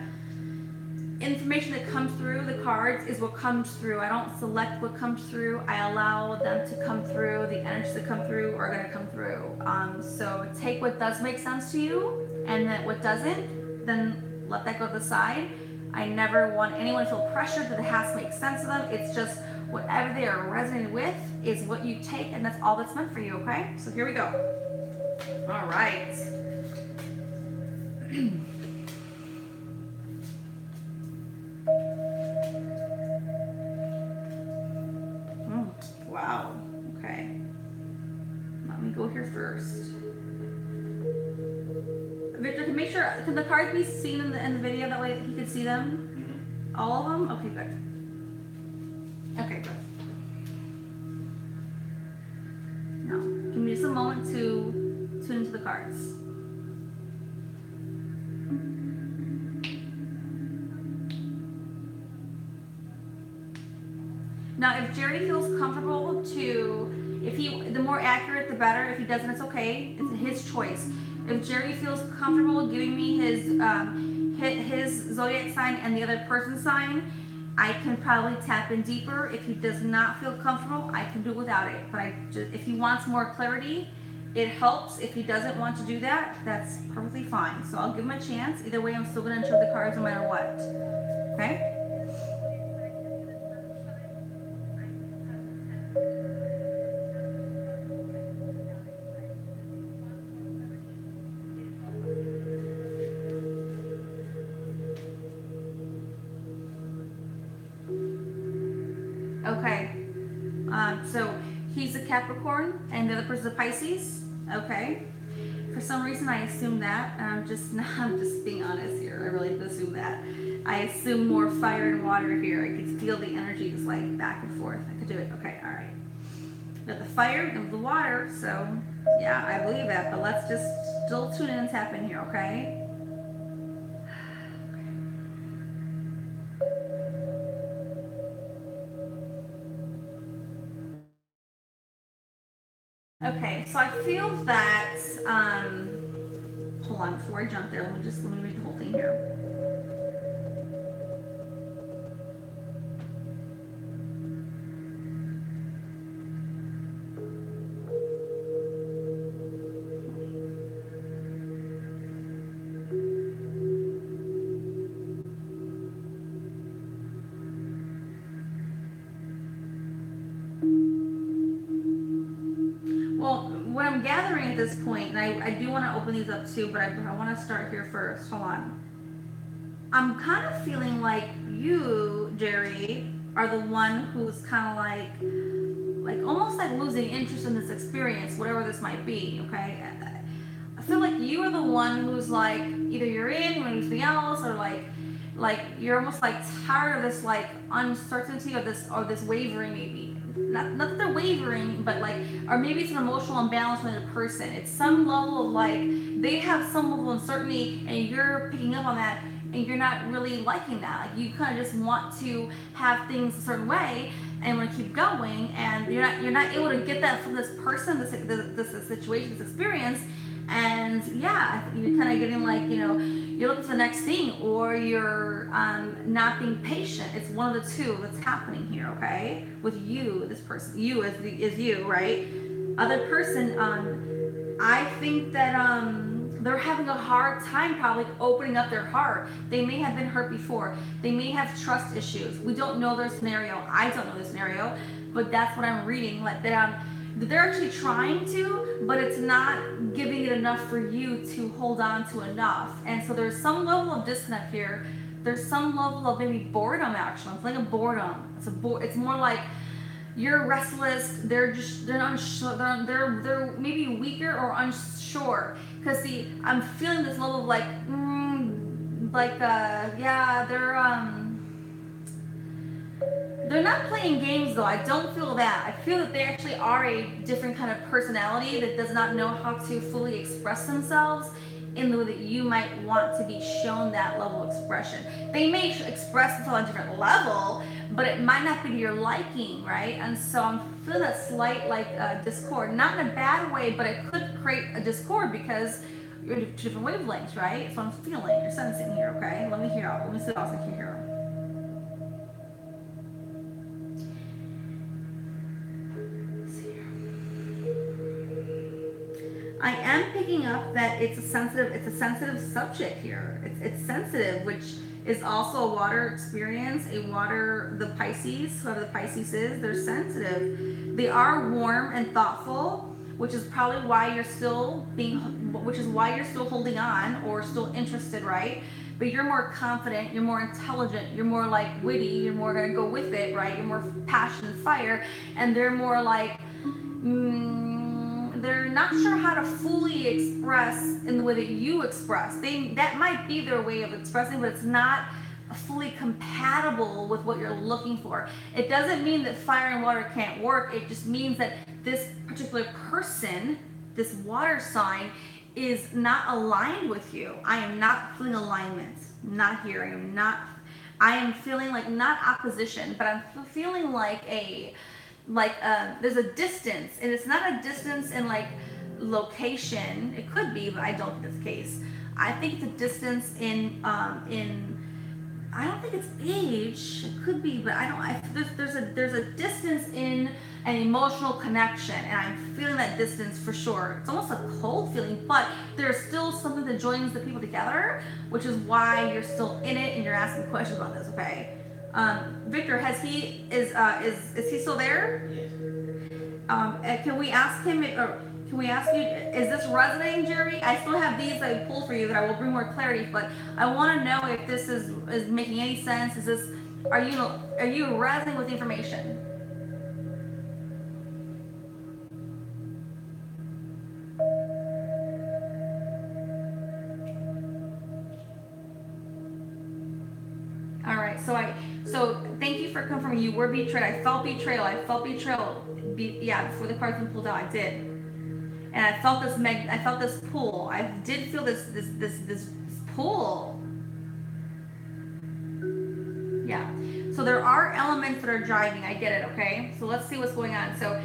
Speaker 1: information that comes through the cards is what comes through. I don't select what comes through. I allow them to come through. The energies that come through are going to come through. So take what does make sense to you, and then what doesn't, then let that go to the side. I never want anyone to feel pressured that it has to make sense to them. It's just whatever they are resonating with is what you take, and that's all that's meant for you, okay? So here we go. All right. Wow. Okay. Let me go here first. Victor, make sure, can the cards be seen in the video? That way he could see them? All of them? Okay, good. Okay, good. Now, give me just a moment to tune into the cards. Now, if Jerry feels comfortable the more accurate, the better. If he doesn't, it's okay. It's his choice. If Jerry feels comfortable giving me his zodiac sign and the other person's sign, I can probably tap in deeper. If he does not feel comfortable, I can do it without it. But if he wants more clarity, it helps. If he doesn't want to do that, that's perfectly fine. So I'll give him a chance. Either way, I'm still going to interpret the cards no matter what. Okay? Okay, so he's a Capricorn and the other person's a Pisces. Okay, for some reason I assumed that. I'm just being honest here. I really did assume that. I assume more fire and water here. I could feel the energy just like back and forth. I could do it. Okay, all right. Got the fire and the water, so yeah, I believe that. But let's just still tune in and tap in here, okay? Okay, so I feel that, hold on, before I jump there, let me read the whole thing here. Well, what I'm gathering at this point, and I do want to open these up too, but I want to start here first. Hold on. I'm kind of feeling like you, Jerry, are the one who's kind of like almost like losing interest in this experience, whatever this might be, okay? I feel like you are the one who's like, either you're in or anything else, or like you're almost like tired of this like uncertainty or this wavering maybe. Not that they're wavering, but like, or maybe it's an emotional imbalance with a person. It's some level of like, they have some level of uncertainty and you're picking up on that and you're not really liking that. Like you kind of just want to have things a certain way and want to keep going, and you're not able to get that from this person, this situation, this experience. And yeah, you're kind of getting like, you know, you're looking for the next thing, or you're not being patient. It's one of the two that's happening here, okay? With you, this person, you is you, right? Other person, I think that they're having a hard time probably opening up their heart. They may have been hurt before. They may have trust issues. We don't know their scenario. I don't know their scenario, but that's what I'm reading. Like that they're actually trying to, but it's not giving it enough for you to hold on to enough. And so there's some level of disconnect here. There's some level of maybe boredom actually. It's like a boredom. It's more like you're restless. They're unsure. They're maybe weaker or unsure. Cause see, I'm feeling this level of like, yeah, they're not playing games though. I don't feel that. I feel that they actually are a different kind of personality that does not know how to fully express themselves. in the way that you might want to be shown that level of expression. They may express it on a different level, but it might not be to your liking, right? And so I'm feeling that slight like discord, not in a bad way, but it could create a discord because you're two different wavelengths, right? So I'm feeling, you're sensing here, okay? Let me see what else I can hear. I am picking up that it's a sensitive subject here. It's sensitive, which is also a water experience, the Pisces, whoever the Pisces is, they're sensitive. They are warm and thoughtful, which is probably why you're still holding on or still interested, right? But you're more confident, you're more intelligent, you're more like witty, you're more gonna go with it, right? You're more passion and fire, and they're more like, they're not sure how to fully express in the way that you express. That might be their way of expressing, but it's not fully compatible with what you're looking for. It doesn't mean that fire and water can't work. It just means that this particular person, this water sign, is not aligned with you. I am not feeling alignment. Not here. I am feeling like not opposition, but I'm feeling like there's a distance, and it's not a distance in like location. It could be, but I don't think that's the case. I think it's a distance in I don't think it's age. It could be, but there's a distance in an emotional connection, and I'm feeling that distance for sure. It's almost a cold feeling, but there's still something that joins the people together, which is why you're still in it and you're asking questions about this. Okay. Victor, is he still there?
Speaker 2: Yes.
Speaker 1: Can we ask him, or can we ask you, is this resonating, Jerry? I still have these that I pulled for you that I will bring more clarity, but I want to know if this is making any sense. Are you resonating with the information? All right, so thank you for confirming you were betrayed. I felt betrayal. Before the cards been pulled out, I did, and I felt this pull. I did feel this pull. Yeah. So there are elements that are driving. I get it. Okay. So let's see what's going on. So,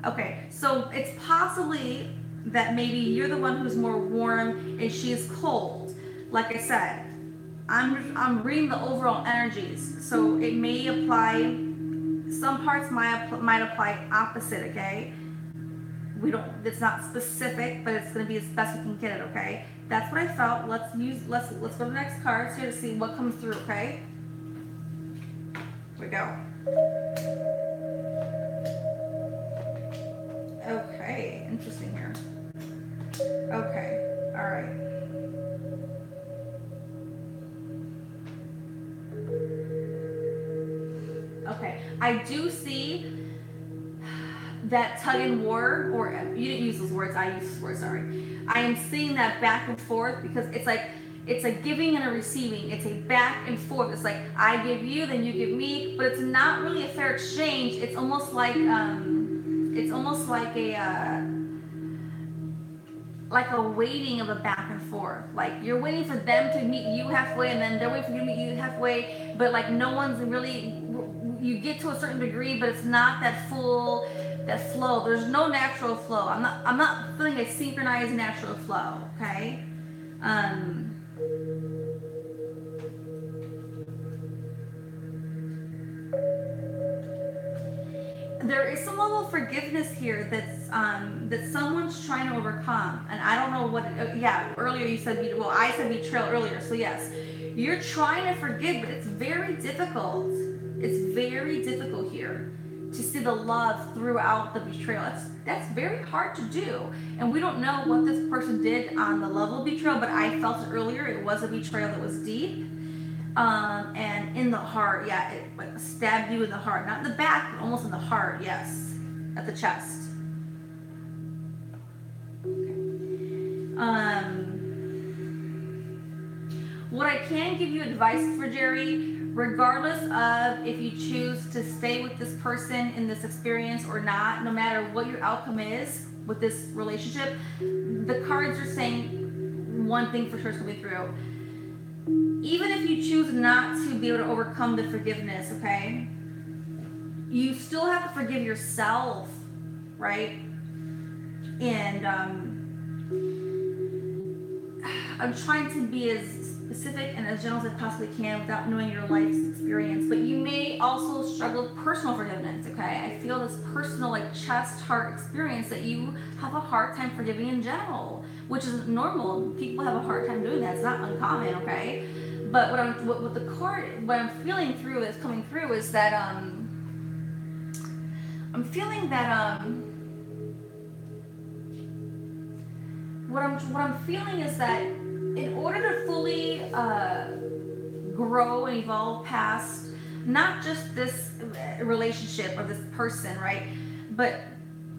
Speaker 1: okay. So it's possibly that maybe you're the one who's more warm and she's cold. Like I said, I'm reading the overall energies, so it may apply. Some parts might apply opposite. Okay, it's not specific, but it's going to be as best we can get it. Okay, that's what I felt. Let's go to the next cards here to see what comes through. Okay, here we go. Okay, interesting here. Okay, all right. Okay, I do see that tug and war, or you didn't use those words, I used those words, sorry. I am seeing that back and forth because it's a giving and a receiving. It's a back and forth. It's like I give you, then you give me, but it's not really a fair exchange. It's almost like a waiting of a back and forth. Like you're waiting for them to meet you halfway, and then they're waiting for you to meet you halfway, but like no one's really, you get to a certain degree, but it's not that flow. There's no natural flow. I'm not feeling a synchronized natural flow. Okay. There is some level of forgiveness here that someone's trying to overcome, and I don't know what. Earlier you said, well, I said betrayal earlier, so yes, you're trying to forgive, but it's very difficult. It's very difficult here to see the love throughout the betrayal. That's very hard to do, and we don't know what this person did on the level of betrayal, but I felt it earlier. It was a betrayal that was deep. And in the heart, yeah, it like stabbed you in the heart, not in the back, but almost in the heart, yes, at the chest. Okay. What I can give you advice for, Jerry, regardless of if you choose to stay with this person in this experience or not, no matter what your outcome is, with this relationship, the cards are saying one thing for sure is coming through. Even if you choose not to be able to overcome the forgiveness, okay, you still have to forgive yourself, right? And I'm trying to be as specific and as general as I possibly can without knowing your life's experience, but you may also struggle with personal forgiveness, okay? I feel this personal, like, chest heart experience that you have a hard time forgiving in general, which is normal. People have a hard time doing that. It's not uncommon, okay? But what I'm feeling through is coming through is that I'm feeling that what I'm feeling is that in order to fully grow and evolve past not just this relationship or this person, right? But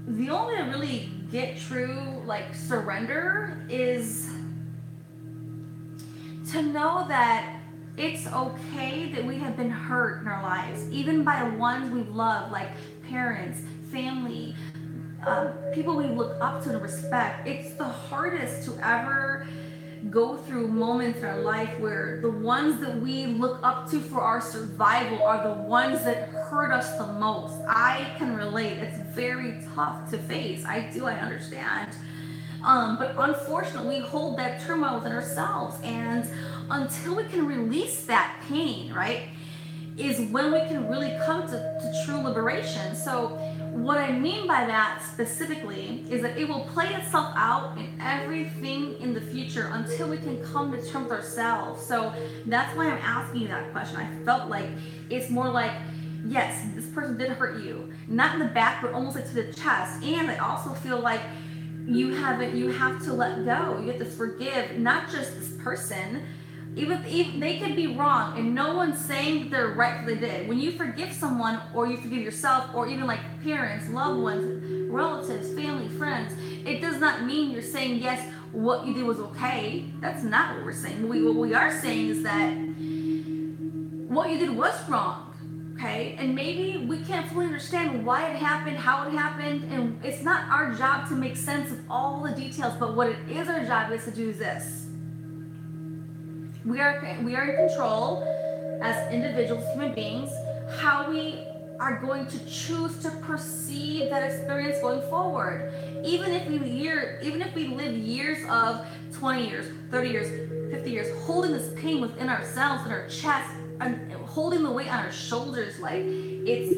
Speaker 1: the only way to really get true, like, surrender is to know that it's okay that we have been hurt in our lives, even by ones we've loved, like parents, family, people we look up to and respect. It's the hardest to ever go through moments in our life where the ones that we look up to for our survival are the ones that hurt us the most. I can relate. It's very tough to face. I understand. But unfortunately, we hold that turmoil within ourselves. And until we can release that pain, right, is when we can really come to true liberation. So what I mean by that specifically is that it will play itself out in everything in the future until we can come to terms with ourselves. So that's why I'm asking you that question. I felt like it's more like, yes, this person did hurt you, not in the back, but almost like to the chest. And I also feel like you have to let go. You have to forgive not just this person. Even they could be wrong, and no one's saying they're right what they did. When you forgive someone, or you forgive yourself, or even like parents, loved ones, relatives, family, friends, it does not mean you're saying, yes, what you did was okay. That's not what we're saying. What we are saying is that what you did was wrong, okay? And maybe we can't fully understand why it happened, how it happened, and it's not our job to make sense of all the details, but what it is our job is to do this. We are in control as individuals, human beings, how we are going to choose to perceive that experience going forward. Even if we live years of 20 years, 30 years, 50 years, holding this pain within ourselves, in our chest, and holding the weight on our shoulders, like it's,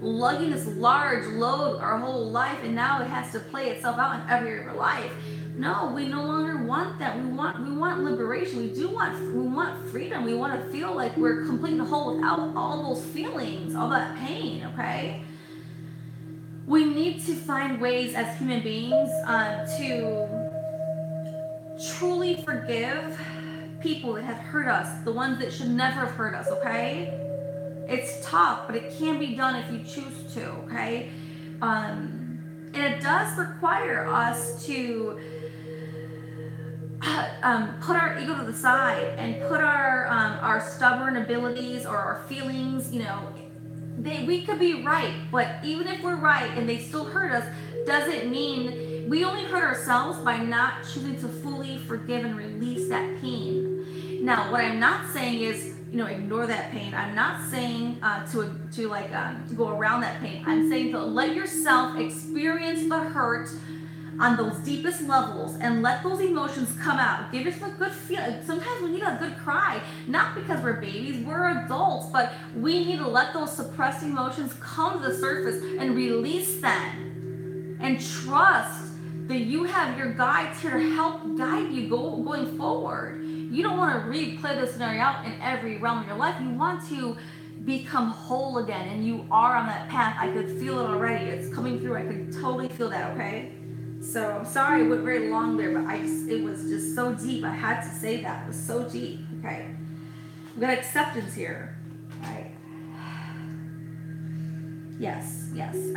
Speaker 1: lugging this large load our whole life, and now it has to play itself out in every area of our life. No, we no longer want that. We want liberation. We want freedom. We want to feel like we're complete and whole without all those feelings, all that pain, okay? We need to find ways as human beings to truly forgive people that have hurt us, the ones that should never have hurt us, okay? It's tough, but it can be done if you choose to, okay? And it does require us to put our ego to the side and put our stubborn abilities or our feelings, we could be right, but even if we're right and they still hurt us, doesn't mean we only hurt ourselves by not choosing to fully forgive and release that pain. Now, what I'm not saying is, ignore that pain. I'm not saying to go around that pain. I'm saying to let yourself experience the hurt on those deepest levels and let those emotions come out. Give yourself a good feel. Sometimes we need a good cry, not because we're babies, we're adults, but we need to let those suppressed emotions come to the surface and release them. And trust that you have your guides here to help guide you going forward. You don't want to replay this scenario out in every realm of your life. You want to become whole again, and you are on that path. I could feel it already. It's coming through. I could totally feel that, okay? So I'm sorry it went very long there, but it was just so deep. I had to say that. It was so deep. Okay. We got acceptance here. All right. Yes.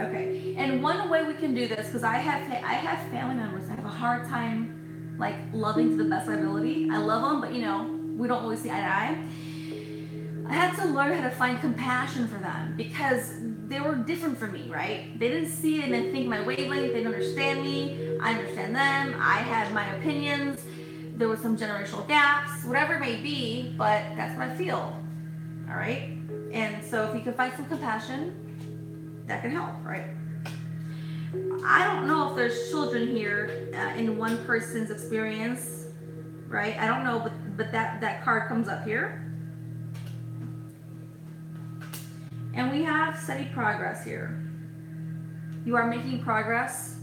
Speaker 1: Okay. And one way we can do this, because I have family members that have a hard time like loving to the best of my ability. I love them, but we don't always see eye to eye. I had to learn how to find compassion for them, because they were different from me, right? They didn't see it and think my wavelength. They didn't understand me. I understand them. I had my opinions. There was some generational gaps, whatever it may be, but that's what I feel. All right. And so if you can find some compassion, that can help, right? I don't know if there's children here in one person's experience, right? I don't know, but that card comes up here. And we have steady progress here. You are making progress.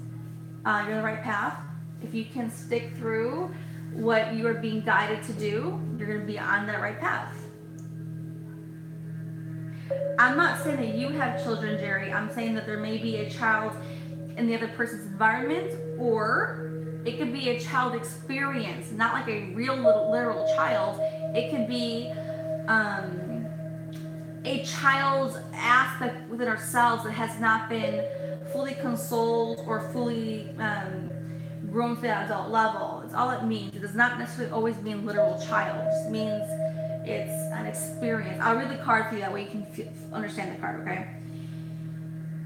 Speaker 1: You're on the right path. If you can stick through what you are being guided to do, you're going to be on that right path. I'm not saying that you have children, Jerry. I'm saying that there may be a child in the other person's environment, or it could be a child experience, not like a real literal child. It could be a child's aspect within ourselves that has not been fully consoled or fully grown to that adult level. It's all it means. It does not necessarily always mean literal child. It just means it's an experience. I'll read the card for you, that way you can understand the card, okay?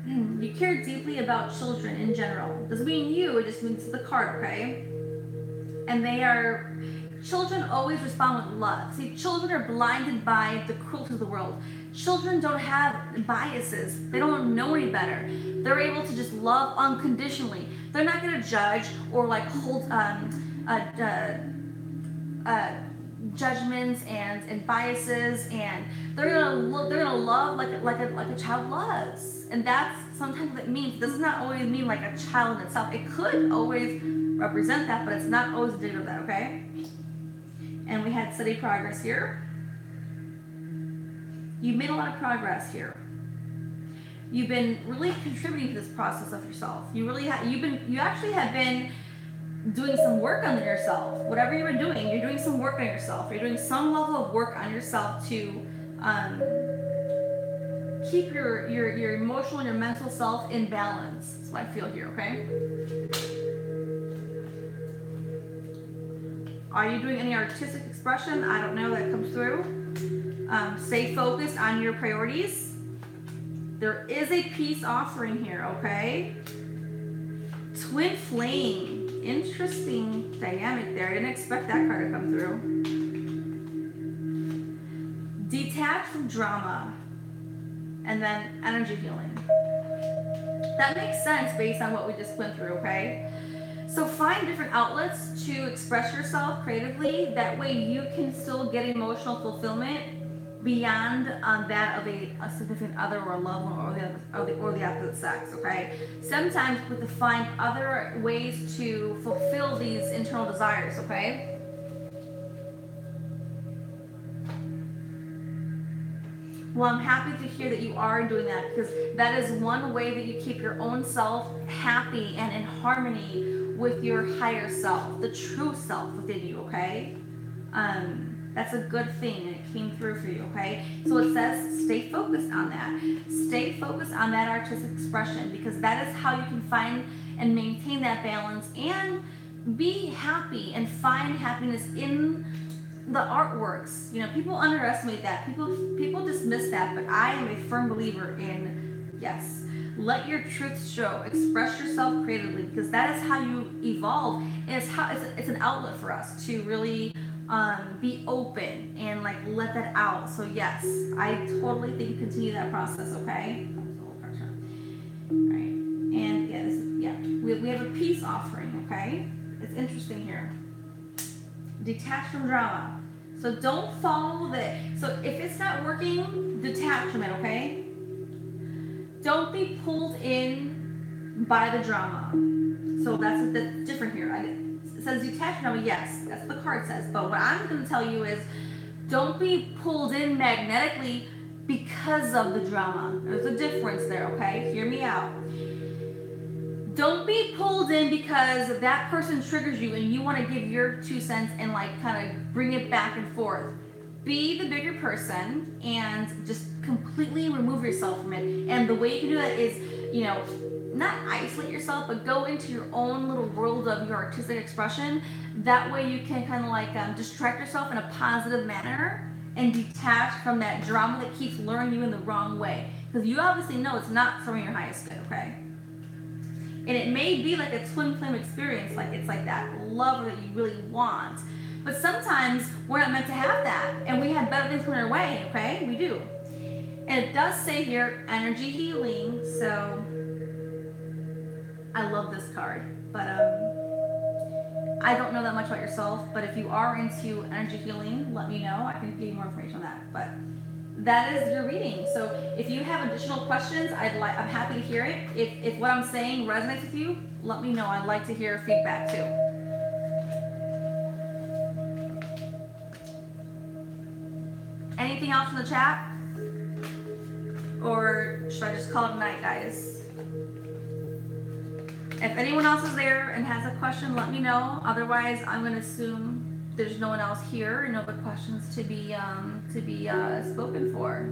Speaker 1: You care deeply about children in general. It doesn't mean you, it just means the card, okay? And children always respond with love. See, children are blinded by the cruelty of the world. Children don't have biases. They don't know any better. They're able to just love unconditionally. They're not going to judge or like hold judgments and biases, and they're gonna love like a child loves. And that's sometimes what it means. It does not always mean like a child in itself. It could always represent that, but it's not always indicative of that, okay? And we had steady progress here. You've made a lot of progress here. You've been really contributing to this process of yourself. You actually have been doing some work on yourself. Whatever you're doing some work on yourself. You're doing some level of work on yourself to keep your emotional and your mental self in balance. That's what I feel here, okay? Are you doing any artistic expression? I don't know, that comes through. Stay focused on your priorities. There is a peace offering here, okay? Twin flame. Interesting dynamic there. I didn't expect that card to come through. Detach from drama. And then energy healing. That makes sense based on what we just went through, okay? So find different outlets to express yourself creatively. That way you can still get emotional fulfillment beyond that of a significant other or a loved one or the opposite sex, okay? Sometimes we have to find other ways to fulfill these internal desires, okay? Well, I'm happy to hear that you are doing that, because that is one way that you keep your own self happy and in harmony with your higher self, the true self within you, okay? That's a good thing, and it came through for you, okay? So it says stay focused on that. Stay focused on that artistic expression, because that is how you can find and maintain that balance and be happy and find happiness in the artworks. You know, people underestimate that. People dismiss that, but I am a firm believer in, yes, let your truth show. Express yourself creatively, because that is how you evolve. And it's an outlet for us to really be open and like let that out. So yes, I totally think you continue that process, okay? Alright. And we have a peace offering, okay? It's interesting here. Detach from drama. So don't follow so if it's not working, detach from it, okay? Don't be pulled in by the drama. So that's different here. It says detach from drama, yes, that's what the card says. But what I'm going to tell you is, don't be pulled in magnetically because of the drama. There's a difference there, okay? Hear me out. Don't be pulled in because that person triggers you and you want to give your 2 cents and like kind of bring it back and forth. Be the bigger person and just completely remove yourself from it. And the way you can do that is, not isolate yourself, but go into your own little world of your artistic expression. That way you can kind of like distract yourself in a positive manner and detach from that drama that keeps luring you in the wrong way. Because you obviously know it's not serving your highest good, okay? And it may be like a twin flame experience, like it's like that love that you really want. But sometimes we're not meant to have that, and we have better things coming our way, okay? We do. And it does say here, energy healing, so I love this card. But I don't know that much about yourself, but if you are into energy healing, let me know. I can give you more information on that. But that is your reading. So if you have additional questions, I'm happy to hear it. If what I'm saying resonates with you, let me know. I'd like to hear feedback too. Anything else in the chat? Or should I just call it a night, guys? If anyone else is there and has a question, let me know. Otherwise, I'm going to assume there's no one else here and no other questions to be spoken for.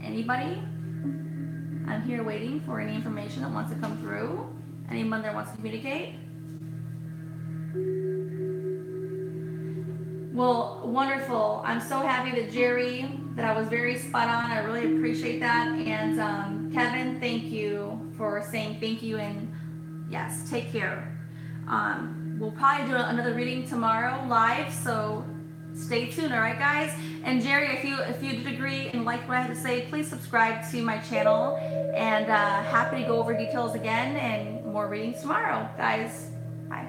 Speaker 1: Anybody? I'm here waiting for any information that wants to come through. Anyone that wants to communicate? Well, wonderful. I'm so happy that Jerry, that I was very spot on. I really appreciate that. And Kevin, thank you for saying thank you. And yes, take care. We'll probably do another reading tomorrow live, so stay tuned. All right, guys. And Jerry, if you did agree and liked what I had to say, please subscribe to my channel. And happy to go over details again and more readings tomorrow, guys. Bye.